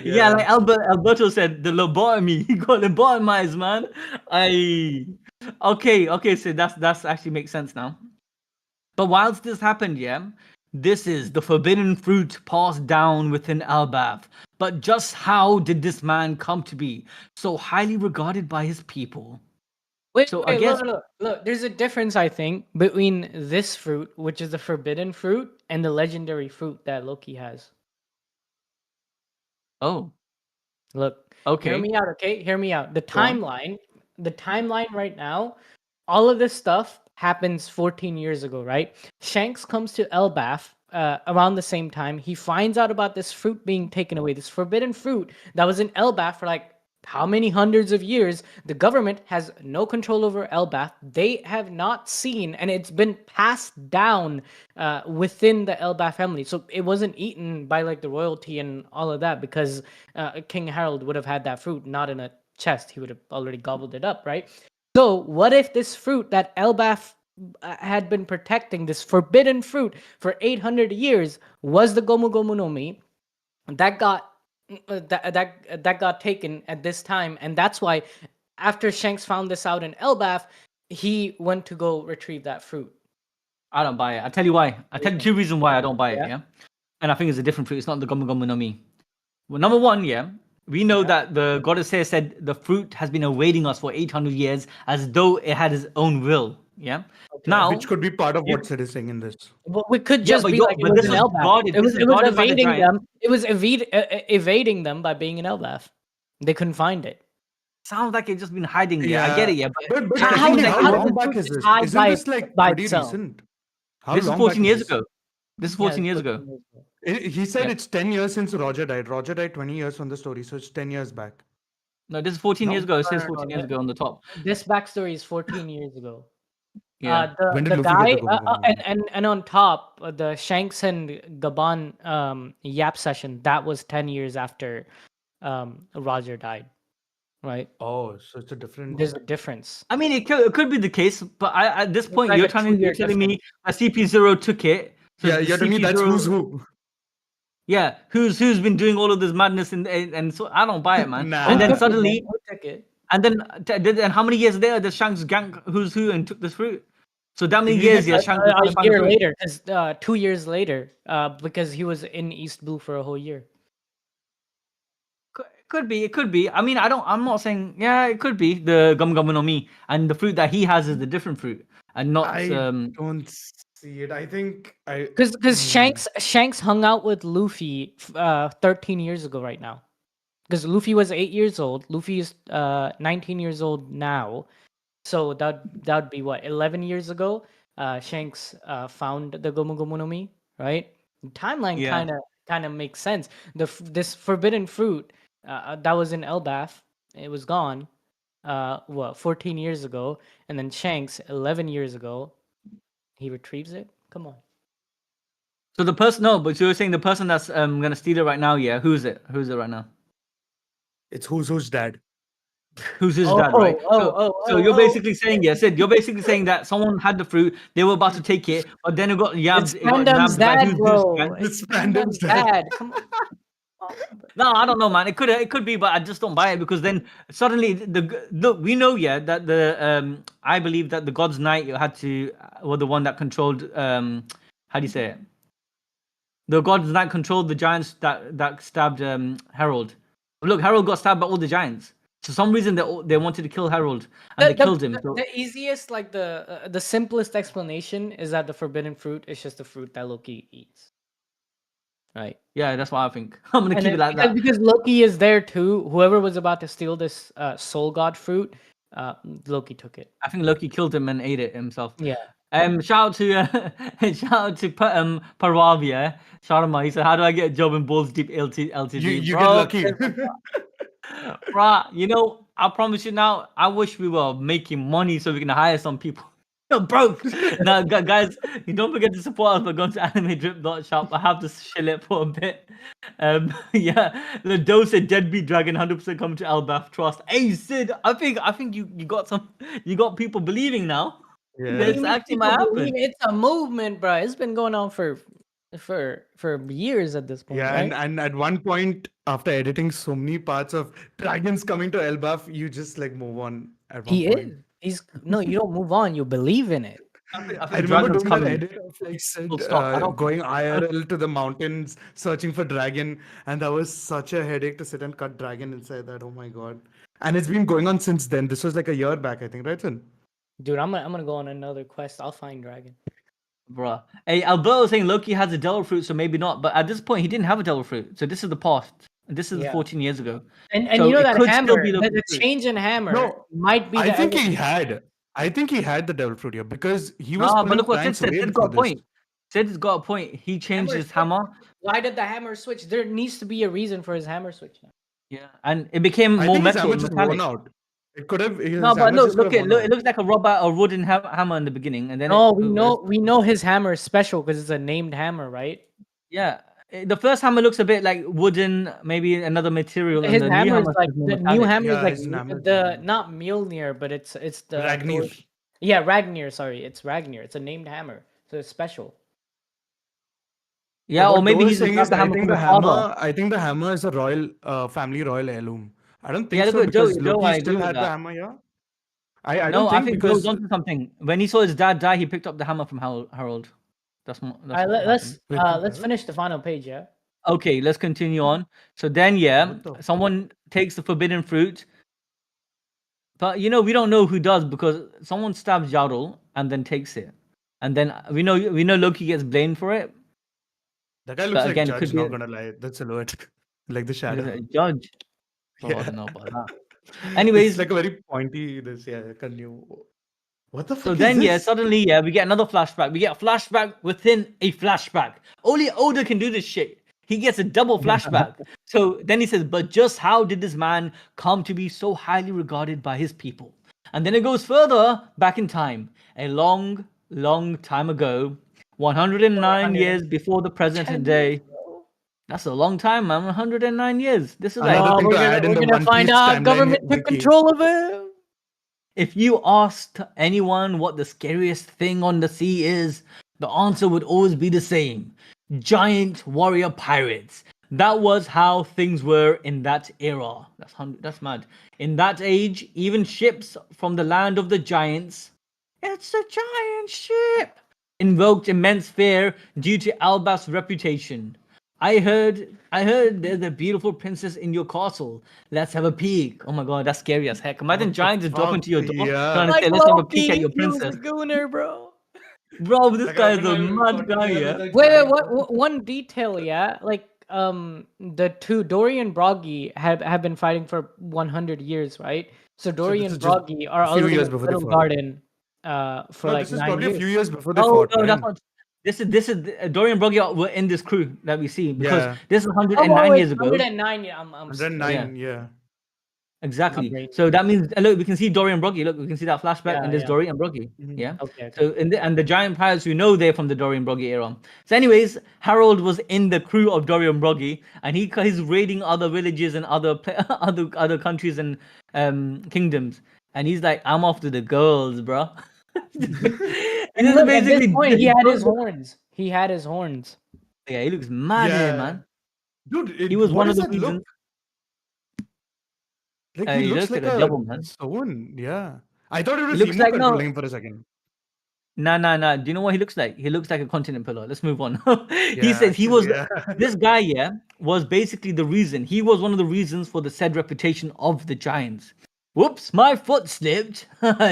Speaker 1: yeah,
Speaker 3: Yeah.
Speaker 1: like Alberto said, the lobotomy. He got lobotomized, man. Okay, so that's actually makes sense now. But whilst this happened, yeah, this is the forbidden fruit passed down within Elbaf. But just how did this man come to be so highly regarded by his people?
Speaker 2: Wait,
Speaker 1: So I guess
Speaker 2: look. There's a difference, I think, between this fruit, which is the forbidden fruit, and the legendary fruit that Loki has.
Speaker 1: oh,
Speaker 2: Look, hear
Speaker 1: okay,
Speaker 2: me out, okay? Hear me out.
Speaker 1: go on.
Speaker 2: The timeline right now, all of this stuff happens 14 years ago, right? Shanks comes to Elbaf around the same time. He finds out about this fruit being taken away, this forbidden fruit that was in Elbaf for like how many hundreds of years. The government has no control over Elbaf. They have not seen, and it's been passed down within the Elbaf family. So it wasn't eaten by like the royalty and all of that because King Harold would have had that fruit not in a chest. He would have already gobbled it up, right? So what if this fruit that Elbaf had been protecting, this forbidden fruit for 800 years, was the Gomu Gomu no Mi that got that got taken at this time, and that's why after Shanks found this out in Elbaf, he went to go retrieve that fruit.
Speaker 1: I don't buy it. I tell you why. I tell you two reasons why I don't buy it.
Speaker 2: Yeah.
Speaker 1: Yeah, and I think it's a different fruit. It's not the Gomu Gomu no Mi. Well, number one, yeah, we know that the goddess here said the fruit has been awaiting us for 800 years as though it had its own will. Yeah. Now,
Speaker 3: Which could be part of
Speaker 1: you-
Speaker 3: what Sid is saying in this.
Speaker 2: Well, it could
Speaker 1: yeah,
Speaker 2: just be like it
Speaker 1: but
Speaker 2: was
Speaker 1: this
Speaker 2: in
Speaker 1: is
Speaker 2: Elbaf.
Speaker 1: guarded. This is
Speaker 2: It was
Speaker 1: guarded by the
Speaker 2: evading
Speaker 1: giant.
Speaker 2: them. It was evading them by being in Elbaf. They couldn't find it.
Speaker 1: Sounds like it's just been hiding there. I get it, yeah, but
Speaker 3: But
Speaker 1: it
Speaker 2: How
Speaker 1: seems
Speaker 2: did-
Speaker 1: like
Speaker 3: how
Speaker 1: it
Speaker 2: how
Speaker 1: was-
Speaker 3: long
Speaker 2: did
Speaker 3: back
Speaker 2: it
Speaker 3: is this?
Speaker 2: hide
Speaker 3: Isn't this like
Speaker 2: by
Speaker 3: pretty
Speaker 2: itself?
Speaker 3: recent? How
Speaker 1: this is
Speaker 3: long
Speaker 1: 14
Speaker 3: back
Speaker 1: years
Speaker 3: is this?
Speaker 1: ago. This is 14 years ago.
Speaker 3: He said
Speaker 1: Yeah.
Speaker 3: it's 10 years since Roger died. Roger died 20 years from the story, so it's 10 years back.
Speaker 1: No, this is 14 years
Speaker 3: No?
Speaker 1: ago. It says 14 years ago on the top.
Speaker 2: This backstory is 14 years ago.
Speaker 1: Yeah.
Speaker 3: When did
Speaker 2: The
Speaker 3: Luffy get
Speaker 2: guy
Speaker 3: the Gomu Gomu Gomu?
Speaker 2: and on top the Shanks and Gabon Yap session that was 10 years after Roger died, right?
Speaker 3: Oh, so it's a different.
Speaker 2: There's a difference.
Speaker 1: I mean, it could be the case, but at this
Speaker 2: It's
Speaker 1: point,
Speaker 2: like
Speaker 1: you're
Speaker 2: a
Speaker 1: telling
Speaker 2: 2-year
Speaker 1: me that CP0 took it. So
Speaker 3: Yeah, you're telling me that's
Speaker 1: CP0
Speaker 3: who's who.
Speaker 1: Yeah, who's been doing all of this madness and so I don't buy it, man.
Speaker 3: Nah.
Speaker 1: And then
Speaker 2: Who took it,
Speaker 1: suddenly,
Speaker 2: man? Who took it?
Speaker 1: and then how many years later does Shanks gang who's who and took this fruit? So that many
Speaker 3: He
Speaker 1: years,
Speaker 3: did-
Speaker 1: yeah, Shanks was trying to
Speaker 2: A
Speaker 1: find the
Speaker 2: year
Speaker 1: fruit.
Speaker 2: later, because 2 years later, because he was in East Blue for a whole year.
Speaker 1: It could be. I mean, I'm not saying. Yeah, it could be the Gum Gum no Mi, and the fruit that he has is the different fruit, and not.
Speaker 3: I don't see it. I think I.
Speaker 2: Because Shanks hung out with Luffy 13 years ago right now. Because Luffy was 8 years old. Luffy is 19 years old now. So that'd be what, 11 years ago? Shanks found the Gomu Gomu no Mi, right? Timeline
Speaker 1: Yeah.
Speaker 2: kind of makes sense. This forbidden fruit that was in Elbaf, it was gone. 14 years ago, and then Shanks 11 years ago, he retrieves it. Come on.
Speaker 1: So the person, no, but you're saying the person that's gonna steal it right now, yeah? Who's it? Who's it right now?
Speaker 3: It's who's dad.
Speaker 1: Who's his dad, right? So you're
Speaker 2: Oh.
Speaker 1: basically saying, yeah, Sid, you're basically saying that someone had the fruit, they were about to take it, but then it got
Speaker 2: It's
Speaker 1: yabbed, it got
Speaker 2: Pandem's
Speaker 1: nabbed by
Speaker 2: dad,
Speaker 1: who's
Speaker 2: bro.
Speaker 1: dad?
Speaker 2: It's
Speaker 3: It's Pandem's
Speaker 2: Pandem's dad. Come on.
Speaker 1: No, I don't know, man. It could be, but I just don't buy it because then suddenly look, we know, yeah, that I believe that the God's Knight had to were the one that controlled how do you say it? The God's Knight controlled the giants that stabbed Harold. Look, Harold got stabbed by all the giants. For some reason, they wanted to kill Harold and they killed him.
Speaker 2: The easiest, like the simplest explanation is that the forbidden fruit is just the fruit that Loki eats. Right.
Speaker 1: Yeah, that's what I think. I'm gonna keep it like that.
Speaker 2: Because Loki is there too. Whoever was about to steal this soul god fruit, Loki took it.
Speaker 1: I think Loki killed him and ate it himself.
Speaker 2: Yeah.
Speaker 1: Shout out to Paravia Sharma. He said, "How do I get a job in Balls Deep LTD?"
Speaker 3: You
Speaker 1: Bro,
Speaker 3: get lucky.
Speaker 1: bruh, you know, I promise you now, I wish we were making money so we can hire some people. You're broke. Now, guys, you don't forget to support us by going to animedrip.shop. I have to shill it for a bit. Yeah, the dose said deadbeat dragon 100% coming to Elbaf. Trust. Hey, Sid, I think you got people believing now.
Speaker 3: Yeah.
Speaker 1: This actually might happen.
Speaker 2: It's a movement, bro. It's been going on for years at this point.
Speaker 3: Yeah,
Speaker 2: right?
Speaker 3: and at one point, after editing so many parts of dragons coming to Elbaf, you just like move on. At one point.
Speaker 2: No, you don't move on. You believe in it.
Speaker 3: I remember doing that edit of like Sid, going IRL to the mountains searching for dragon, and that was such a headache to sit and cut dragon inside that. Oh my god! And it's been going on since then. This was like a year back, I think, right, Sid?
Speaker 2: Dude, I'm gonna go on another quest. I'll find dragon.
Speaker 1: Bruh. Hey, Alberto saying Loki has a devil fruit, so maybe not. But at this point, he didn't have a devil fruit. So this is the past. This is 14 years ago.
Speaker 2: And
Speaker 1: So
Speaker 2: you know
Speaker 1: it
Speaker 2: that
Speaker 1: could still
Speaker 2: hammer,
Speaker 1: be Loki's
Speaker 2: the
Speaker 1: fruit.
Speaker 2: change in hammer
Speaker 3: No,
Speaker 2: might be.
Speaker 3: I think he had the devil fruit here because he was.
Speaker 1: But look what Sid
Speaker 3: pranks
Speaker 1: said.
Speaker 3: way
Speaker 1: Sid's got a
Speaker 3: before this.
Speaker 1: point. Sid's got a point. He changed his hammer.
Speaker 2: Why did the hammer switch? There needs to be a reason for his hammer switch now.
Speaker 1: Yeah, and it became
Speaker 3: I
Speaker 1: more
Speaker 3: think his
Speaker 1: metal
Speaker 3: hammer
Speaker 1: and
Speaker 3: just
Speaker 1: metallic.
Speaker 3: worn out. It could have.
Speaker 1: No, but look, it looks like a rubber or wooden hammer in the beginning, and then
Speaker 2: we know his hammer is special because it's a named hammer, right?
Speaker 1: Yeah, the first hammer looks a bit like wooden, maybe another material.
Speaker 2: His
Speaker 1: and the
Speaker 2: hammer
Speaker 1: new
Speaker 2: is like
Speaker 1: more
Speaker 2: the new
Speaker 1: metallic.
Speaker 2: hammer
Speaker 3: Yeah,
Speaker 2: is
Speaker 3: his hammer
Speaker 2: like
Speaker 3: is
Speaker 2: not Mjolnir, but it's the
Speaker 3: Ragnir.
Speaker 2: Yeah, Ragnir. Sorry, it's Ragnir. It's a named hammer, so it's special.
Speaker 1: Yeah,
Speaker 3: What
Speaker 1: or maybe
Speaker 3: Doe
Speaker 1: he's
Speaker 3: is saying
Speaker 1: got
Speaker 3: is,
Speaker 1: the
Speaker 3: I
Speaker 1: hammer
Speaker 3: think
Speaker 1: from
Speaker 3: the
Speaker 1: his father.
Speaker 3: hammer. I think the hammer is a royal, family royal heirloom. I don't think
Speaker 1: Yeah,
Speaker 3: so
Speaker 1: look at Joe.
Speaker 3: because
Speaker 1: Joe, I
Speaker 3: Loki
Speaker 1: agree
Speaker 3: still
Speaker 1: with
Speaker 3: had the
Speaker 1: that.
Speaker 3: hammer. Yeah. I
Speaker 1: No,
Speaker 3: don't
Speaker 1: I
Speaker 3: think
Speaker 1: think
Speaker 3: because
Speaker 1: Joe's onto something. When he saw his dad die, he picked up the hammer from Harold. That's what
Speaker 2: Let's
Speaker 1: happened.
Speaker 2: finish the final page. Yeah.
Speaker 1: Okay, let's continue on. So then, yeah,
Speaker 3: What the
Speaker 1: someone takes the forbidden fruit. But you know, we don't know who does because someone stabs Jarl and then takes it, and then we know Loki gets blamed for it.
Speaker 3: that guy looks
Speaker 1: But
Speaker 3: like
Speaker 1: again, it
Speaker 3: Judge.
Speaker 1: could be
Speaker 3: Not gonna lie, the silhouette, like the shadow.
Speaker 1: a judge. Oh, I
Speaker 3: Yeah.
Speaker 1: don't know about that. Anyways,
Speaker 3: It's like a very pointy. This continue. What the fuck
Speaker 1: so
Speaker 3: is
Speaker 1: then, yeah,
Speaker 3: this?
Speaker 1: suddenly, yeah, we get another flashback. We get a flashback within a flashback. Only Oda can do this shit. He gets a double flashback. So then he says, but just how did this man come to be so highly regarded by his people? And then it goes further back in time. A long, long time ago, 109 years before the present day. That's a long time, man. 109 years. This is like
Speaker 3: Another thing to
Speaker 2: we're
Speaker 3: add in the
Speaker 2: gonna
Speaker 3: One
Speaker 2: find
Speaker 3: Piece
Speaker 2: out
Speaker 3: timeline
Speaker 2: government took
Speaker 3: wiki.
Speaker 2: control of it.
Speaker 1: if you asked anyone what the scariest thing on the sea is, the answer would always be the same. Giant warrior pirates. That was how things were in that era. That's mad. In that age, even ships from the land of the giants, it's a giant ship, invoked immense fear due to Albaf's reputation. I heard there's a beautiful princess in your castle. Let's have a peek. Oh my god, that's scary as heck. Imagine giants just drop into your door trying to say, let's have a peek at your princess.
Speaker 2: Gooner, bro.
Speaker 1: Bro, this
Speaker 3: Like,
Speaker 1: guy
Speaker 3: open
Speaker 1: is a
Speaker 3: my
Speaker 1: mad guy,
Speaker 3: container
Speaker 1: yeah?
Speaker 3: with a
Speaker 2: Wait,
Speaker 3: giant-
Speaker 2: what? One detail, yeah. Like, the two Dory and Broggy have been fighting for 100 years, right? So Dory
Speaker 3: this
Speaker 2: and
Speaker 3: is just
Speaker 2: Broggy are
Speaker 3: a few
Speaker 2: already
Speaker 3: years
Speaker 2: in
Speaker 3: before they
Speaker 2: Little
Speaker 3: fought.
Speaker 2: Garden, for
Speaker 3: No,
Speaker 2: like
Speaker 3: this is
Speaker 2: 9
Speaker 3: probably
Speaker 2: years.
Speaker 3: a few years before they
Speaker 1: No,
Speaker 3: fought.
Speaker 1: no,
Speaker 3: right?
Speaker 1: that's not. This is Dorian Broggy were in this crew that we see because
Speaker 3: Yeah.
Speaker 1: this is
Speaker 2: Oh,
Speaker 1: 109
Speaker 2: wait,
Speaker 1: years ago.
Speaker 2: 109. Yeah, I'm
Speaker 3: 109. Yeah.
Speaker 1: Exactly.
Speaker 2: brain.
Speaker 1: So that means look, we can see Dory and Broggy. Look, we can see that flashback,
Speaker 2: Yeah,
Speaker 1: and there's
Speaker 2: yeah.
Speaker 1: Dory and Broggy.
Speaker 3: Mhm.
Speaker 1: Yeah.
Speaker 2: Okay.
Speaker 1: So and the giant pirates, we know they're from the Dory and Broggy era. So, anyways, Harold was in the crew of Dory and Broggy, and he's raiding other villages and other countries and kingdoms. And he's like, I'm off to the girls, bro.
Speaker 2: And look, at this
Speaker 1: basically,
Speaker 2: point, he had his horns. He had his horns.
Speaker 1: yeah, he looks mad here,
Speaker 3: Yeah.
Speaker 1: man.
Speaker 3: Dude,
Speaker 1: He was
Speaker 3: what
Speaker 1: one
Speaker 3: does
Speaker 1: of the
Speaker 3: that look?
Speaker 1: reasons.
Speaker 3: Like he
Speaker 1: He
Speaker 3: looks
Speaker 1: looks
Speaker 3: like
Speaker 1: like a
Speaker 3: a
Speaker 1: devil, man.
Speaker 3: stone. Yeah. I thought it
Speaker 1: He
Speaker 3: was
Speaker 1: looks
Speaker 3: Emu
Speaker 1: like
Speaker 3: controlling him for a second.
Speaker 1: Nah. Do you know what he looks like? He looks like a continent pillar. Let's move on. He
Speaker 3: Yeah,
Speaker 1: says he
Speaker 3: actually,
Speaker 1: was
Speaker 3: yeah.
Speaker 1: this guy, yeah, was basically the reason. He was one of the reasons for the said reputation of the giants. Whoops, my foot slipped.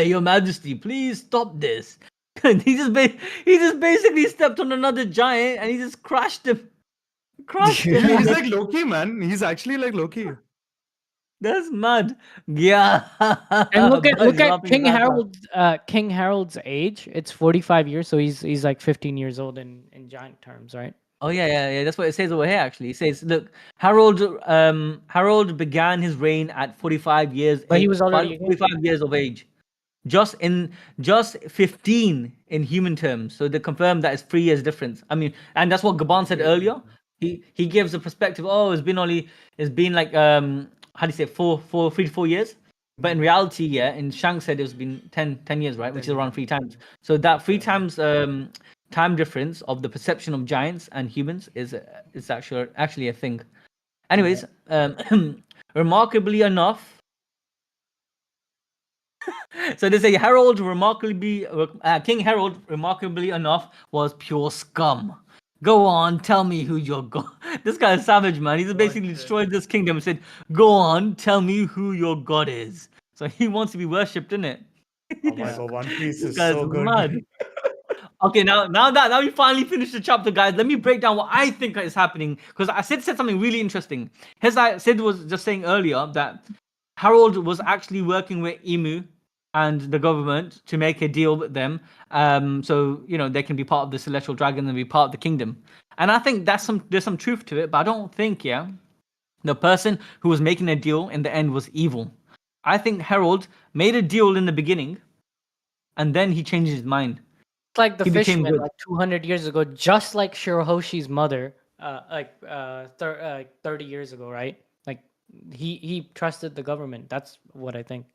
Speaker 1: Your Majesty, please stop this. he just basically stepped on another giant and he just crushed him. Crushed him.
Speaker 3: He's like Loki, man. He's actually like Loki.
Speaker 1: That's mad. Yeah.
Speaker 2: And look
Speaker 1: Bro, he's
Speaker 2: at
Speaker 1: laughing his ass off.
Speaker 2: King Harold's age. It's 45 years, so he's like 15 years old in giant terms, right?
Speaker 1: Oh yeah. That's what it says over here. Actually, it says, "Look, Harold began his reign at 45 years.
Speaker 2: But he was already
Speaker 1: 45 years of age, just 15 in human terms. So they confirm that it's 3 years difference. I mean, and that's what Gaban said earlier. He gives a perspective. Oh, it's been like how do you say 3 to 4 years. But in reality, yeah, in Shanks said it's been 10 years, right? Which is around 3 times. So that 3 times time difference of the perception of giants and humans is actually a thing. Anyways, remarkably enough, so they say King Harold, remarkably enough, was pure scum. Go on, tell me who your god. This guy is savage, man. He's basically destroyed this kingdom and said, "Go on, tell me who your god is." So he wants to be worshipped, isn't it?
Speaker 3: Oh my god, One Piece
Speaker 1: This
Speaker 3: is
Speaker 1: guy's
Speaker 3: so good.
Speaker 1: mad. Okay, now we finally finished the chapter, guys. Let me break down what I think is happening because I said something really interesting. As I said was just saying earlier that Harold was actually working with Emu and the government to make a deal with them, so they can be part of the Celestial Dragon and be part of the kingdom. And I think there's some truth to it, but I don't think the person who was making a deal in the end was evil. I think Harold made a deal in the beginning, and then he changed his mind.
Speaker 2: It's like the
Speaker 1: He became
Speaker 2: fisherman,
Speaker 1: good.
Speaker 2: like 200 years ago, just like Shirahoshi's mother, 30 years ago, right? Like he trusted the government. That's what I think.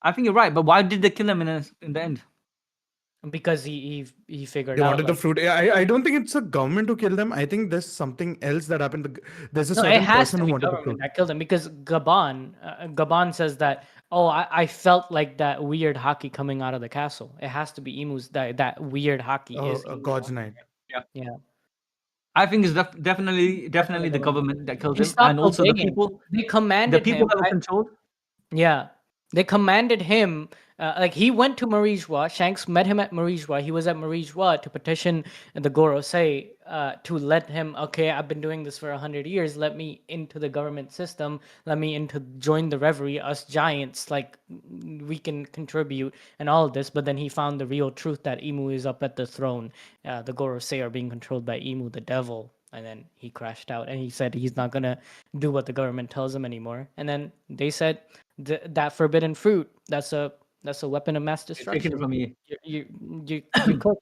Speaker 1: I think you're right, but why did they kill him in the end?
Speaker 2: Because he figured
Speaker 3: They
Speaker 2: out
Speaker 3: wanted the fruit. I don't think it's a government who killed them. I think there's something else that happened. There's a
Speaker 2: no, it
Speaker 3: certain
Speaker 2: has
Speaker 3: person
Speaker 2: to
Speaker 3: who
Speaker 2: be
Speaker 3: wanted the
Speaker 2: government
Speaker 3: fruit.
Speaker 2: that killed him because Gaban says that, oh, I felt like that weird Haki coming out of the castle. It has to be Emu's that weird Haki is
Speaker 3: Oh,
Speaker 2: Emu
Speaker 3: God's
Speaker 2: Haki.
Speaker 3: night.
Speaker 2: Yeah.
Speaker 1: I think it's definitely the government that killed
Speaker 2: He
Speaker 1: him,
Speaker 2: stopped
Speaker 1: and also the
Speaker 2: obeying.
Speaker 1: people.
Speaker 2: They
Speaker 1: The
Speaker 2: commanded
Speaker 1: people
Speaker 2: him.
Speaker 1: that were controlled.
Speaker 2: Yeah. They commanded him, like he went to Mary Geoise. Shanks met him at Mary Geoise. He was at Mary Geoise to petition the Gorosei to let him, okay, I've been doing this for 100 years. Let me into the government system. Let me join the reverie. Us giants, like we can contribute and all of this. But then he found the real truth that Emu is up at the throne. The Gorosei are being controlled by Emu, the devil. And then he crashed out and he said he's not going to do what the government tells him anymore. And then they said, that forbidden fruit, that's a weapon of mass
Speaker 1: Taken
Speaker 2: destruction.
Speaker 1: from you.
Speaker 2: You cook.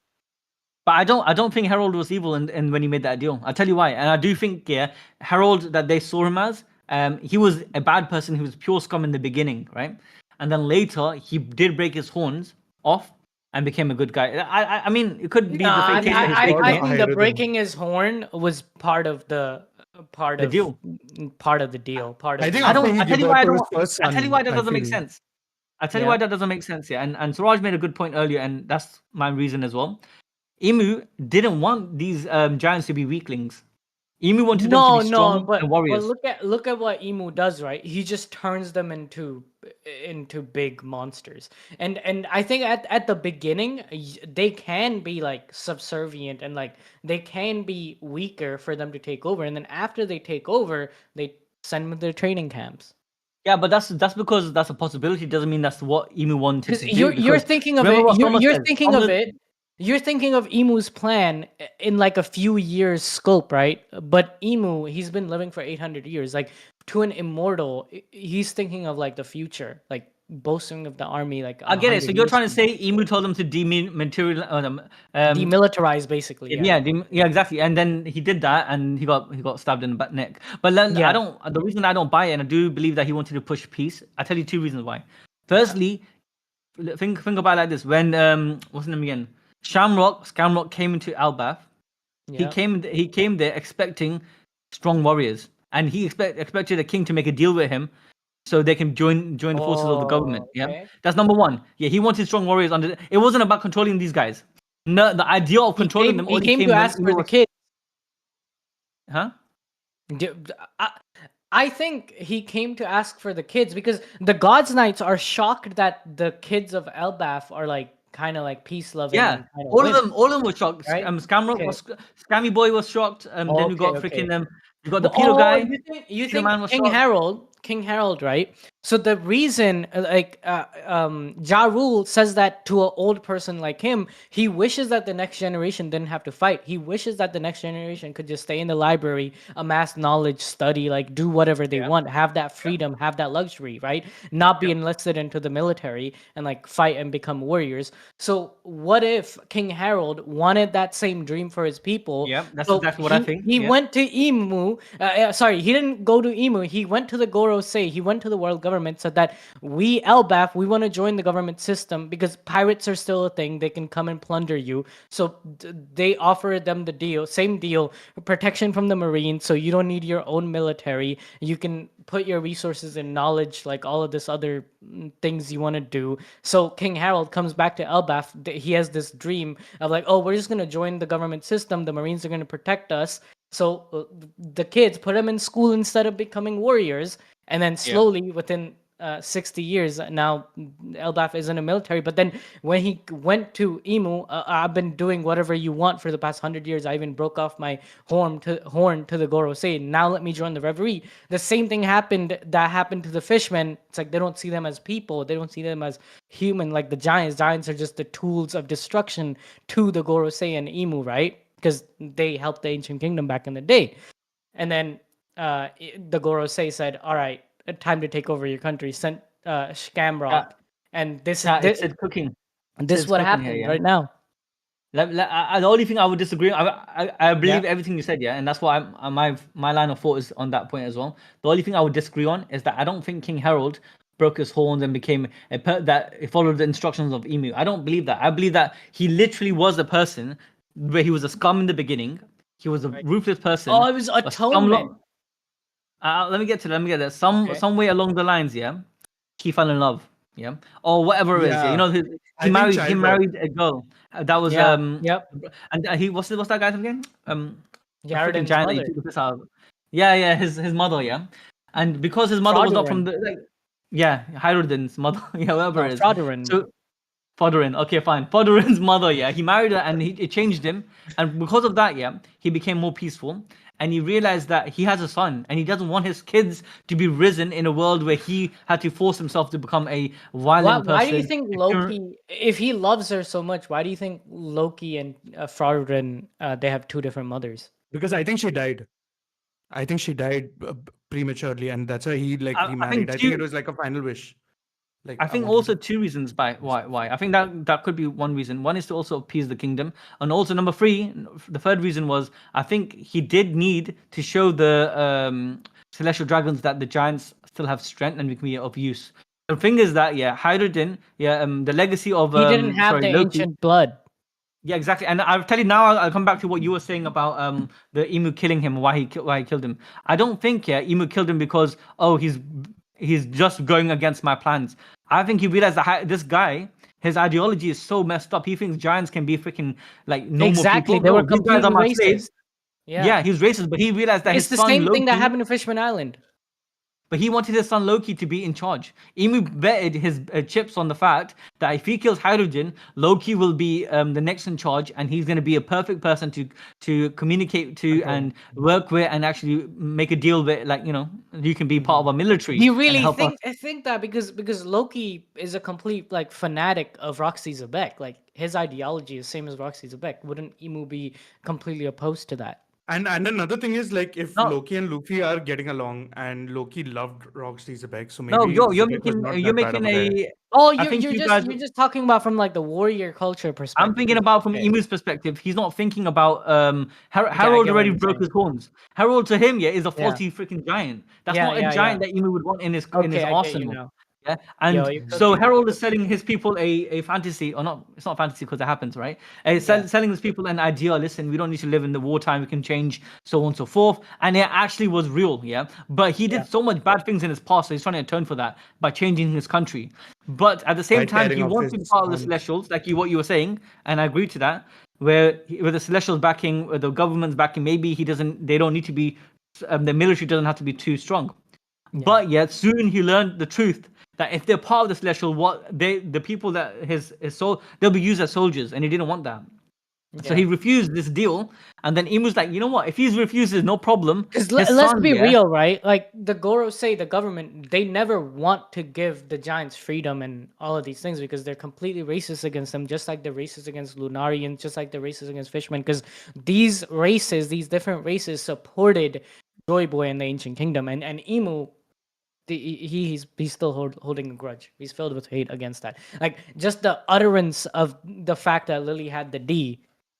Speaker 1: But I don't think Harold was evil and when he made that deal. I'll tell you why. And I do think Harold that they saw him as, he was a bad person. He was pure scum in the beginning, right? And then later he did break his horns off and became a good guy. I mean, it could be the fake case that he's faking
Speaker 2: I
Speaker 1: it.
Speaker 2: think the breaking his horn was part of the
Speaker 1: deal.
Speaker 2: Part of the deal. Part of
Speaker 3: I think
Speaker 1: I
Speaker 3: after
Speaker 1: don't.
Speaker 3: he
Speaker 1: I tell you
Speaker 3: gave
Speaker 1: why I
Speaker 3: birth to his
Speaker 1: don't.
Speaker 3: first
Speaker 1: I tell you
Speaker 3: son,
Speaker 1: why that
Speaker 3: I
Speaker 1: doesn't make
Speaker 3: feel.
Speaker 1: sense. I tell you why that doesn't make sense. Yeah, and Suraj made a good point earlier, and that's my reason as well. Emu didn't want these giants to be weaklings. Emu wanted them to be strong and warriors.
Speaker 2: But look at what Emu does, right? He just turns them into big monsters. And I think at the beginning they can be like subservient and like they can be weaker for them to take over. And then after they take over, they send them to their training camps.
Speaker 1: Yeah, but that's because that's a possibility. Doesn't mean that's what Emu wanted to do.
Speaker 2: You're thinking of it. You're thinking of it You're thinking of Emu's plan in like a few years scope, right? But Emu, he's been living for 800 years. Like to an immortal, he's thinking of like the future, like boasting of the army like
Speaker 1: I get it.
Speaker 2: 100
Speaker 1: So you're
Speaker 2: years
Speaker 1: trying to
Speaker 2: from
Speaker 1: say Emu told him to dematerial,
Speaker 2: demilitarize basically. Yeah.
Speaker 1: yeah, exactly. And then he did that, and he got stabbed in the neck. But then
Speaker 2: Yeah.
Speaker 1: I don't. The reason I don't buy it, and I do believe that he wanted to push peace. I tell you two reasons why. Firstly, think about it like this. When what's his name again? Scamrock came into Elbaf.
Speaker 2: Yeah.
Speaker 1: He came there expecting strong warriors, and he expected a king to make a deal with him, so they can join the forces of the government. Yeah,
Speaker 2: okay.
Speaker 1: that's number one. Yeah, he wanted strong warriors under. It wasn't about controlling these guys. No, the idea of controlling them
Speaker 2: He
Speaker 1: only
Speaker 2: came
Speaker 1: came
Speaker 2: to
Speaker 1: when
Speaker 2: ask
Speaker 1: Emu
Speaker 2: for the
Speaker 1: was.
Speaker 2: kids.
Speaker 1: Huh?
Speaker 2: I think he came to ask for the kids because the Gods Knights are shocked that the kids of Elbaf are like kind of like peace loving.
Speaker 1: Yeah,
Speaker 2: and kind
Speaker 1: all of them were shocked.
Speaker 2: Right?
Speaker 1: Scamrock
Speaker 2: Okay.
Speaker 1: was Scammy Boy was shocked. Then we got
Speaker 2: Okay.
Speaker 1: freaking we got the Peter guy.
Speaker 2: You
Speaker 1: Peter
Speaker 2: think
Speaker 1: Man was shocked.
Speaker 2: King Harold, right? So the reason, Ja Rule says that to an old person like him, he wishes that the next generation didn't have to fight. He wishes that the next generation could just stay in the library, amass knowledge, study, like do whatever they want, have that freedom, have that luxury, right? Not be enlisted into the military and like fight and become warriors. So what if King Harold wanted that same dream for his people?
Speaker 1: Yeah, that's
Speaker 2: So
Speaker 1: exactly what I think.
Speaker 2: He
Speaker 1: Yeah.
Speaker 2: went to Emu. Sorry, he didn't go to Emu. He went to the Gorosei. He went to the world government, said that we Elbaf, we want to join the government system because pirates are still a thing. They can come and plunder you. So they offered them the same deal, protection from the Marines. So you don't need your own military. You can put your resources and knowledge, like all of this other things you want to do. So King Harold comes back to Elbaf. He has this dream of like, oh, we're just going to join the government system. The Marines are going to protect us. So the kids put them in school instead of becoming warriors. And then slowly within 60 years, now Elbaf isn't a military. But then when he went to Emu, I've been doing whatever you want for the past 100 years. I even broke off my horn to the Gorosei. Now let me join the Reverie. The same thing happened to the fishmen. It's like they don't see them as people. They don't see them as human like the giants. Giants are just the tools of destruction to the Gorosei and Emu, right? Because they helped the ancient kingdom back in the day. And then the Gorosei said, all right, time to take over your country. Sent Shamrock. And this
Speaker 1: It's cooking.
Speaker 2: This is what happened right now.
Speaker 1: The only thing I would disagree, I believe everything you said, yeah, and that's why my line of thought is on that point as well. The only thing I would disagree on is that I don't think King Harold broke his horns and became that he followed the instructions of Emu. I don't believe that. I believe that he literally was a person where he was a scum in the beginning. He was a ruthless person.
Speaker 2: Oh, it was atonement.
Speaker 1: Let me get to that. Some way along the lines, yeah, he fell in love, yeah, or whatever it is. Yeah, you know, he married a girl. That was and he what's that guy's name again?
Speaker 2: Jared's
Speaker 1: mother. Yeah, his mother, yeah, and because his mother was not from the Hyrodin's mother, yeah, whatever it is. So Fodderin, okay, fine. Fodderin's mother, yeah, he married her, and it changed him, and because of that, yeah, he became more peaceful, and he realized that he has a son, and he doesn't want his kids to be risen in a world where he had to force himself to become a violent person.
Speaker 2: Why do you think Loki, if he loves her so much, why do you think Loki and Fodderin, they have two different mothers?
Speaker 3: Because I think she died. I think she died prematurely, and that's why he remarried. I think it was like a final wish. Like,
Speaker 1: I think also two reasons why. I think that could be one reason. One is to also appease the kingdom, and also number three, the third reason was I think he did need to show the celestial dragons that the giants still have strength and can be of use. The thing is that Hyrodin, the legacy of
Speaker 2: he didn't have the Loki. Ancient blood.
Speaker 1: Yeah, exactly. And I'll tell you now. I'll come back to what you were saying about the Emu killing him. Why he killed him. I don't think Emu killed him because he's just going against my plans. I think he realized that this guy, his ideology is so messed up. He thinks giants can be freaking like normal people.
Speaker 2: They were completely racist.
Speaker 1: Yeah, he was racist, but he realized that
Speaker 2: it's the same thing that happened to Fishman Island.
Speaker 1: but he wanted his son Loki to be in charge. Imu betted his chips on the fact that if he kills Hydrogen, Loki will be the next in charge, and he's going to be a perfect person to communicate to and work with, and actually make a deal with. Like, you can be part of our military.
Speaker 2: You
Speaker 1: and
Speaker 2: really
Speaker 1: help us.
Speaker 2: think that because Loki is a complete like fanatic of Roxy Zebek. Like his ideology is same as Roxy Zebek. Wouldn't Imu be completely opposed to that?
Speaker 3: And another thing is like if
Speaker 1: No.
Speaker 3: Loki and Luffy are getting along, and Loki loved Roxy Zebek, so maybe
Speaker 1: No, you're
Speaker 3: Zebek was
Speaker 1: making
Speaker 3: not
Speaker 1: you're
Speaker 3: that bad of
Speaker 1: making
Speaker 3: a guy.
Speaker 1: a.
Speaker 2: Oh,
Speaker 1: I think you guys.
Speaker 2: you're just talking about from like the warrior culture perspective.
Speaker 1: I'm thinking about from
Speaker 2: Okay.
Speaker 1: Emu's perspective. He's not thinking about
Speaker 2: I
Speaker 1: Harold
Speaker 2: get what
Speaker 1: already
Speaker 2: you're
Speaker 1: broke
Speaker 2: saying.
Speaker 1: his horns. Harold to him, is a
Speaker 2: Yeah.
Speaker 1: faulty freaking giant. That's
Speaker 2: Yeah,
Speaker 1: not a
Speaker 2: yeah,
Speaker 1: giant
Speaker 2: yeah.
Speaker 1: that Emu would want in his
Speaker 2: Okay, I get you
Speaker 1: arsenal.
Speaker 2: now.
Speaker 1: Yeah,
Speaker 2: Yo,
Speaker 1: and
Speaker 2: you're
Speaker 1: so
Speaker 2: cooking.
Speaker 1: Harold is selling his people a fantasy, or not? It's not fantasy because it happens, right? Selling his people an idea. Listen, we don't need to live in the wartime. We can change, so on and so forth. And it actually was real, yeah. But he did so much bad things in his past, so he's trying to atone for that by changing his country. But at the same
Speaker 3: By
Speaker 1: time,
Speaker 3: tearing
Speaker 1: he
Speaker 3: off
Speaker 1: wants to be
Speaker 3: his
Speaker 1: part of the
Speaker 3: arms.
Speaker 1: Celestials, like what you were saying, and I agree to that. Where with the Celestials backing, with the government's backing, maybe he doesn't. They don't need to be. The military doesn't have to be too strong. But yet soon he learned the truth that if they're part of the Celestial, the people that his soul, they'll be used as soldiers, and he didn't want that. So he refused this deal, and then Imu's like, you know what? If he's refuses, no problem.
Speaker 2: Because let's be real, right? Like the Goros say, the government, they never want to give the giants freedom and all of these things because they're completely racist against them, just like they're racist against Lunarians, just like they're racist against Fishmen. Because these races, these different races, supported Joy Boy in the Ancient Kingdom, and Imu. He's still holding a grudge. He's filled with hate against that. Like just the utterance of the fact that Lily had the D,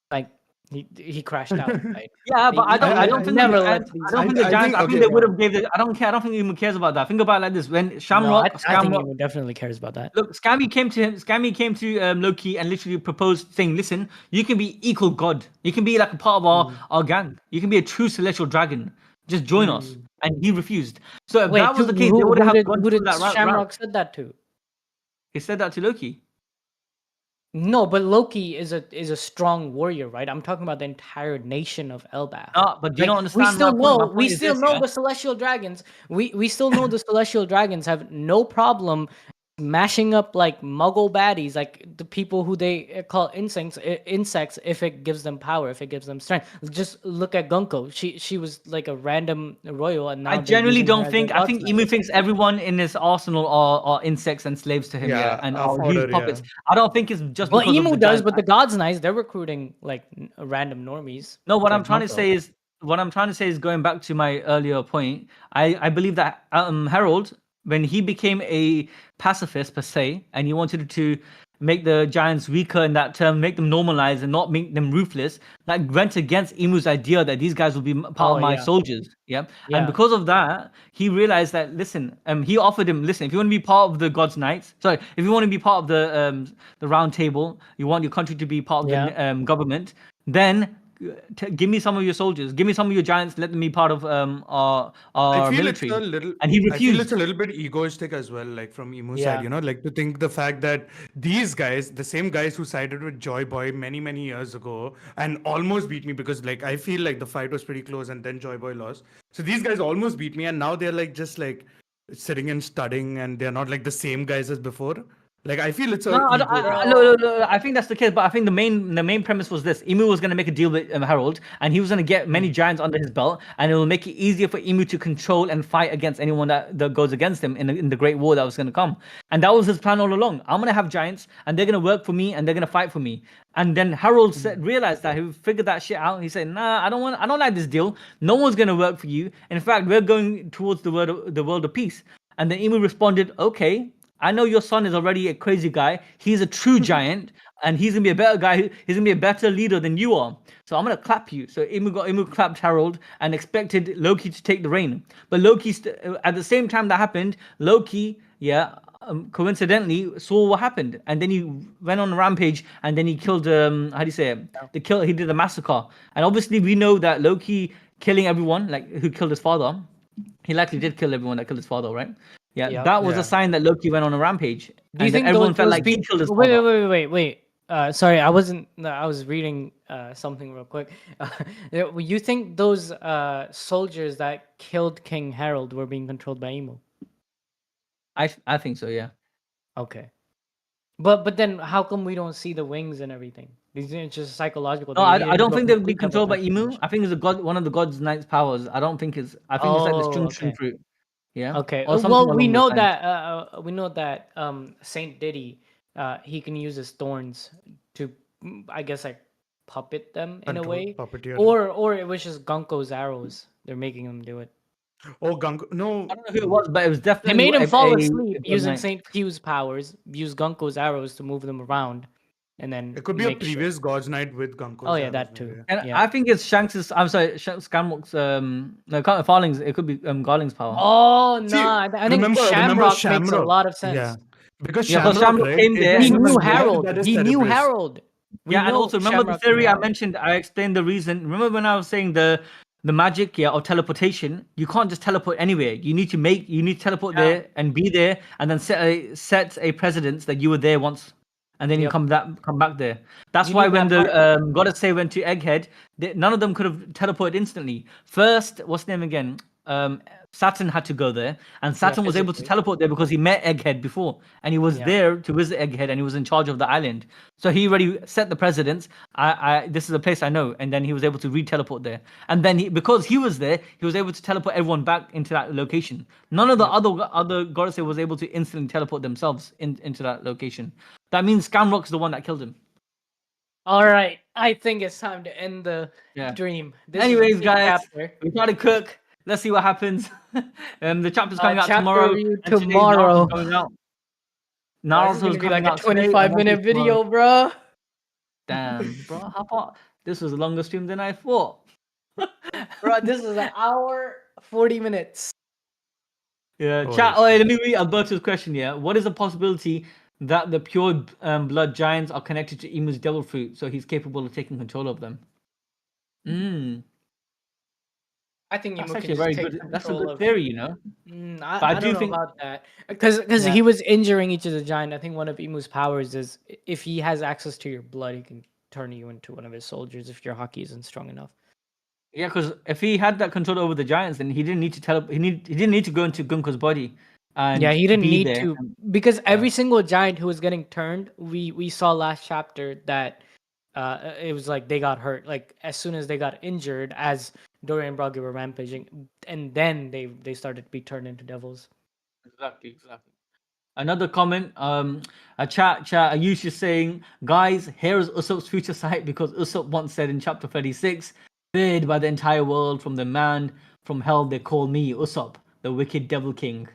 Speaker 2: like he crashed out. Right?
Speaker 1: Yeah, but I don't think
Speaker 2: never
Speaker 1: the,
Speaker 2: let
Speaker 1: I
Speaker 2: these.
Speaker 1: don't think the
Speaker 3: I
Speaker 1: Giants.
Speaker 3: think-
Speaker 1: I think
Speaker 3: okay.
Speaker 1: they would have gave the. I don't care. I don't think he even cares about that. Think about it like this: when Shamrock,
Speaker 2: I think
Speaker 1: Scamrock,
Speaker 2: he definitely cares about that.
Speaker 1: look, Scammy came to him. Scammy came to Loki and literally proposed, saying, "Listen, you can be equal god. You can be like a part of our gang. You can be a true celestial dragon. Just join us." And he refused. So if
Speaker 2: Wait,
Speaker 1: that was the case, they
Speaker 2: who
Speaker 1: would have
Speaker 2: did
Speaker 1: gone through that route.
Speaker 2: Shamrock said that to?
Speaker 1: He said that to Loki.
Speaker 2: No, but Loki is a strong warrior, right? I'm talking about the entire nation of Elbaf.
Speaker 1: But do you not
Speaker 2: We
Speaker 1: understand
Speaker 2: still
Speaker 1: my point? My
Speaker 2: know
Speaker 1: point
Speaker 2: we
Speaker 1: is
Speaker 2: still
Speaker 1: this,
Speaker 2: know
Speaker 1: yeah?
Speaker 2: the celestial dragons. We still know the celestial dragons have no problem mashing up like muggle baddies, like the people who they call insects if it gives them power, if it gives them strength. Just look at Gunko. She was like a random royal, and now
Speaker 1: I
Speaker 2: they're
Speaker 1: generally
Speaker 2: using her
Speaker 1: don't
Speaker 2: as
Speaker 1: think.
Speaker 2: their
Speaker 1: I think
Speaker 2: godsend.
Speaker 1: Emu thinks everyone in his arsenal are insects and slaves to him,
Speaker 3: Yeah,
Speaker 1: and
Speaker 3: of
Speaker 1: are huge
Speaker 3: order,
Speaker 1: puppets.
Speaker 3: yeah.
Speaker 1: I don't think it's just
Speaker 2: Well,
Speaker 1: because of
Speaker 2: Emu
Speaker 1: the
Speaker 2: does,
Speaker 1: giant.
Speaker 2: but the God's Knights, they're recruiting like random normies.
Speaker 1: No, what
Speaker 2: for
Speaker 1: I'm trying to
Speaker 2: Gunko.
Speaker 1: say is going back to my earlier point. I believe that Harold, when he became a pacifist per se, and he wanted to make the giants weaker in that term, make them normalize and not make them ruthless, that went against Emu's idea that these guys will be part of my soldiers. Yeah. And because of that, he realized that, listen, he offered him, listen, if you want to be part of the God's Knights, sorry, if you want to be part of the round table, you want your country to be part of the government, then give me some of your soldiers, give me some of your giants, let them be part of our
Speaker 3: I feel
Speaker 1: military.
Speaker 3: it's a little.
Speaker 1: And he
Speaker 3: I feel
Speaker 1: refused.
Speaker 3: it's a little bit egoistic as well, like from Emu's side, like to think the fact that these guys, the same guys who sided with Joy Boy many years ago and almost beat me, because like I feel like the fight was pretty close and then Joy Boy lost. So these guys almost beat me, and now they're like just like sitting and studying, and they're not like the same guys as before. Like I feel it's a
Speaker 1: No,
Speaker 3: ego.
Speaker 1: no, I think that's the case. But I think the main premise was this: Emu was going to make a deal with Harold, and he was going to get many giants under his belt, and it will make it easier for Emu to control and fight against anyone that goes against him in the Great War that was going to come. And that was his plan all along. I'm going to have giants, and they're going to work for me, and they're going to fight for me. And then Harold realized that, he figured that shit out. He said, "Nah, I don't like this deal. No one's going to work for you. In fact, we're going towards the world of peace." And then Emu responded, "Okay, I know your son is already a crazy guy. He's a true giant, and he's gonna be a better guy. He's gonna be a better leader than you are. So I'm gonna clap you." So Imu clapped Harold and expected Loki to take the reign. But Loki, at the same time that happened, Loki, coincidentally saw what happened, and then he went on a rampage, and then he killed. How do you say it? He did the massacre, and obviously we know that Loki killing everyone, like who killed his father. He likely did kill everyone that killed his father, right? Yeah, that was a sign that Loki went on a rampage.
Speaker 2: Do you think
Speaker 1: everyone felt like he killed his father?
Speaker 2: Wait. Sorry, I wasn't. I was reading something real quick. You think those soldiers that killed King Harold were being controlled by Emu?
Speaker 1: I think so. Yeah.
Speaker 2: Okay. But then how come we don't see the wings and everything? These are just psychological.
Speaker 1: No,
Speaker 2: He
Speaker 1: I
Speaker 2: didn't
Speaker 1: don't
Speaker 2: go
Speaker 1: think they would be
Speaker 2: complete double
Speaker 1: controlled by Emu.
Speaker 2: transformation.
Speaker 1: I think it's a god, one of the god's knight's powers. I don't think it's. I think it's like the
Speaker 2: Oh,
Speaker 1: string
Speaker 2: okay.
Speaker 1: fruit. Yeah.
Speaker 2: Okay.
Speaker 1: Or something
Speaker 2: Well, we
Speaker 1: along those
Speaker 2: know
Speaker 1: lines.
Speaker 2: that Saint Diddy, he can use his thorns to, I guess, like puppet them in a
Speaker 3: Control
Speaker 2: way,
Speaker 3: puppeteer.
Speaker 2: or it was just Gunko's arrows. They're making him do it.
Speaker 3: Oh, Gunko. No,
Speaker 1: I don't know who it was, but it was
Speaker 2: They
Speaker 1: definitely
Speaker 2: made him fall asleep
Speaker 1: a god
Speaker 2: using
Speaker 1: knight.
Speaker 2: Saint Q's powers, use Gunko's arrows to move them around, and then
Speaker 3: it could be a
Speaker 2: make sure.
Speaker 3: previous God's Knight with
Speaker 2: Oh
Speaker 3: Gunko's
Speaker 2: yeah,
Speaker 3: arrows,
Speaker 2: that
Speaker 3: maybe.
Speaker 2: too.
Speaker 1: And
Speaker 2: Yeah.
Speaker 1: I think it's Shanks's. I'm sorry, Shanks Skamrock's. No, can't Farling's. It could be Garling's power.
Speaker 2: Oh
Speaker 3: See,
Speaker 2: nah, I think
Speaker 3: remember
Speaker 2: Shamrock makes a
Speaker 3: Shamrock.
Speaker 2: lot of sense.
Speaker 3: Yeah, because
Speaker 1: Yeah, because
Speaker 3: Shamrock,
Speaker 1: Shamrock
Speaker 3: right?
Speaker 1: came
Speaker 3: It
Speaker 1: there
Speaker 3: is
Speaker 2: He
Speaker 1: and
Speaker 3: his
Speaker 2: knew
Speaker 1: remember.
Speaker 3: blood
Speaker 2: Harold.
Speaker 3: that is
Speaker 2: He knew
Speaker 3: Cerebrus.
Speaker 2: Harold. We
Speaker 1: Yeah, and
Speaker 2: know
Speaker 1: also remember the
Speaker 2: Shamrock
Speaker 1: theory
Speaker 2: knew
Speaker 1: I
Speaker 2: Harold.
Speaker 1: mentioned. I explained the reason. Remember when I was saying the magic, yeah, of teleportation? You can't just teleport anywhere. You need to teleport
Speaker 2: Yeah.
Speaker 1: there and be there, and then set a precedence that you were there once, and then you
Speaker 2: Yep.
Speaker 1: come back there. That's
Speaker 2: You
Speaker 1: why
Speaker 2: need
Speaker 1: when
Speaker 2: that
Speaker 1: the goddess say went to Egghead, none of them could have teleported instantly. First, what's his name again? Saturn had to go there, and Saturn was able to
Speaker 2: physically.
Speaker 1: teleport there because he met Egghead before, and he was
Speaker 2: Yeah.
Speaker 1: there to visit Egghead, and he was in charge of the island. So he already set the precedence. This is a place I know, and then he was able to re-teleport there. And then because he was there, he was able to teleport everyone back into that location. None of the other goddesses was able to instantly teleport themselves into that location. That means Scamrock's the one that killed him.
Speaker 2: All right, I think it's time to end the
Speaker 1: Yeah.
Speaker 2: dream. This
Speaker 1: Anyways,
Speaker 2: is the
Speaker 1: guys,
Speaker 2: chapter.
Speaker 1: we try to cook. Let's see what happens. The chapter's coming out
Speaker 2: Chapter
Speaker 1: tomorrow.
Speaker 2: review
Speaker 1: And today's
Speaker 2: tomorrow.
Speaker 1: Naruto's coming out.
Speaker 2: This is
Speaker 1: Naruto's
Speaker 2: gonna be like
Speaker 1: coming
Speaker 2: a
Speaker 1: out today.
Speaker 2: 25-minute video, bro.
Speaker 1: Damn, bro, how far? This was a longer stream than I thought.
Speaker 2: Bro, this is an hour 40 minutes.
Speaker 1: Yeah,
Speaker 3: Holy
Speaker 1: chat. Oh,
Speaker 3: shit.
Speaker 1: let me read Alberto's question. Yeah, what is the possibility that the pure blood giants are connected to Emu's devil fruit, so he's capable of taking control of them?
Speaker 2: I think
Speaker 1: That's
Speaker 2: Emu
Speaker 1: actually
Speaker 2: can
Speaker 1: a very
Speaker 2: just take
Speaker 1: good. That's a
Speaker 2: control
Speaker 1: good
Speaker 2: of.
Speaker 1: theory, you know.
Speaker 2: I
Speaker 1: I
Speaker 2: don't
Speaker 1: do
Speaker 2: know
Speaker 1: think-
Speaker 2: about that because
Speaker 1: Yeah.
Speaker 2: he was injuring each of the giant. I think one of Emu's powers is if he has access to your blood, he can turn you into one of his soldiers if your Haki isn't strong enough.
Speaker 1: Yeah, because if he had that control over the giants, then he didn't need to he didn't need to go into Gunko's body. And
Speaker 2: Yeah, he didn't
Speaker 1: be
Speaker 2: need
Speaker 1: there.
Speaker 2: to because every single giant who was getting turned, we saw last chapter that it was like they got hurt. Like as soon as they got injured, as Dory and Broggy were rampaging, and then they started to be turned into devils.
Speaker 1: Exactly. Another comment, a chat, Ayush is saying, guys, here is Usopp's future sight because Usopp once said in chapter 36, feared by the entire world from the man from hell they call me, Usopp, the wicked devil king.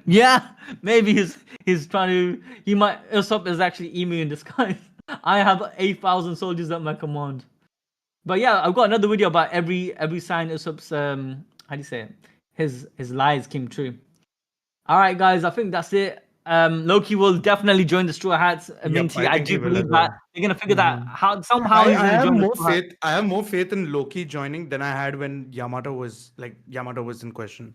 Speaker 1: Yeah, maybe he's trying to, Usopp is actually Emu in disguise. I have 8,000 soldiers at my command. But yeah, I've got another video about every sign Usopp's, how do you say it? His lies came true. All right, guys, I think that's it. Loki will definitely join the Straw Hats.
Speaker 3: I
Speaker 1: Minty, I
Speaker 3: think he
Speaker 1: do
Speaker 3: will
Speaker 1: believe
Speaker 3: as
Speaker 1: that
Speaker 3: well.
Speaker 1: they're gonna figure that how somehow he's
Speaker 3: I
Speaker 1: gonna
Speaker 3: have
Speaker 1: join the
Speaker 3: more
Speaker 1: Straw Hats.
Speaker 3: faith. I have more faith in Loki joining than I had when Yamato was in question.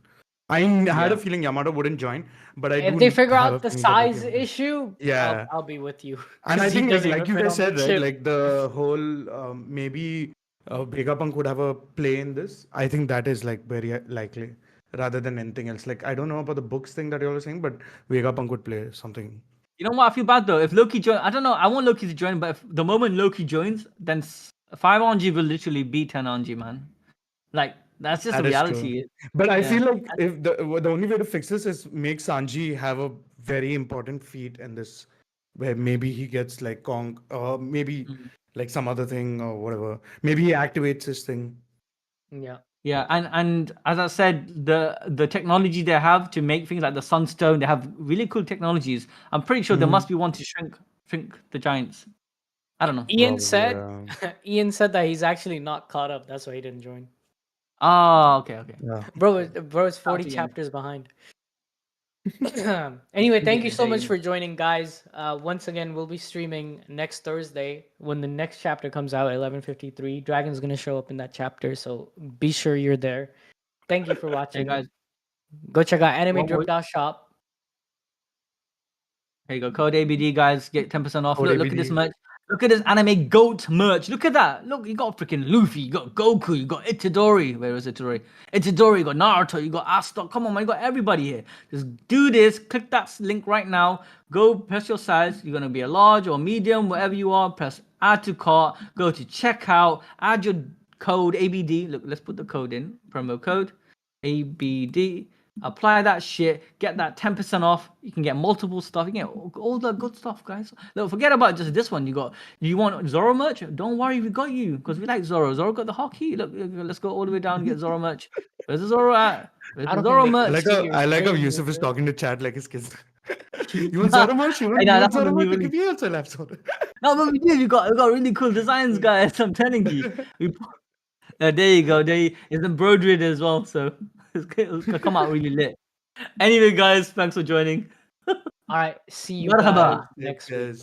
Speaker 3: I had a feeling Yamato wouldn't join, but
Speaker 2: If they figure out the size issue,
Speaker 3: yeah,
Speaker 2: I'll be with you.
Speaker 3: and I
Speaker 2: 'Cause he
Speaker 3: think
Speaker 2: doesn't
Speaker 3: like
Speaker 2: even
Speaker 3: you
Speaker 2: fit
Speaker 3: guys
Speaker 2: on
Speaker 3: said,
Speaker 2: the
Speaker 3: right?
Speaker 2: ship.
Speaker 3: Like the whole maybe Vegapunk would have a play in this. I think that is like very likely rather than anything else. Like I don't know about the books thing that you're saying, but Vegapunk would play something.
Speaker 1: You know what? I feel bad though. If Loki join, I don't know. I want Loki to join, but if the moment Loki joins, then 5 Anji will literally be 10 Anji, man. Like that's just
Speaker 3: That
Speaker 1: the
Speaker 3: is
Speaker 1: reality.
Speaker 3: true. But I
Speaker 1: Yeah.
Speaker 3: feel like if the only way to fix this is make Sanji have a very important feat in this, where maybe he gets like Kong, or maybe like some other thing or whatever. Maybe he activates his thing.
Speaker 2: Yeah.
Speaker 1: Yeah, and as I said, the technology they have to make things like the Sunstone, they have really cool technologies. I'm pretty sure there must be one to shrink the giants. I don't know.
Speaker 2: Ian
Speaker 3: Probably,
Speaker 2: said Ian said that he's actually not caught up. That's why he didn't join.
Speaker 1: Oh, okay.
Speaker 3: Yeah.
Speaker 2: Bro is 40
Speaker 1: Ian.
Speaker 2: chapters behind. Anyway, thank you so much
Speaker 1: Ian.
Speaker 2: for joining, guys. Once again, we'll be streaming next Thursday when the next chapter comes out at 11:53. Dragon's gonna show up in that chapter, so be sure you're there. Thank you for watching.
Speaker 1: Hey guys,
Speaker 2: Go check out Anime
Speaker 1: One more-
Speaker 2: Drip Shop.
Speaker 1: here you go. Code ABD, guys. Get 10% off.
Speaker 3: Code
Speaker 1: Look at this
Speaker 3: ABD.
Speaker 1: merch. Look at this anime goat merch. Look at that. Look, you got freaking Luffy, you got Goku, you got Itadori. Where is Itadori? Itadori, you got Naruto, you got Asta. Come on, man, you got everybody here. Just do this. Click that link right now. Go press your size. You're gonna be a large or medium, whatever you are. Press add to cart. Go to checkout. Add your code ABD. Look, let's put the code in. Promo code ABD. Apply that shit, get that 10% off. You can get multiple stuff. You can get all the good stuff, guys. Look, forget about just this one. You want Zoro merch? Don't worry, we got you because we like Zoro. Zoro got the Haki. Look, let's go all the way down and get Zoro merch. Where's the Zoro at? Where's the Zoro merch?
Speaker 3: I like how Yusuf is talking to chat like his kids. You want Zoro merch? You want Zoro merch? Really... We also have Zoro.
Speaker 1: No, but we do. We got really cool designs, guys. I'm telling you. There you go. It's embroidered as well, so it's gonna come out really lit. Anyway, guys, thanks for joining.
Speaker 2: All right, see you guys next week.